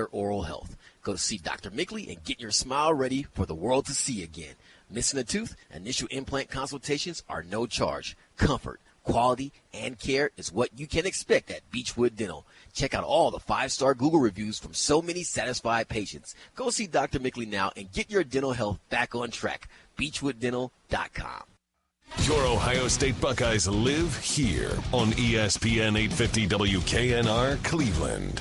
oral health. Go to see Dr. Mickley and get your smile ready for the world to see again. Missing a tooth? Initial implant consultations are no charge. Comfort, quality, and care is what you can expect at Beechwood Dental. Check out all the 5-star Google reviews from so many satisfied patients. Go see Dr. Mickley now and get your dental health back on track. BeechwoodDental.com. Your Ohio State Buckeyes live here on ESPN 850 WKNR Cleveland.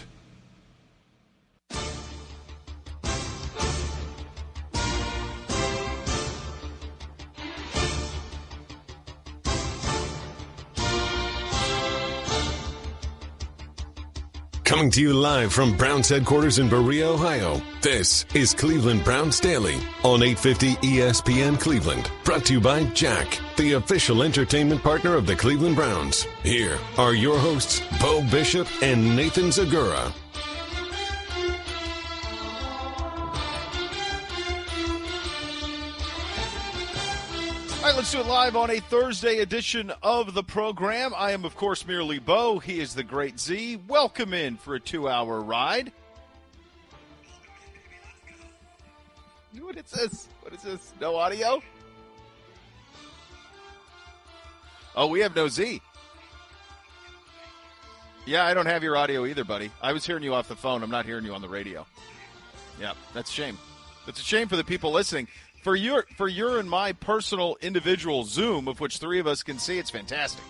Coming to you live from Browns headquarters in Berea, Ohio, this is Cleveland Browns Daily on 850 ESPN Cleveland. Brought to you by Jack, the official entertainment partner of the Cleveland Browns. Here are your hosts, Beau Bishop and Nathan Zegura. All right, let's do it live on a Thursday edition of the program. I am, of course, merely Beau. He is the great Z. Welcome in for a 2-hour ride. What it says? What is this? No audio? Oh, we have no Z. Yeah, I don't have your audio either, buddy. I was hearing you off the phone. I'm not hearing you on the radio. Yeah, that's a shame. It's a shame for the people listening. For your and my personal individual Zoom, of which 3 of us can see, it's fantastic.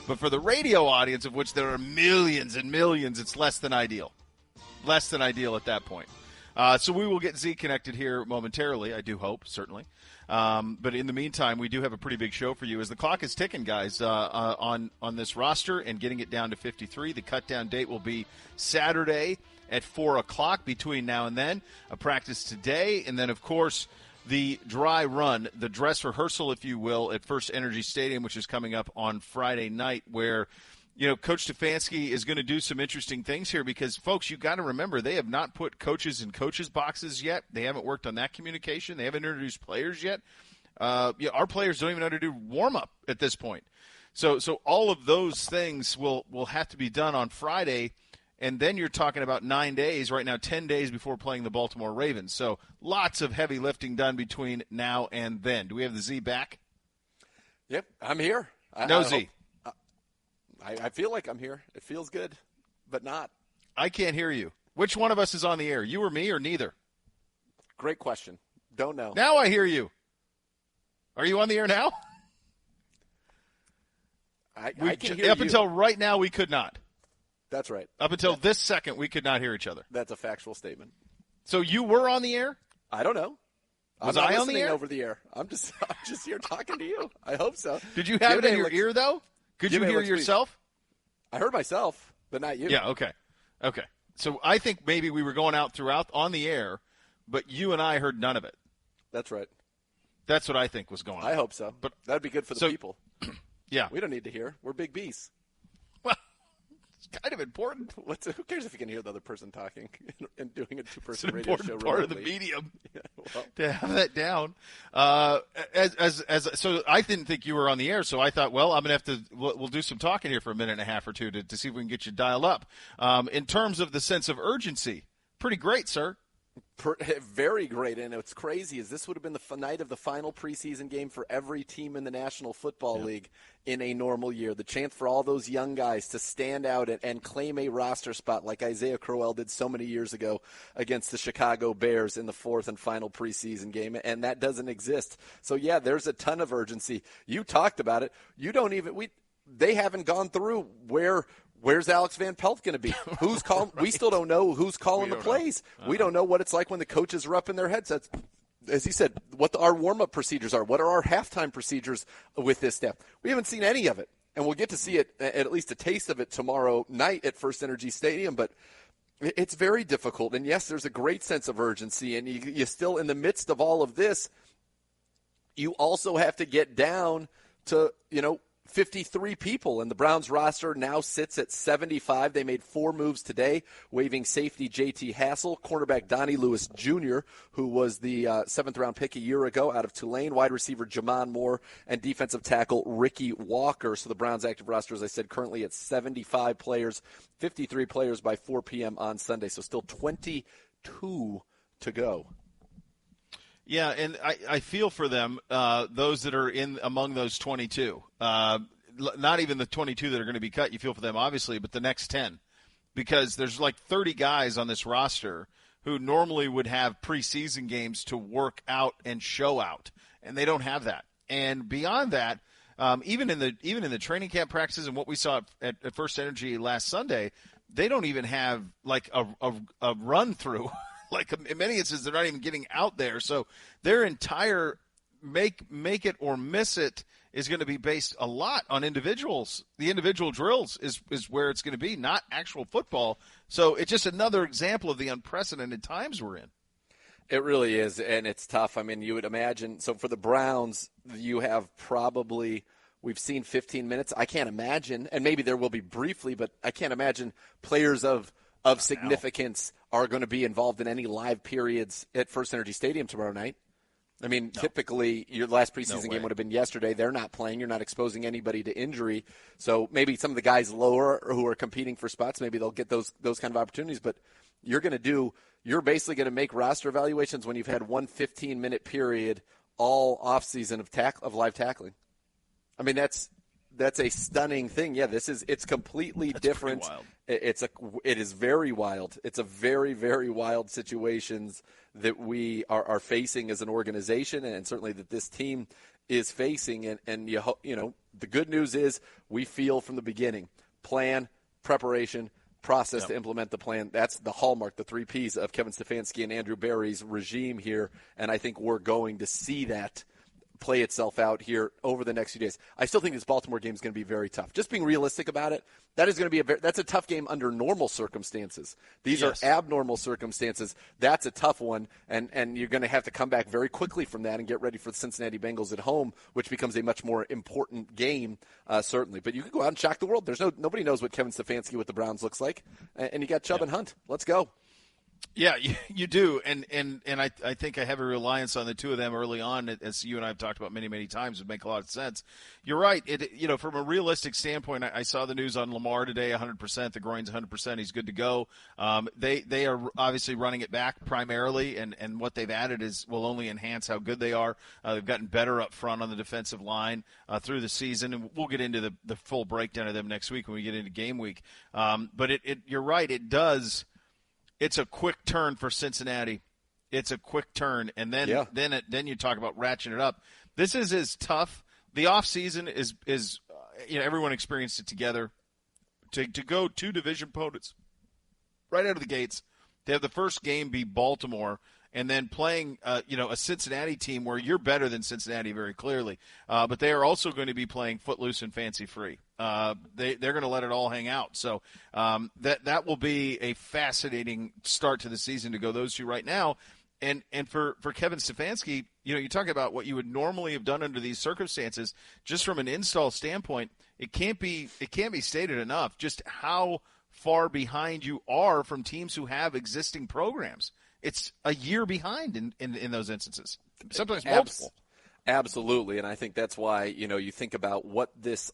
But for the radio audience, of which there are millions and millions, it's less than ideal. Less than ideal at that point. So we will get Z connected here momentarily, I do hope, certainly. But in the meantime, we do have a pretty big show for you as the clock is ticking, guys, on this roster and getting it down to 53. The cut-down date will be Saturday at 4 o'clock between now and then. A practice today, and then, of course, the dry run, the dress rehearsal, if you will, at First Energy Stadium, which is coming up on Friday night, where, you know, Coach Stefanski is going to do some interesting things here because, folks, you got to remember, they have not put coaches in coaches' boxes yet. They haven't worked on that communication. They haven't introduced players yet. Our players don't even know how to do warm-up at this point. So all of those things will have to be done on Friday. And then you're talking about 9 days, right now 10 days before playing the Baltimore Ravens. So lots of heavy lifting done between now and then. Do we have the Z back? Yep, I'm here. No Z. I feel like I'm here. It feels good, but not. I can't hear you. Which one of us is on the air, you or me or neither? Great question. Don't know. Now I hear you. Are you on the air now? I can hear up you. Until right now, we could not. That's right. Up until this second, we could not hear each other. That's a factual statement. So you were on the air? I don't know. Was I'm not I on the listening air? over the air. I'm just here talking to you. I hope so. Did you have it in your ear, though? Could you hear yourself? I heard myself, but not you. Yeah, okay. So I think maybe we were going out throughout on the air, but you and I heard none of it. That's right. That's what I think was going on. I hope so. But that'd be good for the people. Yeah. We don't need to hear. We're big beasts. Well, it's kind of important. Who cares if you can hear the other person talking and doing a two-person it's an radio show? It's an important part remotely. of the medium Yeah, to have that down. So I didn't think you were on the air, so I thought, well, I'm going to have to we'll do some talking here for a minute and a half or two to see if we can get you dialed up. In terms of the sense of urgency, pretty great, sir. Very great, and what's crazy is this would have been the night of the final preseason game for every team in the National Football League in a normal year. The chance for all those young guys to stand out and claim a roster spot like Isaiah Crowell did so many years ago against the Chicago Bears in the fourth and final preseason game, and that doesn't exist. So, yeah, there's a ton of urgency. You talked about it. They haven't gone through Where's Alex Van Pelt going to be? Who's calling? Right. We still don't know who's calling the plays. We don't know what it's like when the coaches are up in their headsets. As he said, what our warm-up procedures are. What are our halftime procedures with this staff? We haven't seen any of it, and we'll get to see it, at least a taste of it tomorrow night at First Energy Stadium. But it's very difficult. And, yes, there's a great sense of urgency, and you still, in the midst of all of this, you also have to get down to, 53 people, and the Browns roster now sits at 75. They made 4 moves today, waiving safety J.T. Hassel, cornerback Donnie Lewis Jr., who was the 7th-round pick a year ago out of Tulane, wide receiver Jamon Moore, and defensive tackle Ricky Walker. So the Browns' active roster, as I said, currently at 75 players, 53 players by 4 p.m. on Sunday, so still 22 to go. Yeah, and I feel for them, those that are in among those 22. Not even the 22 that are going to be cut, you feel for them, obviously, but the next 10. Because there's like 30 guys on this roster who normally would have preseason games to work out and show out, and they don't have that. And beyond that, even in the training camp practices and what we saw at First Energy last Sunday, they don't even have like a run-through. Like in many instances, they're not even getting out there. So their entire make it or miss it is going to be based a lot on individuals. The individual drills is where it's going to be, not actual football. So it's just another example of the unprecedented times we're in. It really is, and it's tough. I mean, you would imagine. So for the Browns, you have probably – we've seen 15 minutes. I can't imagine, and maybe there will be briefly, but I can't imagine players of significance are going to be involved in any live periods at First Energy Stadium tomorrow night. I mean, typically your last preseason game would have been yesterday. They're not playing. You're not exposing anybody to injury. So maybe some of the guys lower who are competing for spots, maybe they'll get those kind of opportunities. But you're basically going to make roster evaluations when you've had one 15-minute period all offseason of live tackling. I mean, that's a stunning thing. Yeah, it's completely different. It is very wild. It's a very, very wild situations that we are facing as an organization, and certainly that this team is facing. And the good news is we feel from the beginning, plan, preparation, process to implement the plan. That's the hallmark, the 3 Ps of Kevin Stefanski and Andrew Berry's regime here, and I think we're going to see that play itself out here over the next few days. I still think this Baltimore game is going to be very tough. Just being realistic about it, that is going to be that's a tough game under normal circumstances. These are abnormal circumstances. That's a tough one, and you're going to have to come back very quickly from that and get ready for the Cincinnati Bengals at home, which becomes a much more important game, certainly. But you can go out and shock the world. Nobody knows what Kevin Stefanski with the Browns looks like, and you got Chubb and Hunt. Let's go. Yeah, you do, and I think a heavy reliance on the two of them early on, as you and I have talked about many, many times, would make a lot of sense. You're right. From a realistic standpoint, I saw the news on Lamar today, 100%. The groin's 100%. He's good to go. They are obviously running it back primarily, and what they've added will only enhance how good they are. They've gotten better up front on the defensive line through the season, and we'll get into the full breakdown of them next week when we get into game week. But you're right. It does. It's a quick turn for Cincinnati. It's a quick turn, and then you talk about ratcheting it up. This is as tough. The offseason is everyone experienced it together. To go 2 division opponents right out of the gates, to have the first game be Baltimore, and then playing a Cincinnati team where you're better than Cincinnati very clearly, but they are also going to be playing footloose and fancy free. They're going to let it all hang out. So that will be a fascinating start to the season to go those two right now. And for Kevin Stefanski, you talk about what you would normally have done under these circumstances. Just from an install standpoint, it can't be stated enough just how far behind you are from teams who have existing programs. It's a year behind in those instances, sometimes multiple. Absolutely, and I think that's why you think about what this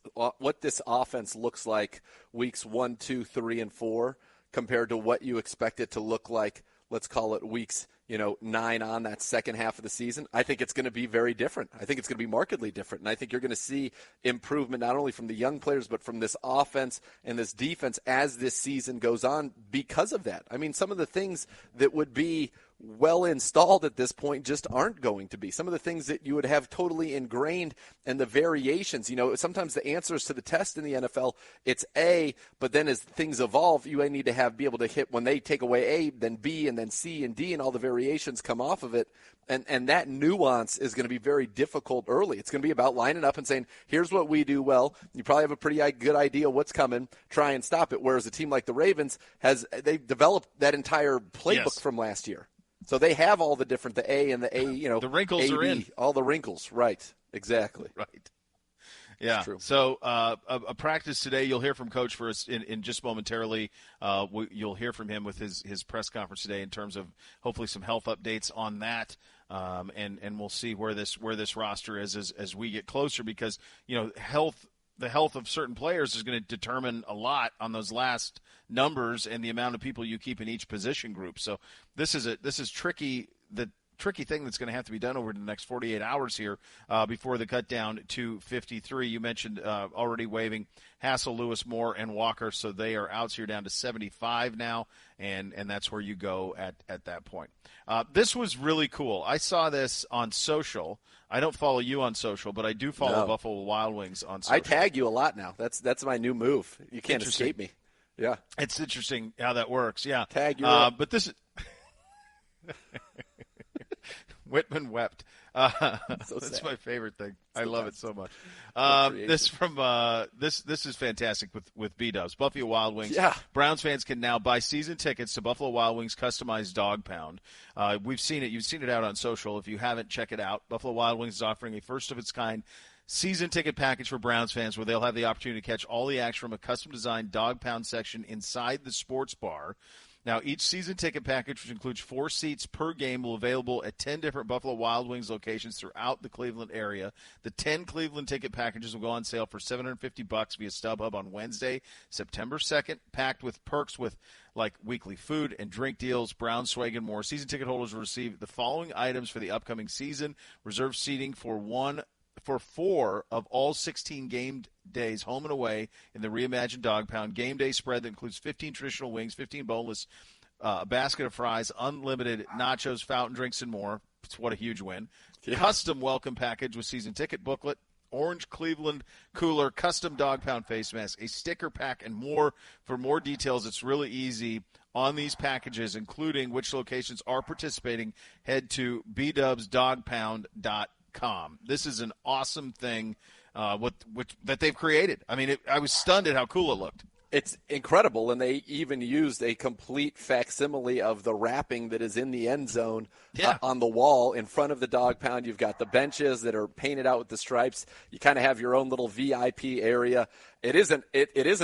offense looks like weeks 1, 2, 3, and 4 compared to what you expect it to look like. Let's call it weeks 9 on that second half of the season. I think it's going to be very different. I think it's going to be markedly different, and I think you're going to see improvement not only from the young players but from this offense and this defense as this season goes on because of that. I mean, some of the things that would be well installed at this point just aren't going to be. Some of the things that you would have totally ingrained and the variations, sometimes the answers to the test in the NFL, it's A, but then as things evolve, you need to be able to hit when they take away A, then B, and then C and D, and all the variations come off of it. And that nuance is going to be very difficult early. It's going to be about lining up and saying, here's what we do well. You probably have a pretty good idea what's coming. Try and stop it. Whereas a team like the Ravens, they've developed that entire playbook from last year. So they have all the different, the A and the A, the wrinkles A, are B, in. all the wrinkles, right? Exactly. Right. Yeah. So a practice today. You'll hear from Coach for us in just momentarily. You'll hear from him with his press conference today in terms of hopefully some health updates on that. And we'll see where this roster is as we get closer, because the health of certain players is going to determine a lot on those last numbers and the amount of people you keep in each position group. So this is tricky. The tricky thing that's going to have to be done over the next 48 hours here before the cut down to 53. You mentioned already waiving Hassel, Lewis, Moore, and Walker, so they are out. So you're down to 75 now, and that's where you go at that point. This was really cool. I saw this on social. I don't follow you on social, but I do follow Buffalo Wild Wings on social. I tag you a lot now. That's my new move. You can't escape me. Yeah. It's interesting how that works. Yeah. Tag you. But this is Whitman wept. That's my favorite thing. I love it so much. This is fantastic with B-Dubs. Buffalo Wild Wings. Yeah. Browns fans can now buy season tickets to Buffalo Wild Wings customized dog pound. We've seen it. You've seen it out on social. If you haven't, check it out. Buffalo Wild Wings is offering a first-of-its-kind season ticket package for Browns fans where they'll have the opportunity to catch all the action from a custom-designed dog pound section inside the sports bar. Now, each season ticket package, which includes 4 seats per game, will be available at 10 different Buffalo Wild Wings locations throughout the Cleveland area. The 10 Cleveland ticket packages will go on sale for $750 via StubHub on Wednesday, September 2nd, packed with perks with like weekly food and drink deals, brown swag, and more. Season ticket holders will receive the following items for the upcoming season: reserved seating for 4 of all 16 game days, home and away, in the reimagined dog pound. Game day spread that includes 15 traditional wings, 15 boneless, a basket of fries, unlimited nachos, fountain drinks, and more. What a huge win. Yeah. Custom welcome package with season ticket booklet, orange Cleveland cooler, custom dog pound face mask, a sticker pack, and more. For more details, it's really easy on these packages, including which locations are participating. Head to bdubsdogpound.com. This is an awesome thing that they've created. I mean, I was stunned at how cool it looked. It's incredible, and they even used a complete facsimile of the wrapping that is in the end zone on the wall in front of the dog pound. You've got the benches that are painted out with the stripes. You kind of have your own little VIP area. It is an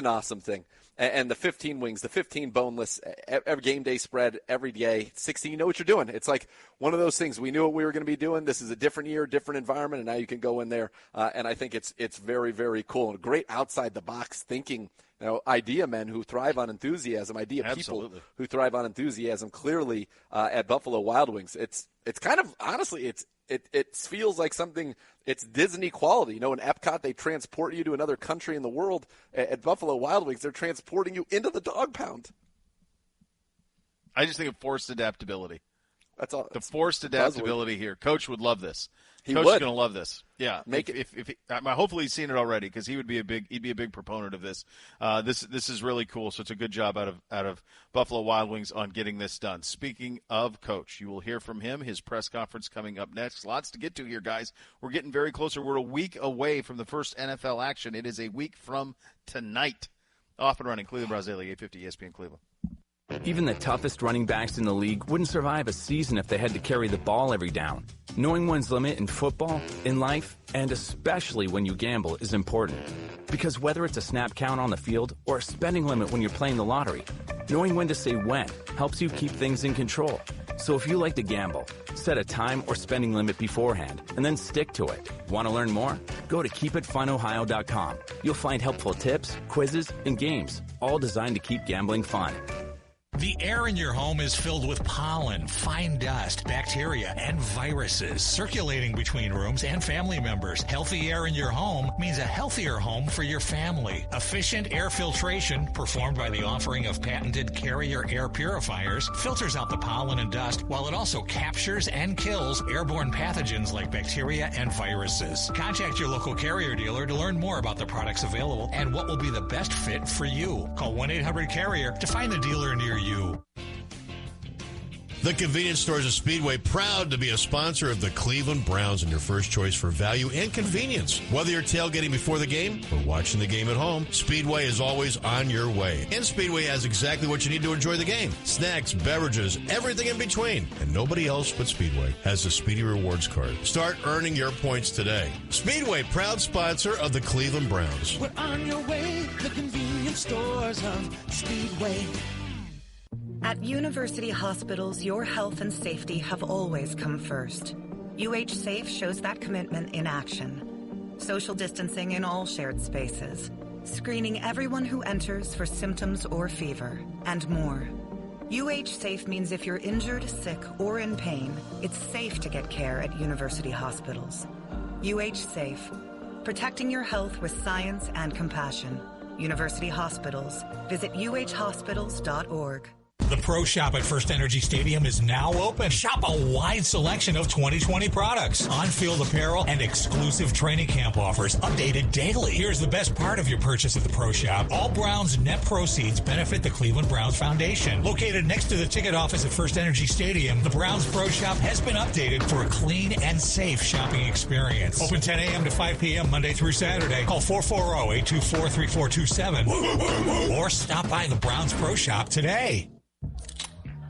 awesome thing. And the 15 wings, the 15 boneless, every game day spread, every day, 16, you know what you're doing. It's like one of those things. We knew what we were going to be doing. This is a different year, different environment, and now you can go in there. And I think it's very, very cool and great outside-the-box thinking. Idea men who thrive on enthusiasm, people who thrive on enthusiasm, clearly at Buffalo Wild Wings. It's kind of, honestly, it feels like something, it's Disney quality. In Epcot, they transport you to another country in the world. At Buffalo Wild Wings, they're transporting you into the dog pound. I just think of forced adaptability. That's all. The forced adaptability here. Coach would love this. Coach is going to love this. Yeah. Hopefully he's seen it already, because he'd be a big proponent of this. This is really cool. So it's a good job out of Buffalo Wild Wings on getting this done. Speaking of Coach, you will hear from him. His press conference coming up next. Lots to get to here, guys. We're getting very closer. We're a week away from the first NFL action. It is a week from tonight. Off and running. Cleveland Browns Daily, 850 ESPN Cleveland. Even the toughest running backs in the league wouldn't survive a season if they had to carry the ball every down. Knowing one's limit in football, in life, and especially when you gamble is important. Because whether it's a snap count on the field or a spending limit when you're playing the lottery, knowing when to say when helps you keep things in control. So if you like to gamble, set a time or spending limit beforehand and then stick to it. Want to learn more? Go to keepitfunohio.com. You'll find helpful tips, quizzes, and games, all designed to keep gambling fun. The air in your home is filled with pollen, fine dust, bacteria, and viruses circulating between rooms and family members. Healthy air in your home means a healthier home for your family. Efficient air filtration, performed by the offering of patented Carrier air purifiers, filters out the pollen and dust while it also captures and kills airborne pathogens like bacteria and viruses. Contact your local Carrier dealer to learn more about the products available and what will be the best fit for you. Call 1-800-CARRIER to find a dealer near you. The convenience stores of Speedway, proud to be a sponsor of the Cleveland Browns and your first choice for value and convenience. Whether you're tailgating before the game or watching the game at home, Speedway is always on your way. And Speedway has exactly what you need to enjoy the game. Snacks, beverages, everything in between. And nobody else but Speedway has the Speedy Rewards card. Start earning your points today. Speedway, proud sponsor of the Cleveland Browns. We're on your way, the convenience stores of Speedway. At university hospitals, your health and safety have always come first. UH Safe shows that commitment in action. Social distancing in all shared spaces, screening everyone who enters for symptoms or fever, and more. UH Safe means if you're injured, sick, or in pain, it's safe to get care at university hospitals. UH Safe, protecting your health with science and compassion. University hospitals. Visit uhhospitals.org. The Pro Shop at First Energy Stadium is now open. Shop a wide selection of 2020 products, on-field apparel, and exclusive training camp offers updated daily. Here's the best part of your purchase at the Pro Shop. All Browns net proceeds benefit the Cleveland Browns Foundation. Located next to the ticket office at First Energy Stadium, the Browns Pro Shop has been updated for a clean and safe shopping experience. Open 10 a.m. to 5 p.m. Monday through Saturday. Call 440-824-3427 or stop by the Browns Pro Shop today.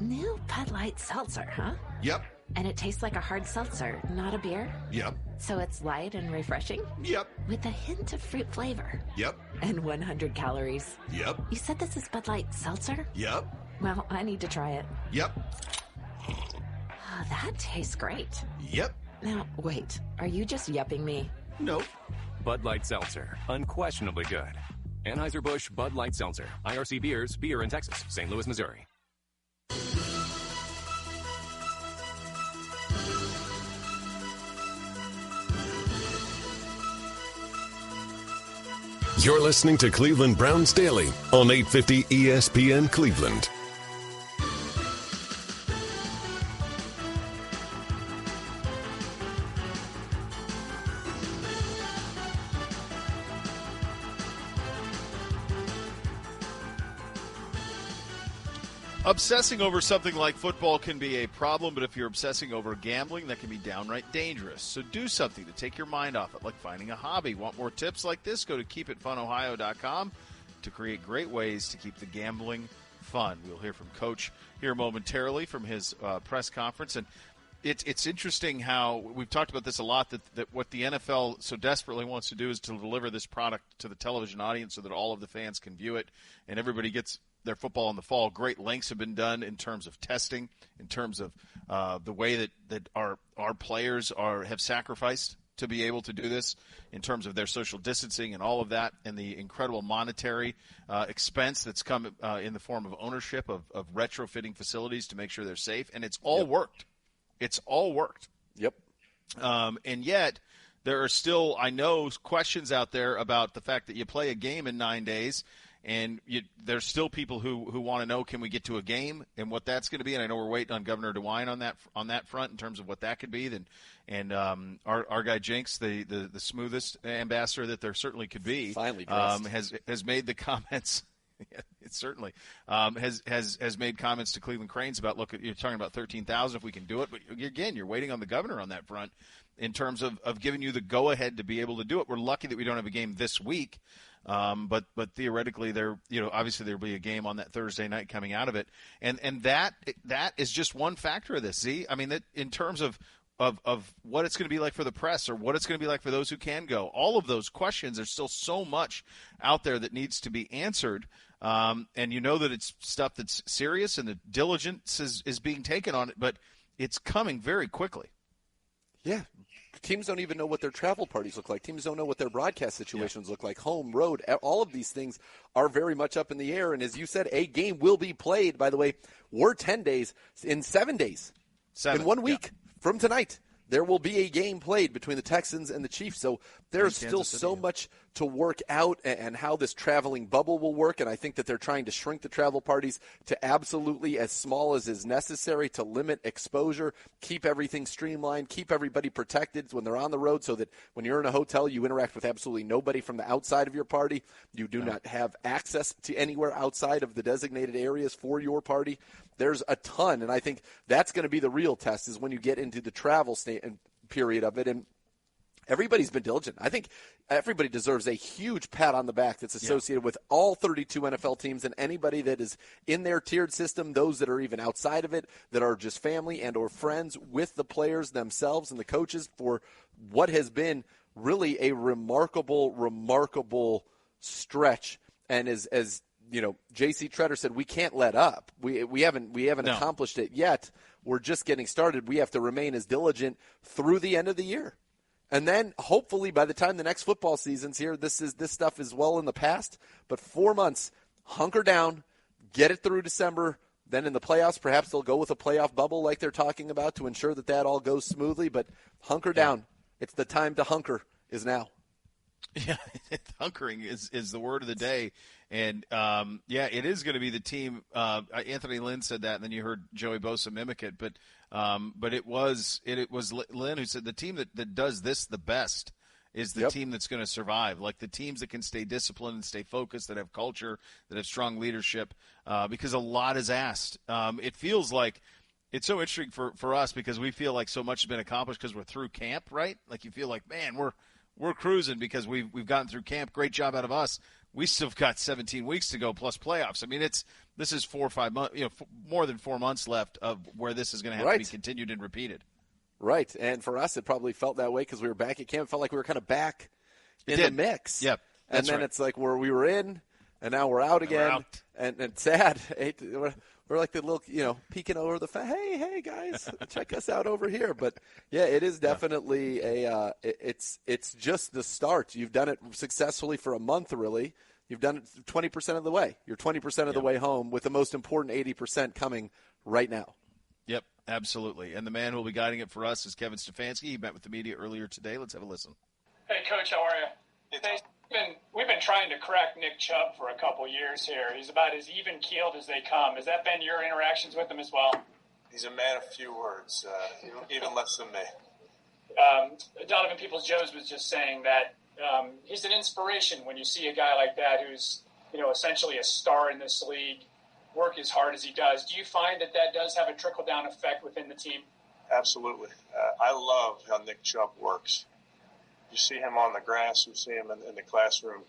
New Bud Light Seltzer, huh? Yep. And it tastes like a hard seltzer, not a beer? Yep. So it's light and refreshing? Yep. With a hint of fruit flavor? Yep. And 100 calories? Yep. You said this is Bud Light Seltzer? Yep. Well, I need to try it. Yep. Oh, that tastes great. Yep. Now, wait, are you just yupping me? Nope. Bud Light Seltzer, unquestionably good. Anheuser-Busch Bud Light Seltzer, IRC Beers, beer in Texas, St. Louis, Missouri. You're listening to Cleveland Browns Daily on 850 ESPN Cleveland. Obsessing over something like football can be a problem, but if you're obsessing over gambling, that can be downright dangerous. So do something to take your mind off it, like finding a hobby. Want more tips like this? Go to keepitfunohio.com to create great ways to keep the gambling fun. We'll hear from Coach here momentarily from his press conference. And it's interesting how we've talked about this a lot, that what the NFL so desperately wants to do is to deliver this product to the television audience so that all of the fans can view it and everybody gets their football in the fall. Great lengths have been done in terms of testing, in terms of the way that our players have sacrificed to be able to do this, in terms of their social distancing and all of that, and the incredible monetary expense that's come in the form of ownership of retrofitting facilities to make sure they're safe. And it's all worked. It's all worked. Yep. And yet there are still, I know, questions out there about the fact that you play a game in 9 days. And there's still people who want to know, can we get to a game and what that's going to be? And I know we're waiting on Governor DeWine on that front in terms of what that could be. And our guy Jinx, the smoothest ambassador that there certainly could be, finally has made the comments. Yeah, it certainly has made comments to Cleveland Cranes about, look, you're talking about 13,000 if we can do it, but again, you're waiting on the governor on that front in terms of giving you the go ahead to be able to do it. We're lucky that we don't have a game this week. But theoretically, obviously there'll be a game on that Thursday night coming out of it, and that is just one factor of this. See, I mean, that in terms of what it's going to be like for the press or what it's going to be like for those who can go, all of those questions. There's still so much out there that needs to be answered, and you know that it's stuff that's serious and the diligence is being taken on it, but it's coming very quickly. Yeah. Teams don't even know what their travel parties look like. Teams don't know what their broadcast situations look like. Home, road, all of these things are very much up in the air. And as you said, a game will be played. By the way, we're 10 days. In 7 days. In 1 week from tonight, there will be a game played between the Texans and the Chiefs. So there's still so much to work out and how this traveling bubble will work. And I think that they're trying to shrink the travel parties to absolutely as small as is necessary to limit exposure, keep everything streamlined, keep everybody protected when they're on the road so that when you're in a hotel, you interact with absolutely nobody from the outside of your party. You do not have access to anywhere outside of the designated areas for your party. There's a ton, and I think that's going to be the real test is when you get into the travel period of it. And everybody's been diligent. I think everybody deserves a huge pat on the back that's associated with all 32 NFL teams and anybody that is in their tiered system, those that are even outside of it, that are just family and or friends with the players themselves and the coaches for what has been really a remarkable stretch. And as you know, J.C. Tretter said, we can't let up. We haven't accomplished it yet. We're just getting started. We have to remain as diligent through the end of the year. And then hopefully by the time the next football season's here, this stuff is well in the past. But 4 months, hunker down, get it through December. Then in the playoffs, perhaps they'll go with a playoff bubble like they're talking about to ensure that all goes smoothly. But hunker down. It's the time to hunker is now. Yeah, hunkering is the word of the day. And, it is going to be the team. Anthony Lynn said that, and then you heard Joey Bosa mimic it. But it was Lynn who said the team that does this the best is the team that's going to survive. Like the teams that can stay disciplined and stay focused, that have culture, that have strong leadership, because a lot is asked. It feels like it's so interesting for us because we feel like so much has been accomplished because we're through camp, right? Like you feel like, man, we're cruising because we've gotten through camp. Great job out of us. We still got 17 weeks to go plus playoffs. I mean, this is 4 or 5 months, more than 4 months left of where this is going to have to be continued and repeated. Right, and for us, it probably felt that way because we were back at camp. It felt like we were kind of back in the mix. Yep, and then it's like where we were in, and now we're out again, and it's sad. We're like the little, peeking over the hey guys, check us out over here. But yeah, it is definitely it's just the start. You've done it successfully for a month, really. You've done it 20% of the way. You're 20% of the way home with the most important 80% coming right now. Yep, absolutely. And the man who will be guiding it for us is Kevin Stefanski. He met with the media earlier today. Let's have a listen. Hey, Coach, how are you? We've been trying to crack Nick Chubb for a couple years here. He's about as even-keeled as they come. Has that been your interactions with him as well? He's a man of few words, even less than me. Donovan Peoples-Jones was just saying that he's an inspiration when you see a guy like that who's, essentially a star in this league, work as hard as he does. Do you find that does have a trickle-down effect within the team? Absolutely. I love how Nick Chubb works. You see him on the grass, you see him in the classroom.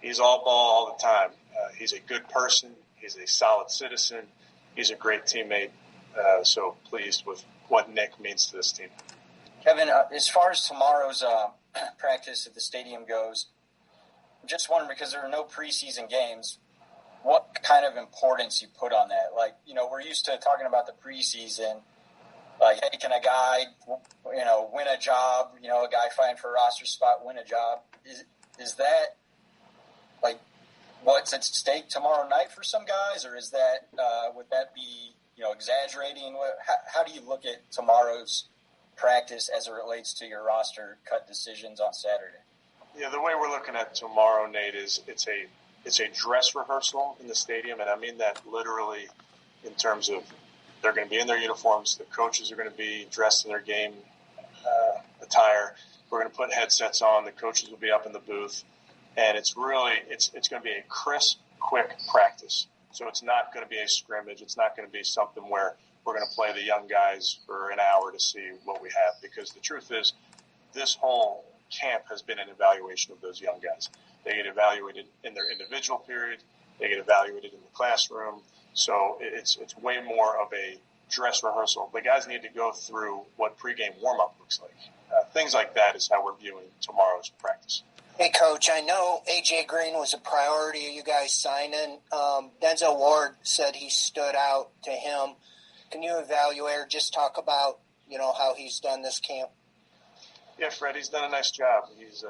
He's all ball all the time. He's a good person. He's a solid citizen. He's a great teammate. So pleased with what Nick means to this team. Kevin, as far as tomorrow's practice at the stadium goes, I'm just wondering, because there are no preseason games, what kind of importance you put on that? Like, we're used to talking about the preseason. Like, hey, can a guy, win a job? A guy fighting for a roster spot, win a job. Is that, like, what's at stake tomorrow night for some guys? Or is that, would that be, exaggerating? How do you look at tomorrow's practice as it relates to your roster cut decisions on Saturday? Yeah, the way we're looking at tomorrow, Nate, is it's a dress rehearsal in the stadium. And I mean that literally in terms of they're going to be in their uniforms. The coaches are going to be dressed in their game attire. We're going to put headsets on. The coaches will be up in the booth. And it's going to be a crisp, quick practice. So it's not going to be a scrimmage. It's not going to be something where we're going to play the young guys for an hour to see what we have. Because the truth is, this whole camp has been an evaluation of those young guys. They get evaluated in their individual period. They get evaluated in the classroom. So it's way more of a dress rehearsal. The guys need to go through what pregame warm-up looks like. Things like that is how we're viewing tomorrow's practice. Hey, Coach, I know A.J. Green was a priority of you guys signing. Denzel Ward said he stood out to him. Can you evaluate or just talk about, how he's done this camp? Yeah, Fred, he's done a nice job. He's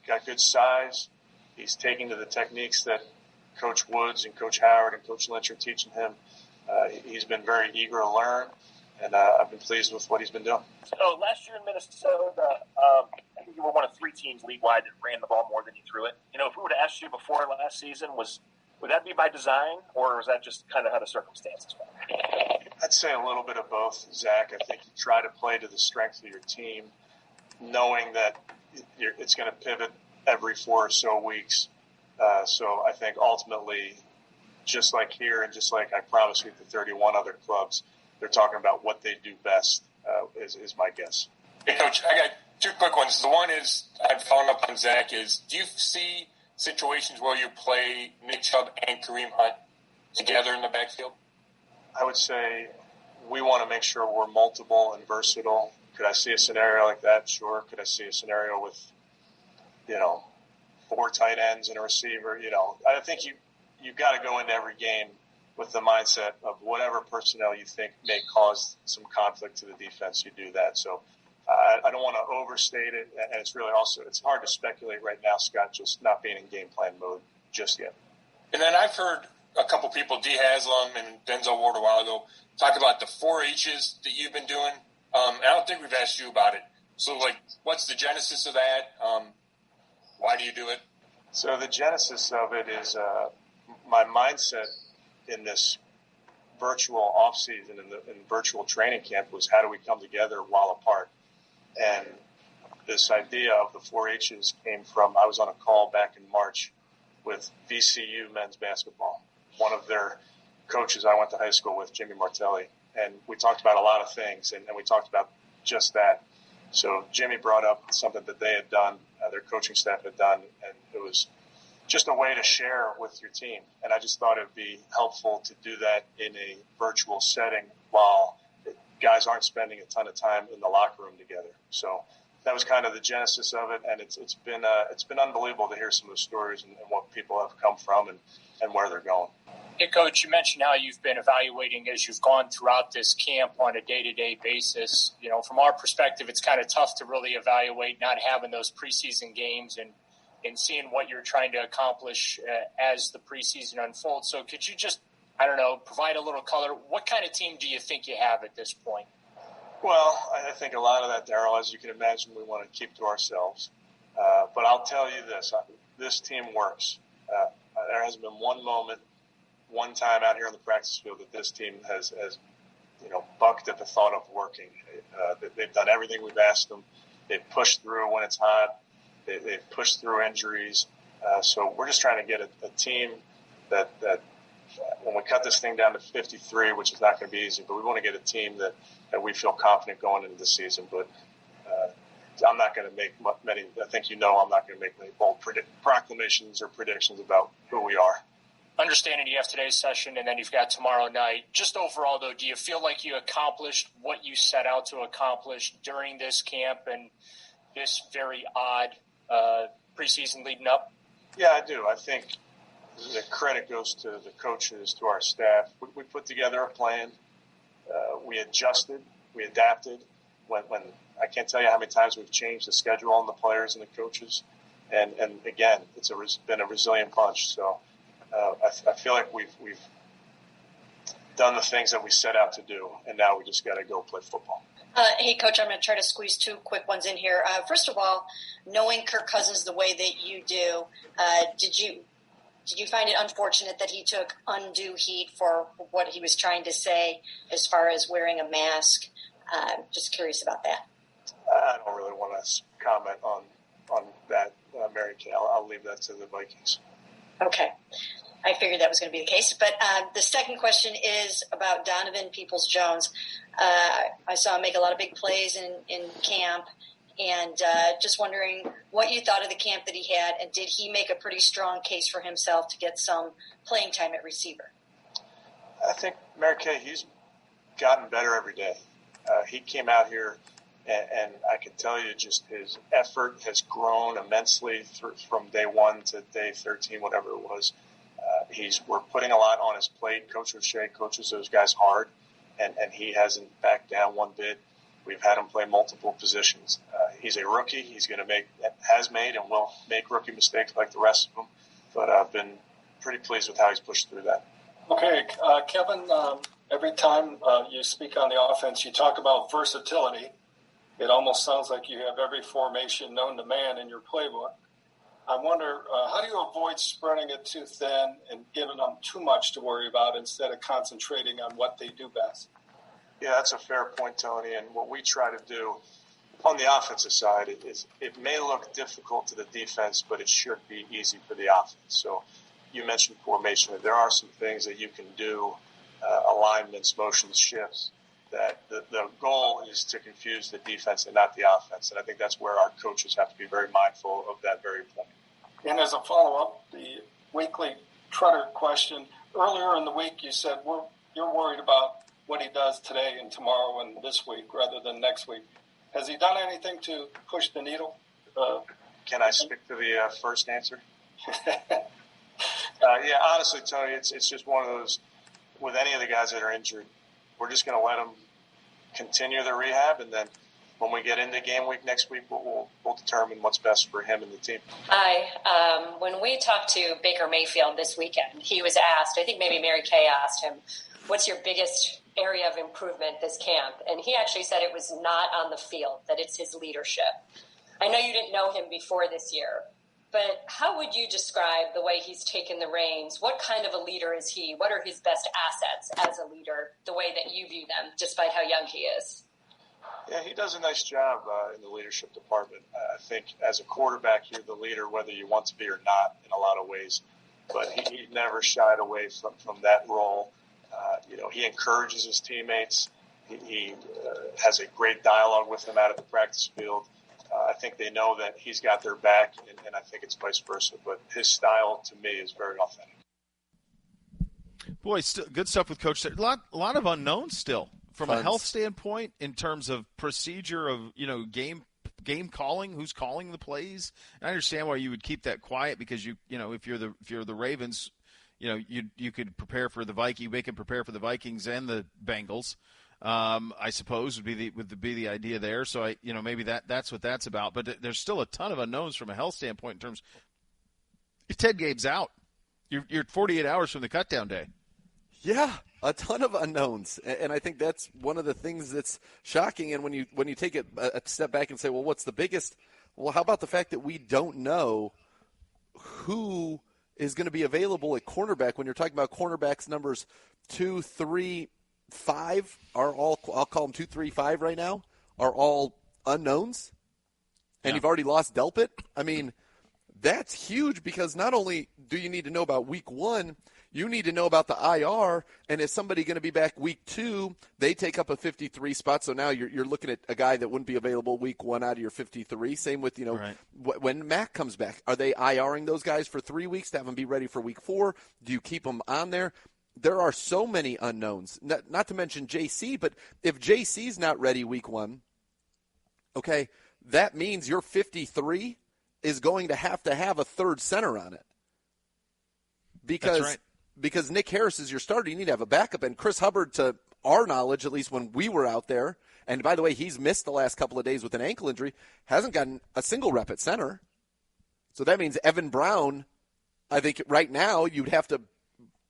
got good size. He's taking to the techniques that Coach Woods and Coach Howard and Coach Lynch are teaching him. He's been very eager to learn, and I've been pleased with what he's been doing. So last year in Minnesota, I think you were one of 3 teams league-wide that ran the ball more than you threw it. You know, if we would have asked you before last season, would that be by design, or was that just kind of how the circumstances were? I'd say a little bit of both, Zach. I think you try to play to the strength of your team, knowing that it's going to pivot every 4 or so weeks. So I think ultimately, just like here and just like I promised you the 31 other clubs, they're talking about what they do best, is my guess. Hey, Coach, I got 2 quick ones. The one is, I'm following up on Zach, is do you see situations where you play Nick Chubb and Kareem Hunt together in the backfield? I would say we want to make sure we're multiple and versatile. Could I see a scenario like that? Sure. Could I see a scenario with, 4 tight ends and a receiver? I think you've got to go into every game with the mindset of whatever personnel you think may cause some conflict to the defense, you do that. So I don't want to overstate it, and it's really it's hard to speculate right now, Scott, just not being in game plan mode just yet. And then I've heard a couple people, D. Haslam and Denzel Ward a while ago, talk about the 4 H's that you've been doing. I don't think we've asked you about it. So, what's the genesis of that? Why do you do it? So the genesis of it is my mindset in this virtual offseason and in virtual training camp was, how do we come together while apart? And this idea of the 4 H's came from, I was on a call back in March with VCU men's basketball. One of their coaches I went to high school with, Jimmy Martelli, and we talked about a lot of things, and we talked about just that. So Jimmy brought up something that they had done, their coaching staff had done, and it was just a way to share with your team. And I just thought it would be helpful to do that in a virtual setting while guys aren't spending a ton of time in the locker room together. So that was kind of the genesis of it, and it's been unbelievable to hear some of the stories and what people have come from and where they're going. Hey, Coach, you mentioned how you've been evaluating as you've gone throughout this camp on a day-to-day basis. From our perspective, it's kind of tough to really evaluate not having those preseason games and seeing what you're trying to accomplish as the preseason unfolds. So could you just, provide a little color? What kind of team do you think you have at this point? Well, I think a lot of that, Darryl, as you can imagine, we want to keep to ourselves. But I'll tell you this team works. There hasn't been one time out here on the practice field that this team has bucked at the thought of working. They've done everything we've asked them. They've pushed through when it's hot. They've pushed through injuries. So we're just trying to get a team that when we cut this thing down to 53, which is not going to be easy, but we want to get a team that we feel confident going into the season. But I'm not going to make many. I think I'm not going to make many bold proclamations or predictions about who we are. Understanding you have today's session and then you've got tomorrow night. Just overall, though, do you feel like you accomplished what you set out to accomplish during this camp and this very odd preseason leading up? Yeah, I do. I think the credit goes to the coaches, to our staff. We put together a plan. We adjusted. We adapted. When I can't tell you how many times we've changed the schedule on the players and the coaches. And again, it's been a resilient bunch. So I feel like we've done the things that we set out to do, and now we just got to go play football. Hey, Coach, I'm going to try to squeeze 2 quick ones in here. First of all, knowing Kirk Cousins the way that you do, did you find it unfortunate that he took undue heat for what he was trying to say as far as wearing a mask? Just curious about that. I don't really want to comment on that, Mary Kay. I'll leave that to the Vikings. Okay. I figured that was going to be the case. But the second question is about Donovan Peoples-Jones. I saw him make a lot of big plays in camp, and just wondering what you thought of the camp that he had, and did he make a pretty strong case for himself to get some playing time at receiver? I think, Mary Kay, he's gotten better every day. He came out here, and I can tell you just his effort has grown immensely from day 1 to day 13, whatever it was. We're putting a lot on his plate. Coach O'Shea coaches those guys hard, and he hasn't backed down one bit. We've had him play multiple positions. He's a rookie. Has made and will make rookie mistakes like the rest of them. But I've been pretty pleased with how he's pushed through that. Okay, Kevin, every time you speak on the offense, you talk about versatility. it almost sounds like you have every formation known to man in your playbook. I wonder, how do you avoid spreading it too thin and giving them too much to worry about instead of concentrating on what they do best? Yeah, that's a fair point, Tony. And what we try to do on the offensive side is it may look difficult to the defense, but it should be easy for the offense. So you mentioned formation. There are some things that you can do, alignments, motions, shifts, that the goal is to confuse the defense and not the offense. And I think that's where our coaches have to be very mindful of that very point. And as a follow-up, the weekly Trotter question, earlier in the week you said you're worried about what he does today and tomorrow and this week rather than next week. Has he done anything to push the needle? Can I stick to the first answer? Yeah, honestly, Tony, it's just one of those, with any of the guys that are injured, we're just going to let them continue their rehab, and then when we get into game week next week, we'll determine what's best for him and the team. Hi. When we talked to Baker Mayfield this weekend, he was asked, I think maybe Mary Kay asked him, what's your biggest area of improvement this camp? And he actually said it was not on the field, that it's his leadership. I know you didn't know him before this year, but how would you describe the way he's taken the reins? What kind of a leader is he? What are his best assets as a leader, the way that you view them, despite how young he is? Yeah, he does a nice job in the leadership department. I think as a quarterback, you're the leader whether you want to be or not in a lot of ways. But he never shied away from that role. He encourages his teammates. He has a great dialogue with them out at the practice field. I think they know that he's got their back, and I think it's vice versa. But his style, to me, is very authentic. Boy, good stuff with Coach. A lot of unknowns still from a health standpoint in terms of procedure of game calling, who's calling the plays. And I understand why you would keep that quiet because if you're the Ravens, you could prepare for the Vikings. They can prepare for the Vikings and the Bengals. I suppose would be the idea there. So maybe that's what that's about. But there's still a ton of unknowns from a health standpoint in terms. If Ted Gabe's out, you're 48 hours from the cutdown day. Yeah, a ton of unknowns, and I think that's one of the things that's shocking. And when you take it a step back and say, well, what's the biggest? Well, how about the fact that we don't know who is going to be available at cornerback when you're talking about cornerbacks numbers 2, 3, 5 are all, I'll call them 2, 3, 5 right now, are all unknowns. And you've already lost Delpit. I mean, that's huge because not only do you need to know about week 1, you need to know about the IR, and is somebody going to be back week 2? They take up a 53 spot, so now you're looking at a guy that wouldn't be available week 1 out of your 53. Same with, right. When Mac comes back. Are they IRing those guys for 3 weeks to have them be ready for week 4? Do you keep them on there? There are so many unknowns, not to mention JC, but if JC's not ready week 1, okay, that means your 53 is going to have a third center on it. Because that's right. Because Nick Harris is your starter, you need to have a backup. And Chris Hubbard, to our knowledge, at least when we were out there, and by the way, he's missed the last couple of days with an ankle injury, hasn't gotten a single rep at center. So that means Evan Brown, I think right now you'd have to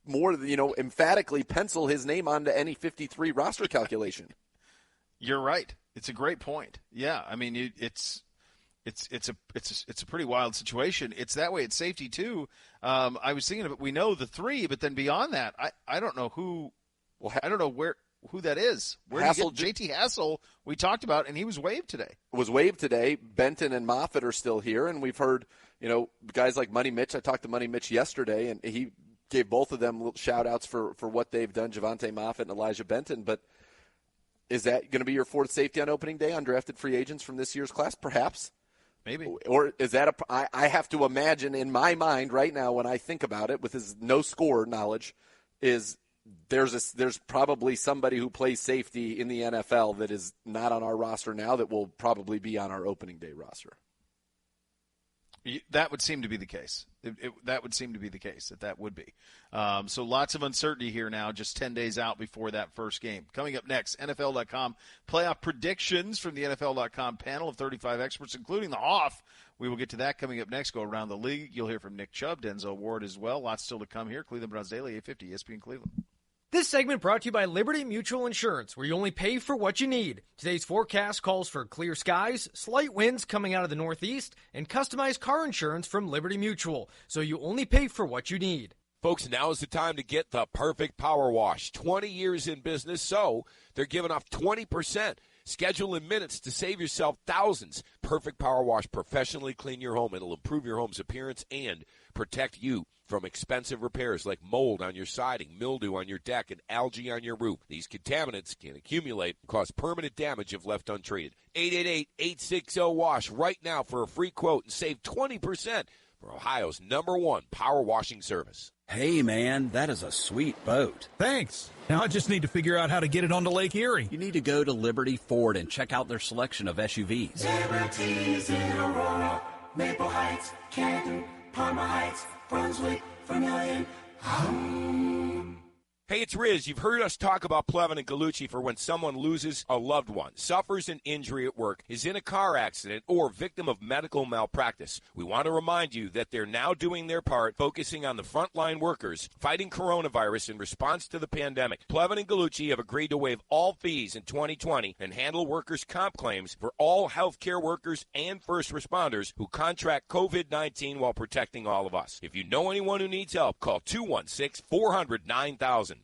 more, emphatically pencil his name onto any 53 roster calculation. You're right. It's a great point. Yeah, I mean, it's a pretty wild situation. It's that way at safety too. I was thinking of it. We know the 3, but then beyond that, I don't know who. Well, I don't know who that is. Where did JT Hassel? We talked about, and he was waived today. Was waived today. Benton and Moffitt are still here, and we've heard guys like Money Mitch. I talked to Money Mitch yesterday, and he gave both of them shout outs for what they've done. Javonte Moffitt and Elijah Benton, but. Is that going to be your 4th safety on opening day, undrafted free agents from this year's class? Perhaps. Maybe. Or is that I have to imagine in my mind right now when I think about it with his no score knowledge is there's probably somebody who plays safety in the NFL that is not on our roster now that will probably be on our opening day roster. That would seem to be the case. That would seem to be the case, that would be. So lots of uncertainty here now, just 10 days out before that first game. Coming up next, NFL.com playoff predictions from the NFL.com panel of 35 experts, including the Hoff. We will get to that coming up next. Go around the league. You'll hear from Nick Chubb, Denzel Ward as well. Lots still to come here. Cleveland Browns Daily, 850 ESPN Cleveland. This segment brought to you by Liberty Mutual Insurance, where you only pay for what you need. Today's forecast calls for clear skies, slight winds coming out of the northeast, and customized car insurance from Liberty Mutual, so you only pay for what you need. Folks, now is the time to get the perfect power wash. 20 years in business, so they're giving off 20%. Schedule in minutes to save yourself thousands. Perfect Power Wash, professionally clean your home. It'll improve your home's appearance and protect you from expensive repairs like mold on your siding, mildew on your deck, and algae on your roof. These contaminants can accumulate and cause permanent damage if left untreated. 888-860-WASH right now for a free quote and save 20% for Ohio's #1 power washing service. Hey, man, that is a sweet boat. Thanks. Now I just need to figure out how to get it onto Lake Erie. You need to go to Liberty Ford and check out their selection of SUVs. Liberty's in Aurora, Maple Heights, Canton, Parma Heights, Brunswick, Vermilion. Hey, it's Riz. You've heard us talk about Plevin and Gallucci for when someone loses a loved one, suffers an injury at work, is in a car accident, or victim of medical malpractice. We want to remind you that they're now doing their part, focusing on the frontline workers, fighting coronavirus in response to the pandemic. Plevin and Gallucci have agreed to waive all fees in 2020 and handle workers' comp claims for all healthcare workers and first responders who contract COVID-19 while protecting all of us. If you know anyone who needs help, call 216-400-9000.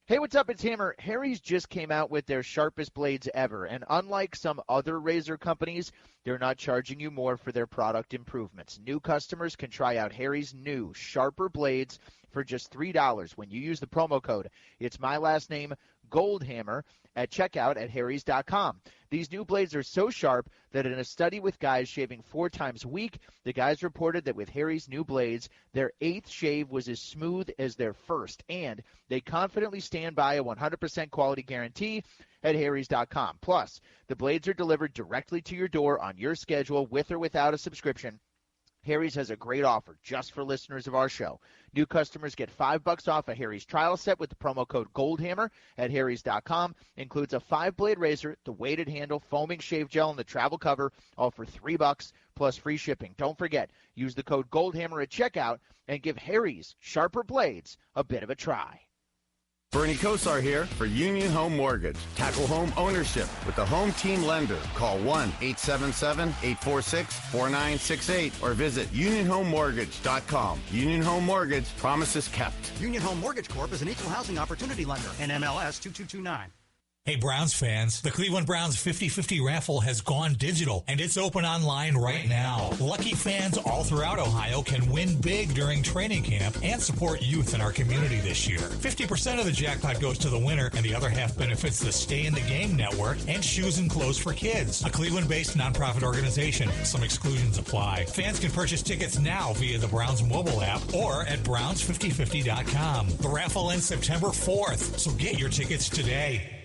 Hey, what's up? It's Hammer. Harry's just came out with their sharpest blades ever, and unlike some other razor companies, they're not charging you more for their product improvements. New customers can try out Harry's new, sharper blades for just $3 when you use the promo code. It's my last name, Goldhammer, at checkout at harrys.com. These new blades are so sharp that in a study with guys shaving 4 times a week, the guys reported that with Harry's new blades, their 8th shave was as smooth as their first, and they confidently stand by a 100% quality guarantee at harrys.com. Plus, the blades are delivered directly to your door on your schedule with or without a subscription. Harry's has a great offer just for listeners of our show. New customers get $5 off a Harry's trial set with the promo code Goldhammer at harrys.com. Includes a 5-blade razor, the weighted handle, foaming shave gel, and the travel cover, all for $3 plus free shipping. Don't forget, use the code Goldhammer at checkout and give Harry's sharper blades a bit of a try. Bernie Kosar here for Union Home Mortgage. Tackle home ownership with the Home Team Lender. Call 1-877-846-4968 or visit unionhomemortgage.com. Union Home Mortgage, promises kept. Union Home Mortgage Corp is an equal housing opportunity lender. NMLS 2229. Hey, Browns fans, the Cleveland Browns 50/50 raffle has gone digital, and it's open online right now. Lucky fans all throughout Ohio can win big during training camp and support youth in our community this year. 50% of the jackpot goes to the winner, and the other half benefits the Stay in the Game Network and Shoes and Clothes for Kids, a Cleveland-based nonprofit organization. Some exclusions apply. Fans can purchase tickets now via the Browns mobile app or at browns5050.com. The raffle ends September 4th, so get your tickets today.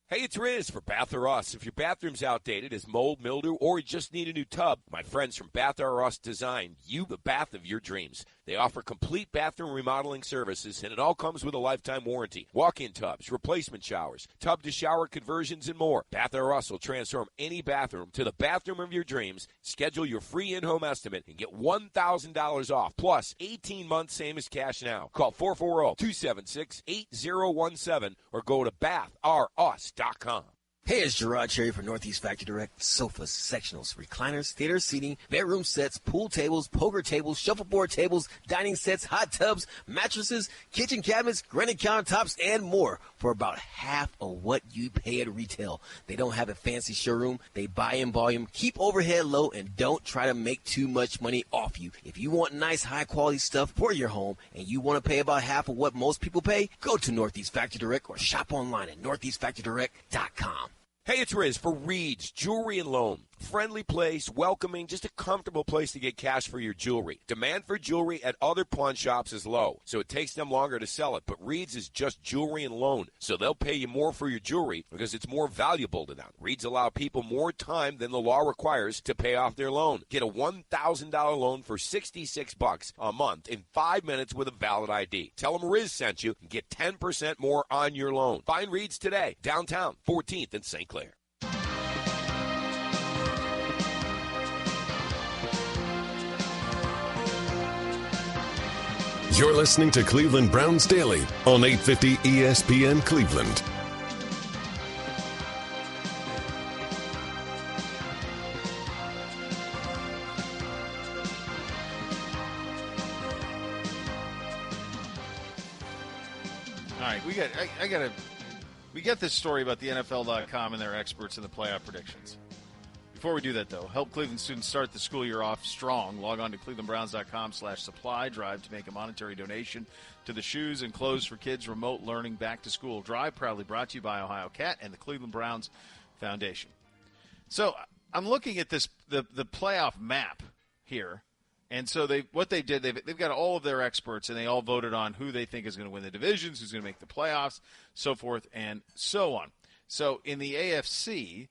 Hey, it's Riz for Bath R Us. If your bathroom's outdated, is mold, mildew, or you just need a new tub, my friends from Bath R Us design you the bath of your dreams. They offer complete bathroom remodeling services, and it all comes with a lifetime warranty. Walk-in tubs, replacement showers, tub-to-shower conversions, and more. Bath R Us will transform any bathroom to the bathroom of your dreams. Schedule your free in-home estimate and get $1,000 off, plus 18 months same as cash now. Call 440-276-8017 or go to bathrus.com. Hey, it's Gerard Cherry for Northeast Factory Direct. Sofas, sectionals, recliners, theater seating, bedroom sets, pool tables, poker tables, shuffleboard tables, dining sets, hot tubs, mattresses, kitchen cabinets, granite countertops, and more for about half of what you pay at retail. They don't have a fancy showroom. They buy in volume, keep overhead low, and don't try to make too much money off you. If you want nice, high-quality stuff for your home and you want to pay about half of what most people pay, go to Northeast Factory Direct or shop online at northeastfactorydirect.com. Hey, it's Riz for Reed's Jewelry and Loan. Friendly place, welcoming, just a comfortable place to get cash for your jewelry. Demand for jewelry at other pawn shops is low, so it takes them longer to sell it. But Reed's is just jewelry and loan, so they'll pay you more for your jewelry because it's more valuable to them. Reed's allow people more time than the law requires to pay off their loan. Get a $1,000 loan for $66 a month in 5 minutes with a valid ID. Tell them Riz sent you and get 10% more on your loan. Find Reed's today, downtown, 14th and St. Clair. You're listening to Cleveland Browns Daily on 850 ESPN Cleveland. All right, we got this story about the NFL.com and their experts in the playoff predictions. Before we do that, though, help Cleveland students start the school year off strong. Log on to clevelandbrowns.com/supply drive to make a monetary donation to the Shoes and Clothes for Kids Remote Learning Back to School Drive, proudly brought to you by Ohio Cat and the Cleveland Browns Foundation. So I'm looking at this the playoff map here. And so they've got all of their experts, and they all voted on who they think is going to win the divisions, who's going to make the playoffs, so forth and so on. So in the AFC,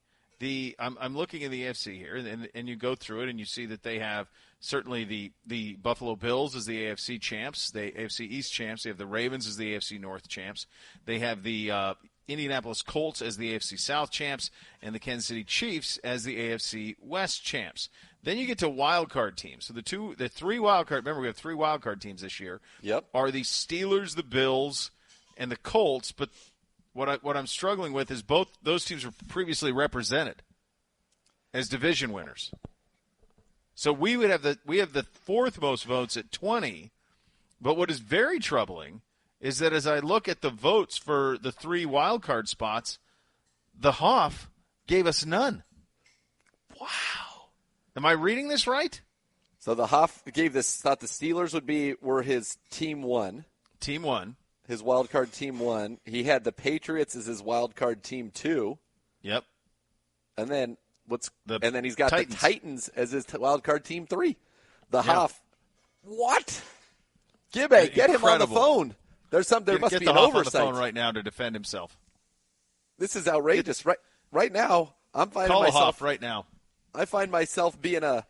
I'm looking in the AFC here, and you go through it, and you see that they have certainly the Buffalo Bills as the AFC champs, the AFC East champs. They have the Ravens as the AFC North champs. They have the Indianapolis Colts as the AFC South champs, and the Kansas City Chiefs as the AFC West champs. Then you get to wild card teams. So the three wild card. Remember, we have 3 wild card teams this year. Yep. Are the Steelers, the Bills, and the Colts. But what I'm struggling with is both those teams were previously represented as division winners. So we have the 4th most votes at 20. But what is very troubling is that as I look at the votes for the 3 wild card spots, the Hoff gave us none. Wow. Am I reading this right? So the Hoff gave this, thought the Steelers were his team 1. Team 1. His wild card team 1. He had the Patriots as his wild card team 2. Yep. And then he's got the Titans as his wild card team 3. The Hoff. What? Gibbe, get him on the phone. There must be an oversight. Get the Hoff on the phone right now to defend himself. This is outrageous. Right now, I'm finding Call myself Hoff right now. I find myself being a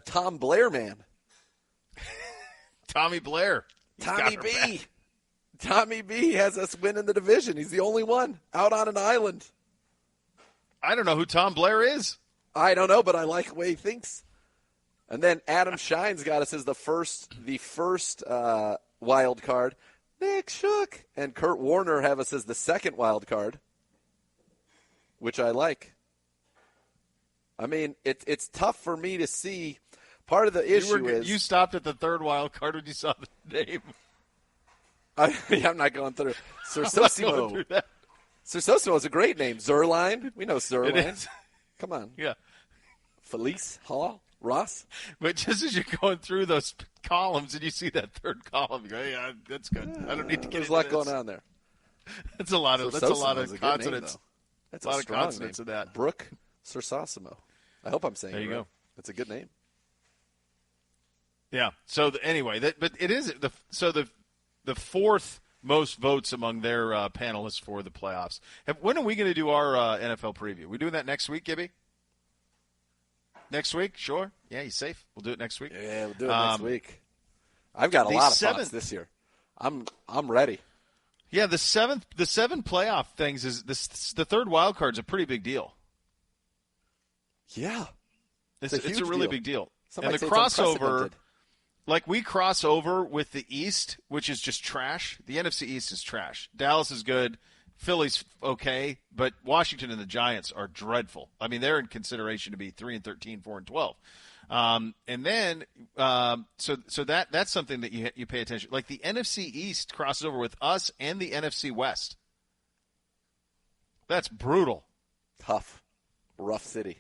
Tom Blair man. Tommy Blair. Tommy B. Tommy B has us winning the division. He's the only one out on an island. I don't know who Tom Blair is. I don't know, but I like the way he thinks. And then Adam Shine's got us as the first wild card. Nick Shook and Kurt Warner have us as the 2nd wild card, which I like. I mean, it's tough for me to see. Part of the issue is you stopped at the 3rd wild card when you saw the name. I'm not going through. Sir Sosimo. Sir Sosimo is a great name. Zerline. We know Zerline. Come on. Yeah. Felice Hall. Ross. But just as you're going through those columns and you see that 3rd column, you go, yeah, that's good. I don't need to get There's into a lot this. going on there. That's a lot of consonants. That's a lot of consonants name. in that. Brooke Sir Sosimo. I hope I'm saying there you it right. go. That's a good name. Yeah. So anyway, but it is the 4th most votes among their panelists for the playoffs. When are we going to do our NFL preview? We doing that next week, Gibby? Next week? Sure. Yeah, you safe? We'll do it next week. Yeah, we'll do it next week. I've got a lot of thoughts this year. I'm ready. Yeah, the 7 playoff things is the 3rd wild card's a pretty big deal. Yeah. It's a really big deal. Somebody and the crossover, like we cross over with the East, which is just trash. The NFC East is trash. Dallas is good. Philly's okay, but Washington and the Giants are dreadful. I mean, they're in consideration to be 3-13, 4-12. And then, so that's something that you pay attention. Like the NFC East crosses over with us and the NFC West. That's brutal. Tough. Rough city.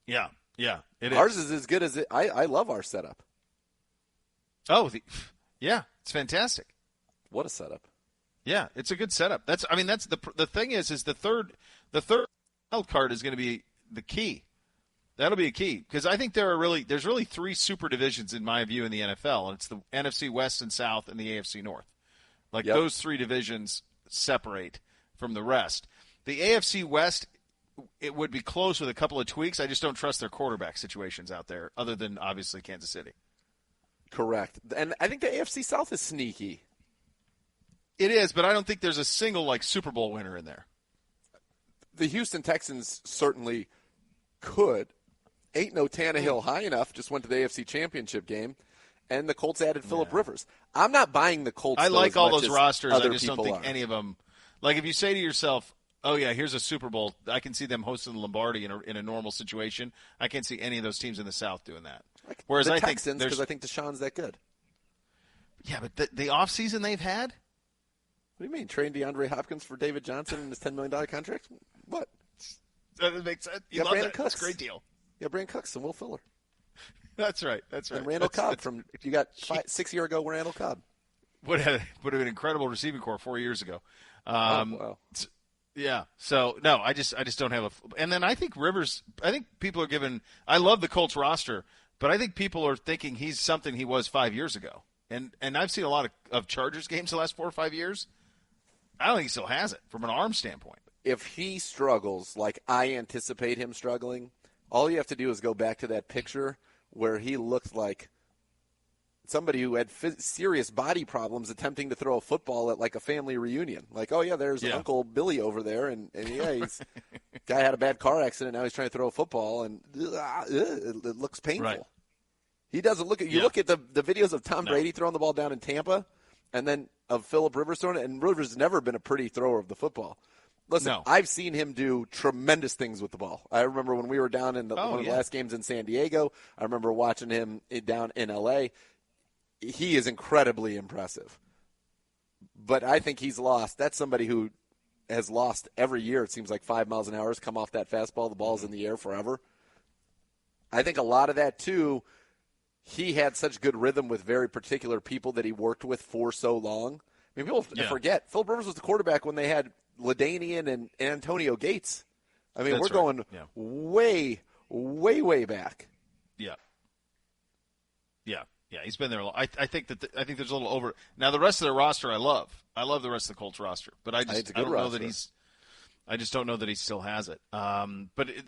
Yeah, it is. Ours is as good as it. I love our setup. Oh, yeah, it's fantastic. What a setup. Yeah, it's a good setup. That's the thing is the third wild card is going to be the key. That'll be a key because I think there's really 3 super divisions in my view in the NFL, and it's the NFC West and South and the AFC North. Those 3 divisions separate from the rest. The AFC West, it would be close with a couple of tweaks. I just don't trust their quarterback situations out there, other than obviously Kansas City. Correct, and I think the AFC South is sneaky. It is, but I don't think there's a single Super Bowl winner in there. The Houston Texans certainly could. Ain't no Tannehill high enough. Just went to the AFC Championship game. and the Colts added Phillip Rivers. I'm not buying the Colts. I like all those rosters. I just don't think are. any of them. Like if you say to yourself, "Oh yeah, here's a Super Bowl," I can see them hosting the Lombardi in a normal situation. I can't see any of those teams in the South doing that. Whereas the Texans, because I think Deshaun's that good. Yeah, but the offseason they've had. What do you mean? Train DeAndre Hopkins for David Johnson in his $10 million contract? What? That makes sense. You love Brandon that. Cooks. That's a great deal. Yeah, Brandon Cooks and Will Fuller. That's right. And Randall Cobb you got 6 years ago. Randall Cobb would have an incredible receiving corps 4 years ago. Wow. Yeah. So no, I just don't have and then I think Rivers. I think people are giving. I love the Colts roster, but I think people are thinking he's something he was 5 years ago. And I've seen a lot of Chargers games the last 4 or 5 years. I don't think he still has it from an arm standpoint. If he struggles like I anticipate him struggling, all you have to do is go back to that picture where he looked like somebody who had serious body problems attempting to throw a football at like a family reunion. Like, oh, yeah, there's Uncle Billy over there, and he's guy had a bad car accident, now he's trying to throw a football, and it looks painful. Right. He doesn't look at – you look at the videos of Tom Brady throwing the ball down in Tampa and then of Phillip Rivers throwing it, and Rivers has never been a pretty thrower of the football. Listen, I've seen him do tremendous things with the ball. I remember when we were down in one of the last games in San Diego. I remember watching him down in L.A. He is incredibly impressive. But I think he's lost. That's somebody who has lost every year, it seems like 5 miles an hour has come off that fastball. The ball's in the air forever. I think a lot of that, too, he had such good rhythm with very particular people that he worked with for so long. I mean, people forget. Phillip Rivers was the quarterback when they had LaDainian and Antonio Gates. I mean, we're going way, way, way back. Yeah. He's been there a lot. I think there's a little over. Now the rest of the roster, I love. I love the rest of the Colts roster, but I just don't know that he's. I just don't know that he still has it.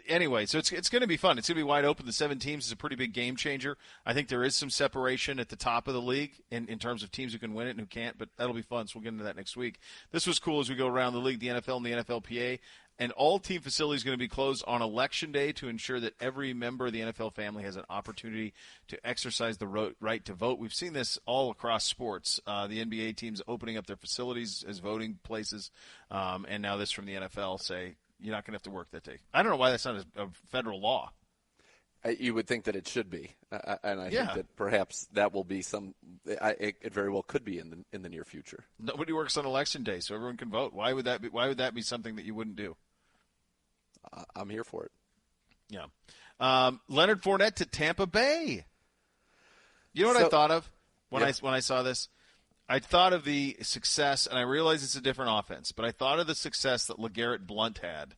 Anyway, so it's going to be fun. It's going to be wide open. The 7 teams is a pretty big game changer. I think there is some separation at the top of the league in terms of teams who can win it and who can't, but that'll be fun, so we'll get into that next week. This was cool as we go around the league, the NFL and the NFLPA. And all team facilities are going to be closed on Election Day to ensure that every member of the NFL family has an opportunity to exercise the right to vote. We've seen this all across sports. The NBA teams opening up their facilities as voting places, and now this from the NFL say you're not going to have to work that day. I don't know why that's not a federal law. You would think that it should be, and I think that perhaps that will be it very well could be in the near future. Nobody works on Election Day, so everyone can vote. Why would that be something that you wouldn't do? I'm here for it. Yeah. Leonard Fournette to Tampa Bay. You know what I thought of when I saw this? I thought of the success, and I realize it's a different offense, but I thought of the success that LeGarrette Blount had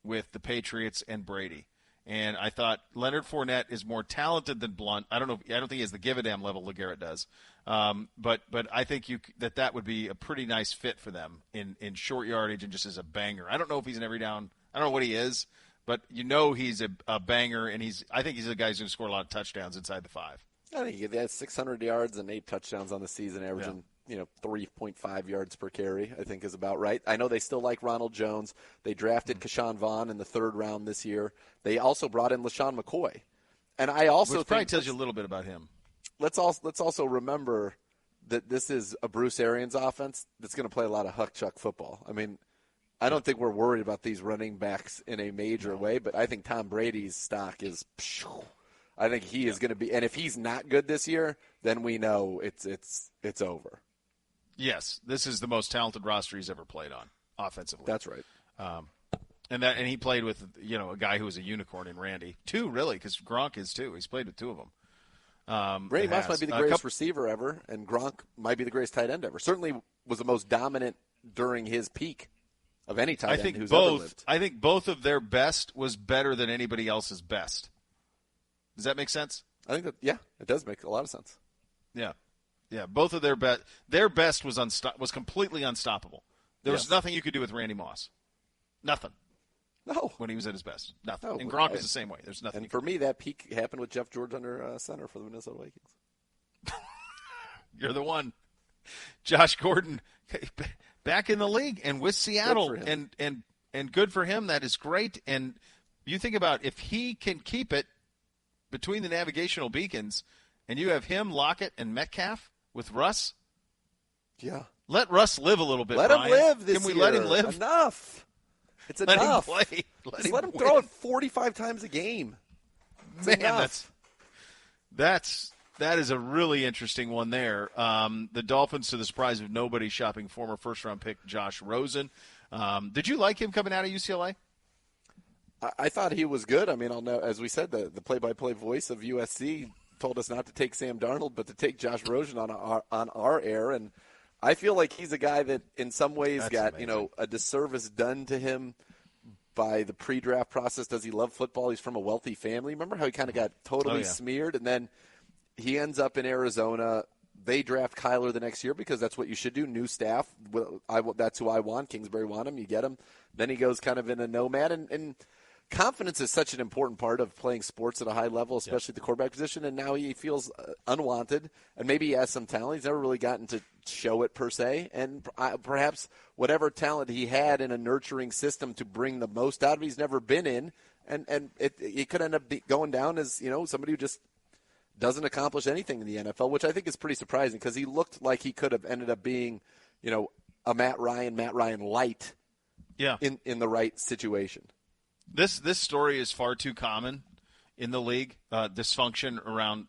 with the Patriots and Brady. And I thought Leonard Fournette is more talented than Blount. I don't think he has the give a damn level LeGarrette does. But I think that would be a pretty nice fit for them in short yardage and just as a banger. I don't know if he's an every down. I don't know what he is, but he's a banger, and I think he's a guy who's going to score a lot of touchdowns inside the 5. I think he has 600 yards and 8 touchdowns on the season, averaging 3.5 yards per carry, I think is about right. I know they still like Ronald Jones. They drafted Keyshawn Vaughn in the 3rd round this year. They also brought in LaShawn McCoy. And I also Which probably tells you a little bit about him. Let's also remember that this is a Bruce Arians offense that's going to play a lot of huck-chuck football. I mean, I don't think we're worried about these running backs in a major way, but I think Tom Brady's stock is I think he is going to be – and if he's not good this year, then we know it's over. Yes, this is the most talented roster he's ever played on offensively. That's right. And he played with a guy who was a unicorn in Randy. 2 really, because Gronk is 2. He's played with 2 of them. Randy Moss might be the greatest receiver ever, and Gronk might be the greatest tight end ever. Certainly was the most dominant during his peak of any tight end who's ever lived. I think both of their best was better than anybody else's best. Does that make sense? I think that it does make a lot of sense. Yeah. Yeah, both of their best was completely unstoppable. There was nothing you could do with Randy Moss. Nothing. No. When he was at his best. Nothing. No, and Gronk is the same way. There's nothing. And for me, that peak happened with Jeff George under center for the Minnesota Vikings. You're the one. Josh Gordon back in the league and with Seattle. And good for him. That is great. And you think about if he can keep it between the navigational beacons and you have him, Lockett, and Metcalf with Russ. Yeah. Let Russ live a little bit, Let Ryan. him live this Can we year. let him live? Enough. It's Let enough. him play. Let him throw it 45 times a game. It's Man, enough. that is a really interesting one there. The Dolphins, to the surprise of nobody, shopping former first-round pick Josh Rosen. Did you like him coming out of UCLA? I thought he was good. I mean, I'll know, as we said, the play-by-play voice of USC told us not to take Sam Darnold, but to take Josh Rosen on our air. And I feel like he's a guy that in some ways That's got, amazing. a disservice done to him by the pre-draft process. Does he love football? He's from a wealthy family. Remember how he kind of got totally smeared? And then he ends up in Arizona. They draft Kyler the next year because that's what you should do. New staff. That's who I want. Kingsbury want him. You get him. Then he goes kind of in a nomad. And confidence is such an important part of playing sports at a high level, especially the quarterback position. And now he feels unwanted. And maybe he has some talent. He's never really gotten to show it per se. And perhaps whatever talent he had in a nurturing system to bring the most out of it, he's never been in. And it could end up going down as, somebody who just doesn't accomplish anything in the NFL, which I think is pretty surprising because he looked like he could have ended up being, a Matt Ryan light in the right situation. This story is far too common in the league, dysfunction around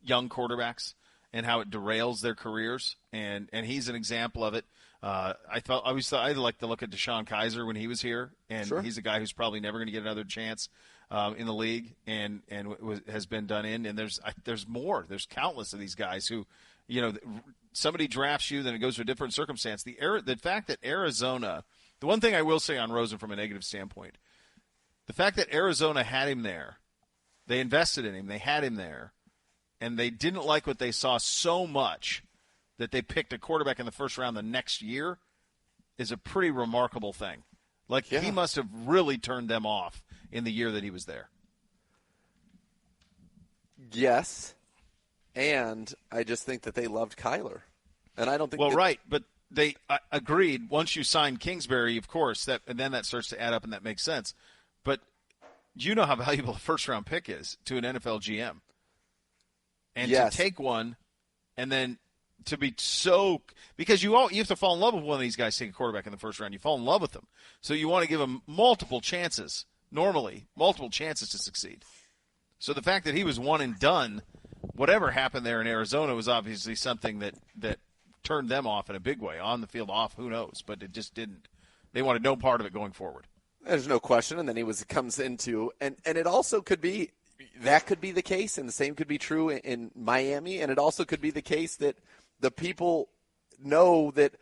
young quarterbacks and how it derails their careers, and he's an example of it. I always thought I'd like to look at Deshaun Kaiser when he was here, and he's a guy who's probably never going to get another chance in the league, and has been done in. And there's more. There's countless of these guys who, somebody drafts you, then it goes to a different circumstance. The fact that Arizona, the one thing I will say on Rosen from a negative standpoint, the fact that Arizona had him there, they invested in him, they had him there, and they didn't like what they saw so much that they picked a quarterback in the first round the next year is a pretty remarkable thing. He must have really turned them off in the year that he was there. Yes, and I just think that they loved Kyler. And I don't think right, but they agreed once you sign Kingsbury, of course, and then that starts to add up and that makes sense. But you know how valuable a first-round pick is to an NFL GM. And to take one and then to be so – because you have to fall in love with one of these guys taking a quarterback in the first round. You fall in love with them. So you want to give them multiple chances, normally, multiple chances to succeed. So the fact that he was one and done, whatever happened there in Arizona was obviously something that turned them off in a big way. On the field, off, who knows. But it just didn't – they wanted no part of it going forward. There's no question. And then comes into – and it also could be – that could be the case, and the same could be true in Miami. And it also could be the case that the people know that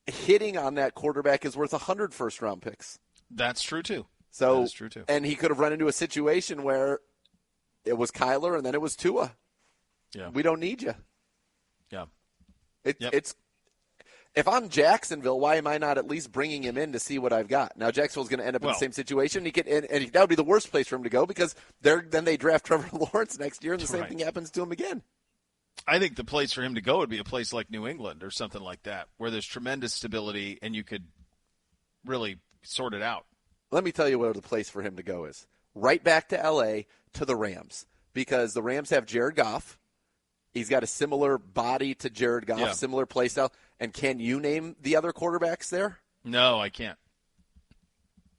hitting on that quarterback is worth 100 first-round picks. That's true, too. So, that's true, too. And he could have run into a situation where it was Kyler and then it was Tua. Yeah. We don't need you. Yeah. It's if I'm Jacksonville, why am I not at least bringing him in to see what I've got? Now, Jacksonville's going to end up in the same situation. And that would be the worst place for him to go because then they draft Trevor Lawrence next year, and the same thing happens to him again. I think the place for him to go would be a place like New England or something like that, where there's tremendous stability and you could really sort it out. Let me tell you where the place for him to go is. Right back to L.A. to the Rams, because the Rams have Jared Goff. He's got a similar body to Jared Goff, similar play style. And can you name the other quarterbacks there? No, I can't.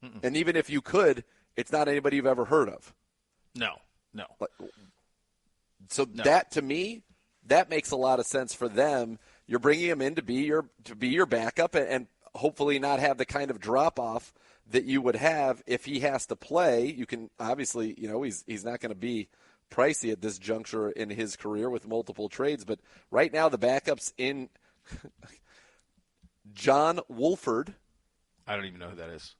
Mm-mm. And even if you could, it's not anybody you've ever heard of. No. So that, to me, that makes a lot of sense for them. You're bringing him in to be your backup and hopefully not have the kind of drop-off that you would have if he has to play. You can obviously, he's not going to be pricey at this juncture in his career with multiple trades. But right now the backups in John Wolford. I don't even know who that is.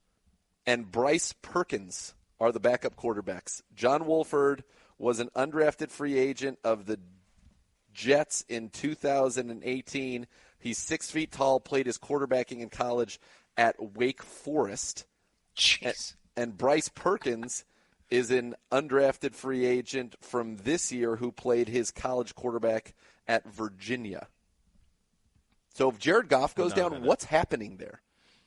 And Bryce Perkins are the backup quarterbacks. John Wolford was an undrafted free agent of the Jets in 2018. He's 6 feet tall, played his quarterbacking in college at Wake Forest. Jeez. And Bryce Perkins is an undrafted free agent from this year who played his college quarterback at Virginia. So if Jared Goff goes down, what's happening there?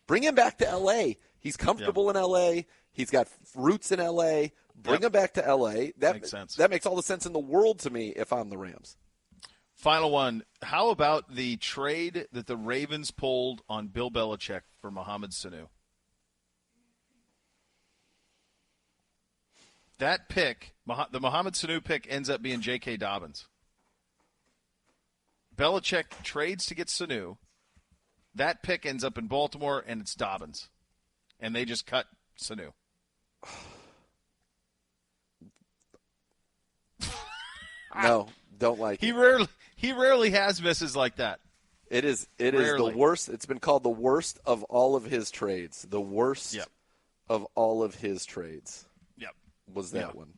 Bring him back to L.A. He's comfortable in L.A. He's got roots in L.A. Bring him back to L.A. That makes sense. That makes all the sense in the world to me if I'm the Rams. Final one. How about the trade that the Ravens pulled on Bill Belichick for Mohamed Sanu? That pick, the Mohamed Sanu pick, ends up being J.K. Dobbins. Belichick trades to get Sanu. That pick ends up in Baltimore, and it's Dobbins. And they just cut Sanu. No, don't like it. He rarely has misses like that. It is the worst. It's been called the worst of all of his trades. The worst of all of his trades. Yep. Was that one.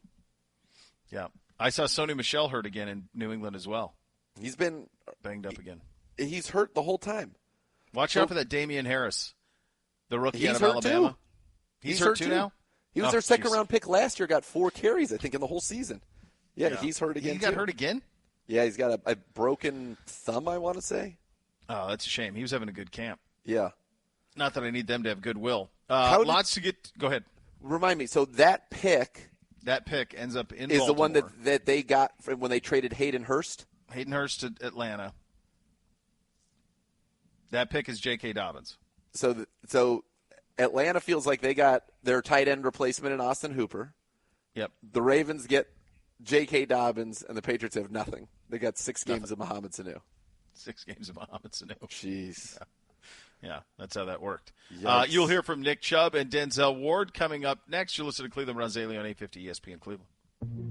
Yeah. I saw Sony Michel hurt again in New England as well. He's been banged up again. He's hurt the whole time. Watch out for that Damian Harris, the rookie out of hurt Alabama. Too. He's hurt too now? He was their second-round pick last year, got 4 carries, I think, in the whole season. Yeah, he's hurt again, He got hurt again? Yeah, he's got a broken thumb, I want to say. Oh, that's a shame. He was having a good camp. Yeah. Not that I need them to have goodwill. Lots to get – go ahead. Remind me. So that pick – That pick ends up in is Baltimore. the one that they got when they traded Hayden Hurst? Hayden Hurst to Atlanta. That pick is J.K. Dobbins. So Atlanta feels like they got their tight end replacement in Austin Hooper. Yep. The Ravens get J.K. Dobbins, and the Patriots have nothing. They got 6 games of Mohamed Sanu. 6 games of Mohamed Sanu. Jeez. Yeah, that's how that worked. Yikes. You'll hear from Nick Chubb and Denzel Ward coming up next. You'll listen to Cleveland Browns Daily on 850 ESPN Cleveland.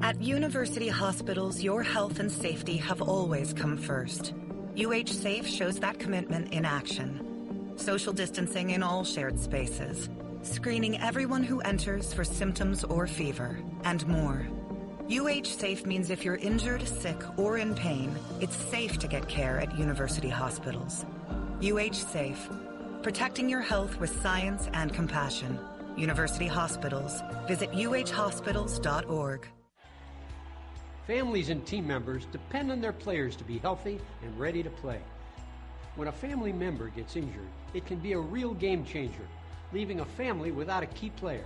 At University Hospitals, your health and safety have always come first. UH Safe shows that commitment in action. Social distancing in all shared spaces, screening everyone who enters for symptoms or fever, and more. UH Safe means if you're injured, sick, or in pain, it's safe to get care at University Hospitals. UH Safe, protecting your health with science and compassion. University Hospitals. Visit uhhospitals.org. Families and team members depend on their players to be healthy and ready to play. When a family member gets injured, it can be a real game changer, leaving a family without a key player.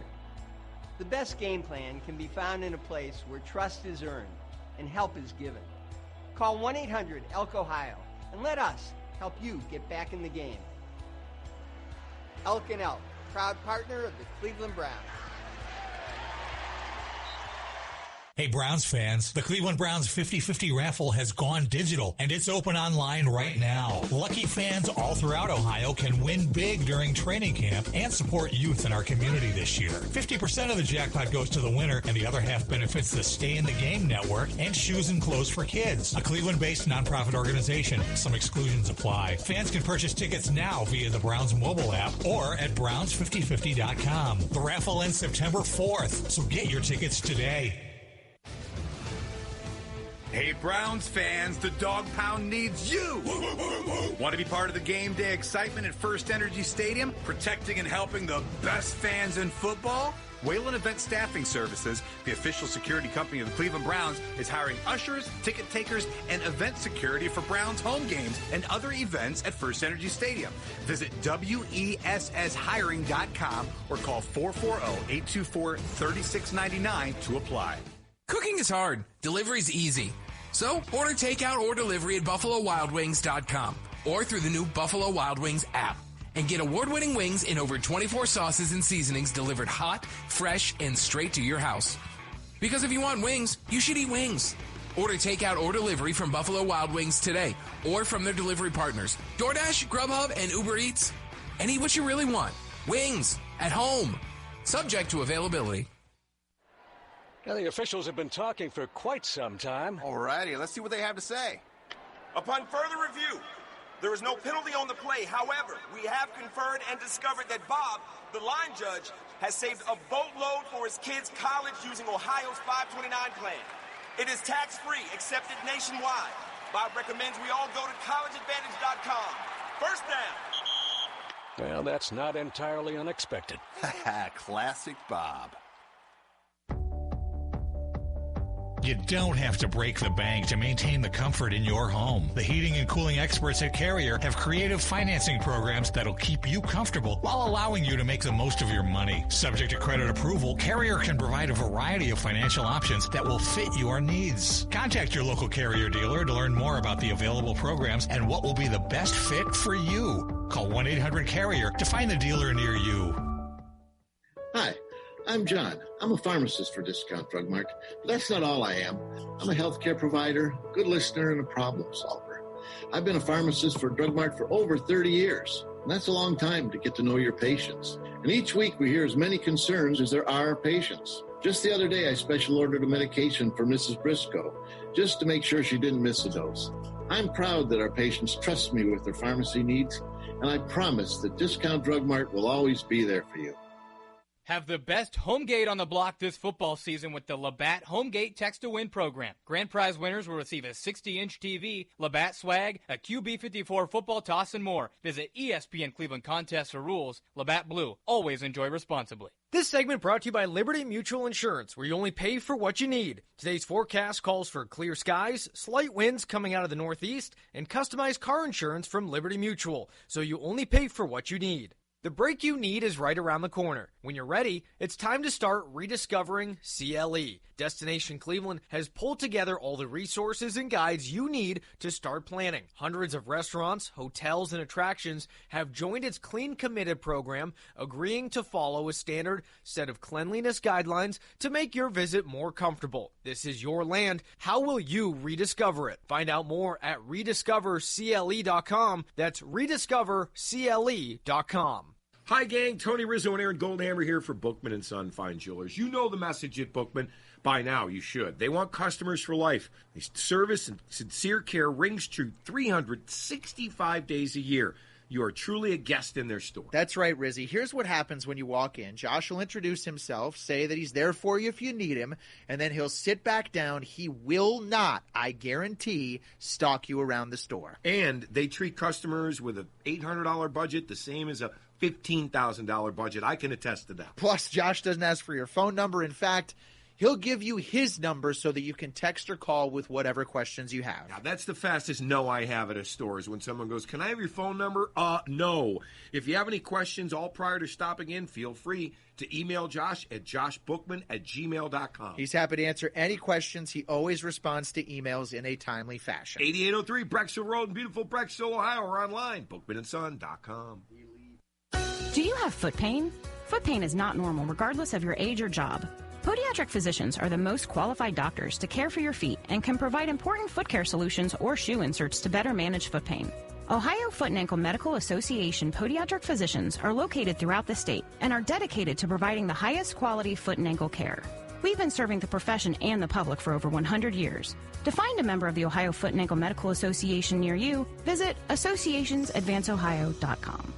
The best game plan can be found in a place where trust is earned and help is given. Call 1-800-ELK-OHIO and let us help you get back in the game. Elk & Elk, proud partner of the Cleveland Browns. Hey, Browns fans, the Cleveland Browns 50-50 raffle has gone digital, and it's open online right now. Lucky fans all throughout Ohio can win big during training camp and support youth in our community this year. 50% of the jackpot goes to the winner, and the other half benefits the Stay in the Game Network and Shoes and Clothes for Kids, a Cleveland-based nonprofit organization. Some exclusions apply. Fans can purchase tickets now via the Browns mobile app or at browns5050.com. The raffle ends September 4th, so get your tickets today. Hey, Browns fans, the Dog Pound needs you. Want to be part of the game day excitement at First Energy Stadium, protecting and helping the best fans in football? Whalen Event Staffing Services, the official security company of the Cleveland Browns, is hiring ushers, ticket takers, and event security for Browns home games and other events at First Energy Stadium. Visit WESShiring.com or call 440-824-3699 to apply. Cooking is hard. Delivery's easy. So order takeout or delivery at BuffaloWildWings.com or through the new Buffalo Wild Wings app. And get award-winning wings in over 24 sauces and seasonings delivered hot, fresh, and straight to your house. Because if you want wings, you should eat wings. Order takeout or delivery from Buffalo Wild Wings today or from their delivery partners, DoorDash, Grubhub, and Uber Eats. And eat what you really want. Wings. At home. Subject to availability. Now, the officials have been talking for quite some time. All righty, let's see what they have to say. Upon further review, there is no penalty on the play. However, we have conferred and discovered that Bob, the line judge, has saved a boatload for his kids' college using Ohio's 529 plan. It is tax-free, accepted nationwide. Bob recommends we all go to collegeadvantage.com. First down. Well, that's not entirely unexpected. Classic Bob. You don't have to break the bank to maintain the comfort in your home. The heating and cooling experts at Carrier have creative financing programs that'll keep you comfortable while allowing you to make the most of your money. Subject to credit approval, Carrier can provide a variety of financial options that will fit your needs. Contact your local Carrier dealer to learn more about the available programs and what will be the best fit for you. Call 1-800-CARRIER to find the dealer near you. Hi, I'm John. I'm a pharmacist for Discount Drug Mart, but that's not all I am. I'm a healthcare provider, good listener, and a problem solver. I've been a pharmacist for Drug Mart for over 30 years, and that's a long time to get to know your patients. And each week we hear as many concerns as there are patients. Just the other day, I special ordered a medication for Mrs. Briscoe, just to make sure she didn't miss a dose. I'm proud that our patients trust me with their pharmacy needs, and I promise that Discount Drug Mart will always be there for you. Have the best home gate on the block this football season with the Labatt Home Gate Text to Win program. Grand prize winners will receive a 60-inch TV, Labatt swag, a QB54 football toss, and more. Visit ESPN Cleveland Contests for rules. Labatt Blue. Always enjoy responsibly. This segment brought to you by Liberty Mutual Insurance, where you only pay for what you need. Today's forecast calls for clear skies, slight winds coming out of the northeast, and customized car insurance from Liberty Mutual, so you only pay for what you need. The break you need is right around the corner. When you're ready, it's time to start rediscovering CLE. Destination Cleveland has pulled together all the resources and guides you need to start planning. Hundreds of restaurants, hotels, and attractions have joined its Clean Committed program, agreeing to follow a standard set of cleanliness guidelines to make your visit more comfortable. This is your land. How will you rediscover it? Find out more at rediscovercle.com. That's rediscovercle.com. Hi, gang. Tony Rizzo and Aaron Goldhammer here for Bookman & Son Fine Jewelers. You know the message at Bookman. By now, you should. They want customers for life. Service and sincere care rings true 365 days a year. You are truly a guest in their store. That's right, Rizzy. Here's what happens when you walk in. Josh will introduce himself, say that he's there for you if you need him, and then he'll sit back down. He will not, I guarantee, stalk you around the store. And they treat customers with an $800 budget the same as a $15,000 budget. I can attest to that. Plus, Josh doesn't ask for your phone number. In fact, he'll give you his number so that you can text or call with whatever questions you have. Now, that's the fastest no I have at a store is when someone goes, can I have your phone number? No. If you have any questions all prior to stopping in, feel free to email Josh at joshbookman@gmail.com. He's happy to answer any questions. He always responds to emails in a timely fashion. 8803 Brecksville Road in beautiful Brecksville, Ohio, or online, bookmanandson.com. Do you have foot pain? Foot pain is not normal regardless of your age or job. Podiatric physicians are the most qualified doctors to care for your feet and can provide important foot care solutions or shoe inserts to better manage foot pain. Ohio Foot and Ankle Medical Association podiatric physicians are located throughout the state and are dedicated to providing the highest quality foot and ankle care. We've been serving the profession and the public for over 100 years. To find a member of the Ohio Foot and Ankle Medical Association near you, visit associationsadvanceohio.com.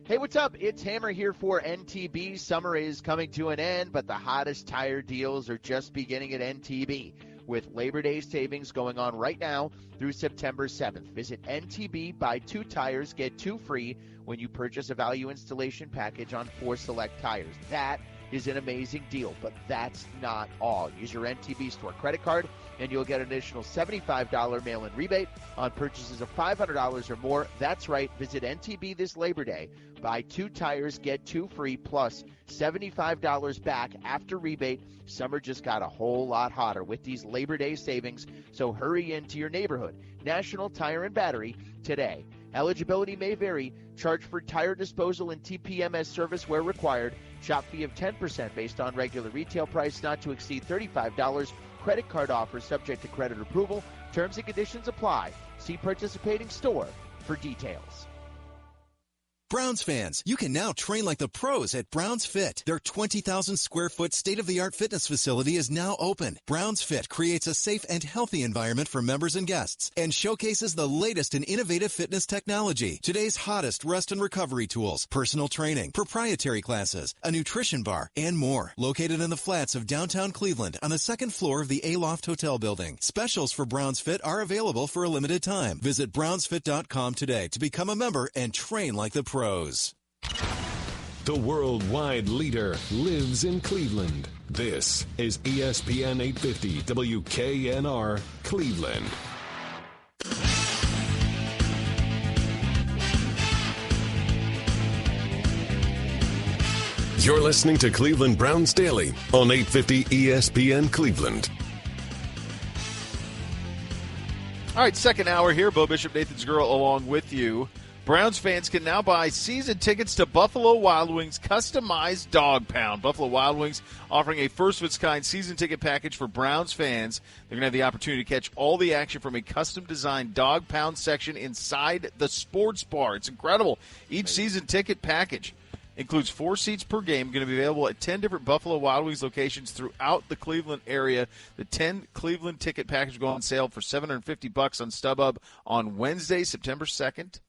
Hey, what's up? It's Hammer here for NTB. Summer is coming to an end, but the hottest tire deals are just beginning at NTB, with Labor Day savings going on right now through September 7th. Visit NTB, buy 2 tires, get 2 free when you purchase a value installation package on 4 select tires. That is an amazing deal, but that's not all. Use your NTB store credit card, and you'll get an additional $75 mail-in rebate on purchases of $500 or more. That's right. Visit NTB this Labor Day. Buy 2 tires, get 2 free, plus $75 back after rebate. Summer just got a whole lot hotter with these Labor Day savings, so hurry into your neighborhood. National Tire and Battery today. Eligibility may vary. Charge for tire disposal and TPMS service where required. Shop fee of 10% based on regular retail price, not to exceed $35. Credit card offer subject to credit approval. Terms and conditions apply. See participating store for details. Browns fans, you can now train like the pros at Brownsfit. Their 20,000 square foot state-of-the-art fitness facility is now open. Brownsfit creates a safe and healthy environment for members and guests and showcases the latest in innovative fitness technology. Today's hottest rest and recovery tools, personal training, proprietary classes, a nutrition bar, and more. Located in the flats of downtown Cleveland on the 2nd floor of the Aloft Hotel building. Specials for Brownsfit are available for a limited time. Visit brownsfit.com today to become a member and train like the pros. The worldwide leader lives in Cleveland. This is ESPN 850 WKNR, Cleveland. You're listening to Cleveland Browns Daily on 850 ESPN Cleveland. All right, second hour here. Beau Bishop, Nathan Zegura along with you. Browns fans can now buy season tickets to Buffalo Wild Wings' customized Dog Pound. Buffalo Wild Wings offering a first-of-its-kind season ticket package for Browns fans. They're going to have the opportunity to catch all the action from a custom-designed Dog Pound section inside the sports bar. It's incredible. Each season ticket package includes 4 seats per game, going to be available at 10 different Buffalo Wild Wings locations throughout the Cleveland area. The 10 Cleveland ticket package go on sale for $750 on StubHub on Wednesday, September 2nd.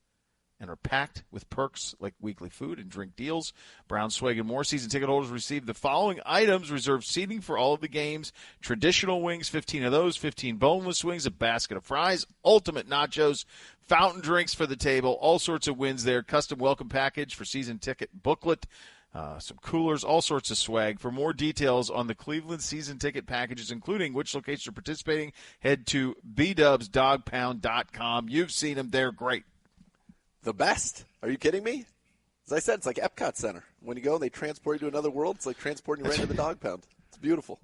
And are packed with perks like weekly food and drink deals. Brown Swag and more. Season ticket holders receive the following items: reserved seating for all of the games, traditional wings, 15 of those, 15 boneless wings, a basket of fries, ultimate nachos, fountain drinks for the table, all sorts of wins there, custom welcome package for season ticket booklet, some coolers, all sorts of swag. For more details on the Cleveland season ticket packages, including which locations are participating, head to bdubsdogpound.com. You've seen them. They're great. The best. Are you kidding me? As I said, it's like Epcot Center. When you go and they transport you to another world, it's like transporting you right to the Dog Pound. It's beautiful.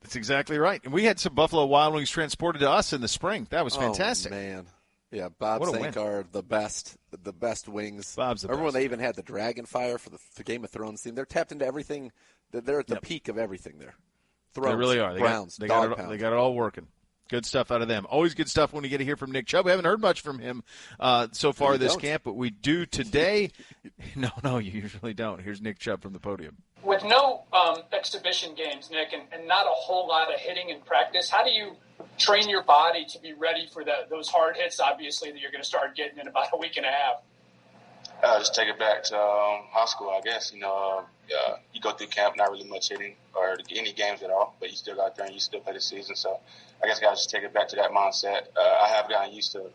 That's exactly right. And we had some Buffalo Wild Wings transported to us in the spring. That was fantastic. Oh, man. Yeah, Bob Sankar, the best wings. Bob's the Remember best. when they even had the Dragon Fire for the Game of Thrones theme? They're tapped into everything. They're at the peak of everything there. Thrones, they really are. They got it all working. Good stuff out of them. Always good stuff when you get to hear from Nick Chubb. We haven't heard much from him so far this camp, but we do today. No, you usually don't. Here's Nick Chubb from the podium. With no exhibition games, Nick, and not a whole lot of hitting in practice, how do you train your body to be ready for those hard hits, obviously, that you're going to start getting in about a week and a half? Just take it back to high school, I guess. You go through camp, not really much hitting or any games at all, but you still got there and you still play the season. So I guess I got to just take it back to that mindset. I have gotten used to,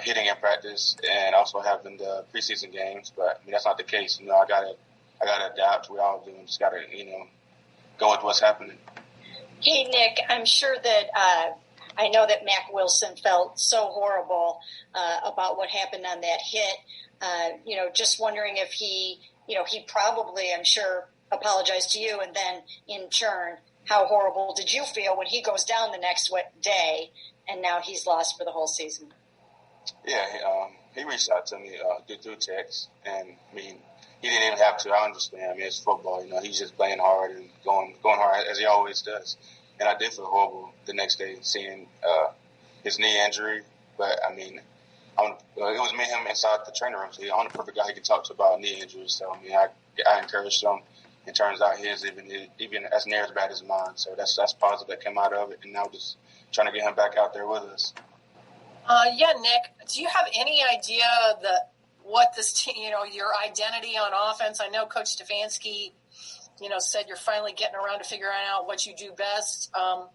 hitting in practice and also having the preseason games, but that's not the case. I gotta adapt. We all do. And just gotta, go with what's happening. Hey, Nick, I'm sure that I know that Mac Wilson felt so horrible about what happened on that hit. Just wondering if he probably, I'm sure, apologized to you, and then in turn, how horrible did you feel when he goes down the next day and now he's lost for the whole season? Yeah, he reached out to me through text, and he didn't even have to. I understand. It's football. He's just playing hard and going hard as he always does. And I did feel horrible the next day seeing his knee injury, but it was me and him inside the training room, so I'm the perfect guy he could talk to about knee injuries. So I encouraged him. It turns out his even as near as bad as mine. So that's positive that came out of it, and now just trying to get him back out there with us. Yeah, Nick, do you have any idea what this team, your identity on offense? I know Coach Stefanski, said you're finally getting around to figuring out what you do best. Do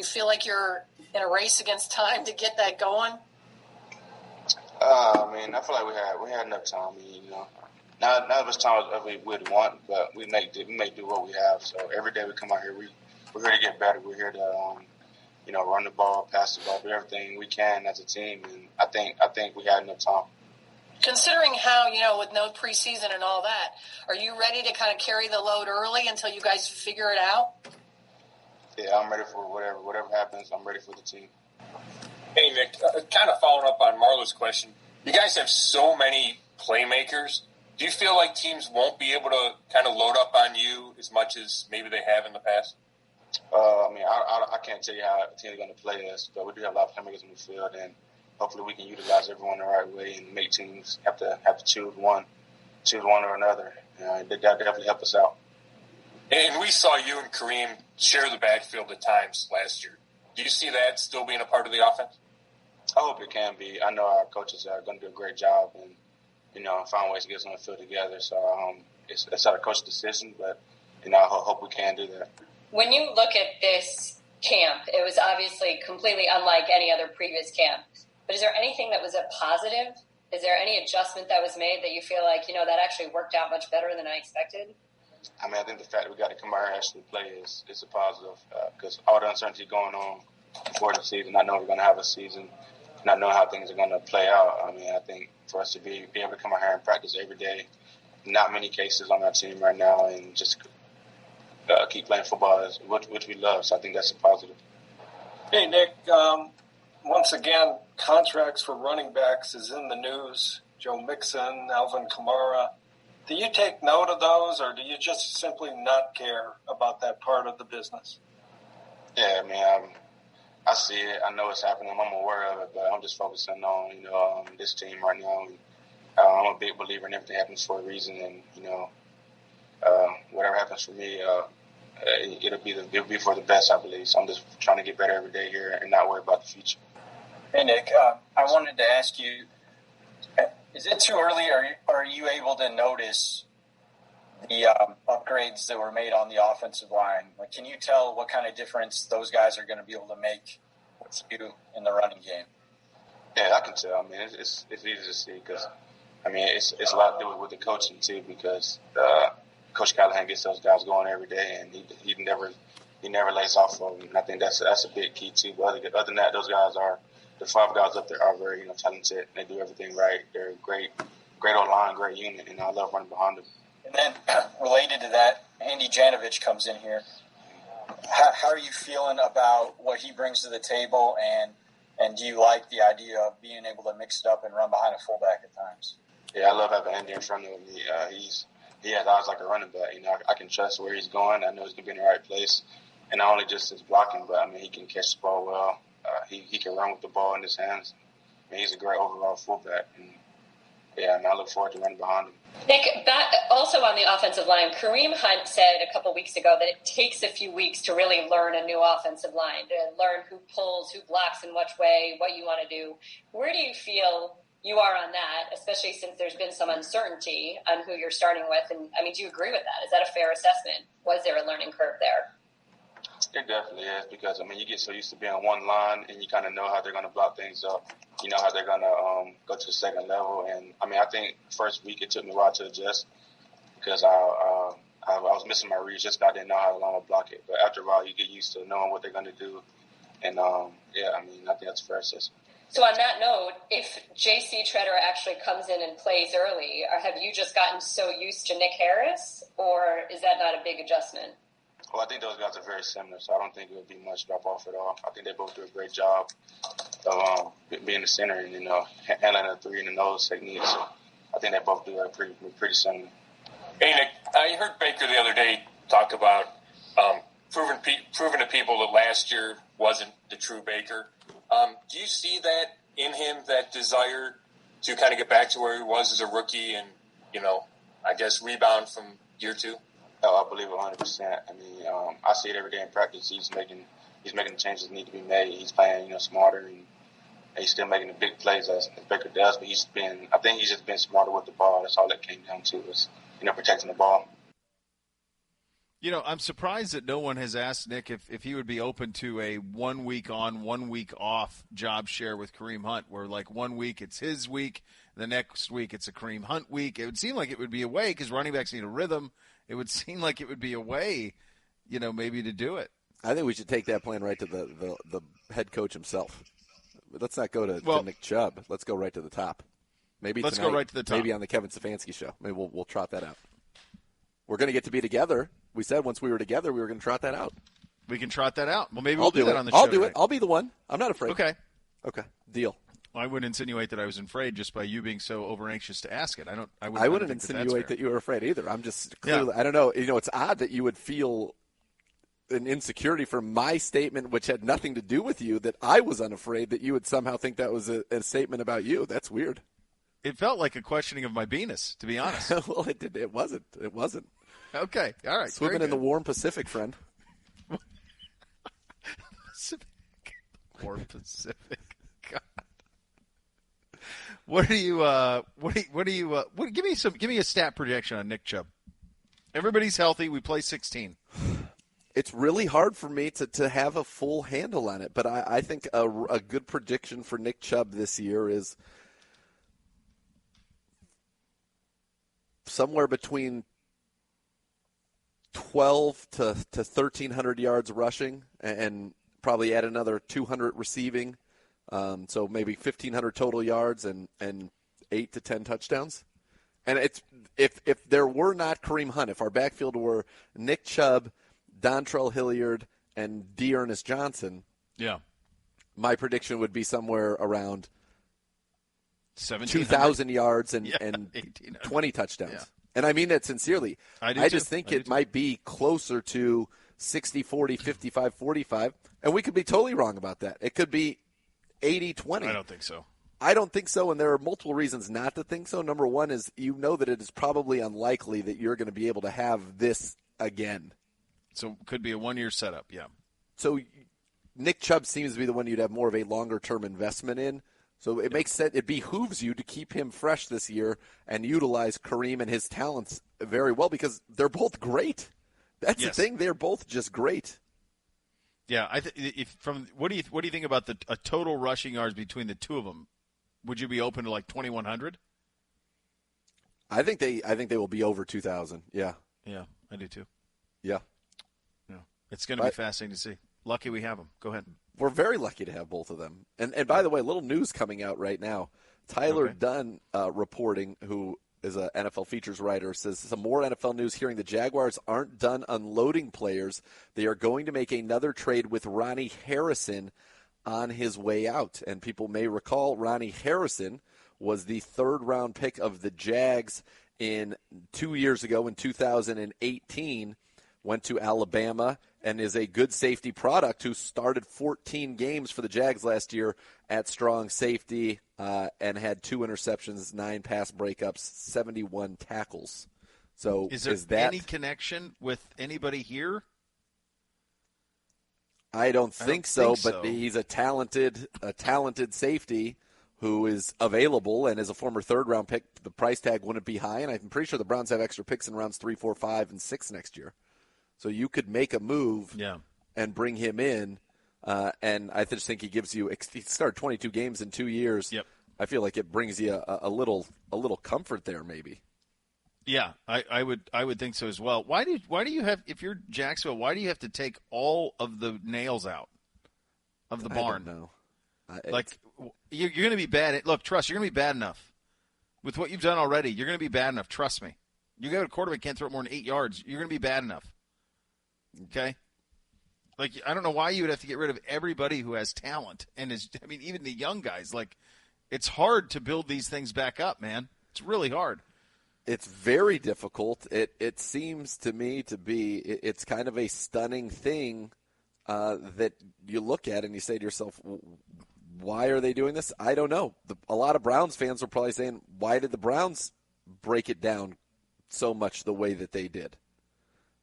you feel like you're in a race against time to get that going? I feel like we had enough time. Not as much time as we would want, but we may do what we have. So every day we come out here, we're here to get better. We're here to run the ball, pass the ball, do everything we can as a team. And I think we had enough time. Considering how, with no preseason and all that, are you ready to kind of carry the load early until you guys figure it out? Yeah, I'm ready for whatever happens. I'm ready for the team. Hey, Nick, kind of following up on Marlo's question, you guys have so many playmakers. Do you feel like teams won't be able to kind of load up on you as much as maybe they have in the past? I can't tell you how a team is going to play us, but we do have a lot of playmakers in the field, and hopefully we can utilize everyone the right way and make teams have to choose one or another. That definitely help us out. And we saw you and Kareem share the backfield at times last year. Do you see that still being a part of the offense? I hope it can be. I know our coaches are going to do a great job and, find ways to get us on the field together. So it's not a coach's decision, but, I hope we can do that. When you look at this camp, it was obviously completely unlike any other previous camp. But is there anything that was a positive Is there any adjustment that was made that you feel like, that actually worked out much better than I expected? I mean, I think the fact that we got to come out here and actually play is a positive because all the uncertainty going on before the season, not knowing we're going to have a season, not knowing how things are going to play out. I mean, I think for us to be able to come out here and practice every day, not many cases on our team right now, and just keep playing football, which we love. So I think that's a positive. Hey, Nick, once again, contracts for running backs is in the news. Joe Mixon, Alvin Kamara. Do you take note of those, or do you just simply not care about that part of the business? Yeah, I mean, I see it. I know it's happening. I'm aware of it, but I'm just focusing on, this team right now. I'm a big believer in everything happens for a reason, and, whatever happens for me, it'll be for the best, I believe. So I'm just trying to get better every day here and not worry about the future. Hey, Nick, I wanted to ask you, is it too early, or are you able to notice the upgrades that were made on the offensive line? Like, can you tell what kind of difference those guys are going to be able to make with you in the running game? Yeah, I can tell. I mean, it's easy to see because, I mean, it's a lot to do with the coaching, too, because Coach Callahan gets those guys going every day, and he never lays off of them. And I think that's a big key, too. But other than that, those guys the 5 guys up there are very, talented. They do everything right. They're great O-line, great unit, and I love running behind them. And then, related to that, Andy Janovich comes in here. How are you feeling about what he brings to the table, and do you like the idea of being able to mix it up and run behind a fullback at times? Yeah, I love having Andy in front of me. He has eyes like a running back. I can trust where he's going. I know he's going to be in the right place. And not only just his blocking, but, I mean, he can catch the ball well. He can run with the ball in his hands. I mean, he's a great overall fullback. And I look forward to running behind him. Nick, also on the offensive line, Kareem Hunt said a couple weeks ago that it takes a few weeks to really learn a new offensive line, to learn who pulls, who blocks in which way, what you want to do. Where do you feel you are on that, especially since there's been some uncertainty on who you're starting with? And, I mean, do you agree with that? Is that a fair assessment? Was there a learning curve there? It definitely is because, I mean, you get so used to being on one line and you kind of know how they're going to block things up. You know how they're going to go to the second level. And, I mean, I think first week it took me a while to adjust because I was missing my reads just because I didn't know how long to block it. But after a while, you get used to knowing what they're going to do. And, I think that's a fair assessment. So on that note, if J.C. Treader actually comes in and plays early, or have you just gotten so used to Nick Harris, or is that not a big adjustment? Well, I think those guys are very similar, so I don't think it would be much drop-off at all. I think they both do a great job of being the center and, handling the 3 and the nose techniques. So I think they both do that pretty similar. Hey, Nick, I heard Baker the other day talk about proving to people that last year wasn't the true Baker. Do you see that in him, that desire to kind of get back to where he was as a rookie and, I guess rebound from year 2? Oh, I believe it 100%. I mean, I see it every day in practice. He's making the changes that need to be made. He's playing, smarter, and he's still making the big plays as Baker does. But I think he's just been smarter with the ball. That's all it came down to was, protecting the ball. I'm surprised that no one has asked Nick if he would be open to a 1 week on, 1 week off job share with Kareem Hunt, where like 1 week it's his week, the next week it's a Kareem Hunt week. It would seem like it would be a way because running backs need a rhythm. It would seem like it would be a way, maybe to do it. I think we should take that plan right to the head coach himself. Let's not go to Nick Chubb. Let's go right to the top. Maybe let's tonight, go right to the top. Maybe on the Kevin Stefanski show. Maybe we'll trot that out. We're going to get to be together. We said once we were together, we were going to trot that out. We can trot that out. Well, maybe we'll do that on the show. I'll do tonight. it. I'll be the one. I'm not afraid. Okay. Deal. Well, I wouldn't insinuate that I was afraid just by you being so over anxious to ask it. I wouldn't insinuate that you were afraid either. I'm just clearly. Yeah. I don't know. It's odd that you would feel an insecurity for my statement, which had nothing to do with you. That I was unafraid. That you would somehow think that was a statement about you. That's weird. It felt like a questioning of my beeness, to be honest. Well, it did. It wasn't. It wasn't. Okay. All right. Swimming in the warm Pacific, friend. Warm Pacific. God. Give me a stat projection on Nick Chubb. Everybody's healthy. We play 16. It's really hard for me to have a full handle on it, but I think a good prediction for Nick Chubb this year is somewhere between 12 to 1,300 yards rushing, and probably add another 200 receiving. So maybe 1,500 total yards and 8 to 10 touchdowns. And it's if there were not Kareem Hunt, if our backfield were Nick Chubb, Dontrell Hilliard, and Dearness Johnson, my prediction would be somewhere around 2,000 yards and 20 touchdowns. Yeah. And I mean that sincerely. I just think it might be closer to 60-40, 55-45, and we could be totally wrong about that. It could be 80-20. I don't think so. I don't think so, and there are multiple reasons not to think so. Number one is you know that it is probably unlikely that you're going to be able to have this again. So it could be a one-year setup, yeah. So Nick Chubb seems to be the one you'd have more of a longer-term investment in. So it makes sense. It behooves you to keep him fresh this year and utilize Kareem and his talents very well because they're both great. That's the thing; they're both just great. Yeah, what do you think about a total rushing yards between the two of them? Would you be open to like 2,100? I think they will be over 2,000. Yeah. Yeah, I do too. Yeah. It's going to be fascinating to see. Lucky we have them. Go ahead. We're very lucky to have both of them. And by the way, a little news coming out right now. Tyler Dunn reporting, who is an NFL features writer, says some more NFL news hearing the Jaguars aren't done unloading players. They are going to make another trade with Ronnie Harrison on his way out. And people may recall Ronnie Harrison was the third-round pick of the Jags 2 years ago in 2018, went to Alabama, and is a good safety product who started 14 games for the Jags last year at strong safety and had 2 interceptions, 9 pass breakups, 71 tackles. So is there any connection with anybody here? I don't think so, but he's a talented safety who is available and is a former third-round pick. The price tag wouldn't be high, and I'm pretty sure the Browns have extra picks in rounds 3, 4, 5, and 6 next year. So you could make a move and bring him in, and I just think he gives you – he started 22 games in 2 years. Yep. I feel like it brings you a little comfort there maybe. Yeah, I would think so as well. Why do you have – if you're Jacksonville, why do you have to take all of the nails out of the barn? I don't know. You're going to be bad. Look, trust, you're going to be bad enough. With what you've done already, you're going to be bad enough. Trust me. You got a quarterback can't throw it more than 8 yards. You're going to be bad enough. Okay? I don't know why you would have to get rid of everybody who has talent. And even the young guys. It's hard to build these things back up, man. It's really hard. It's very difficult. It seems to me to be it's kind of a stunning thing that you look at and you say to yourself, why are they doing this? I don't know. A lot of Browns fans are probably saying, why did the Browns break it down so much the way that they did?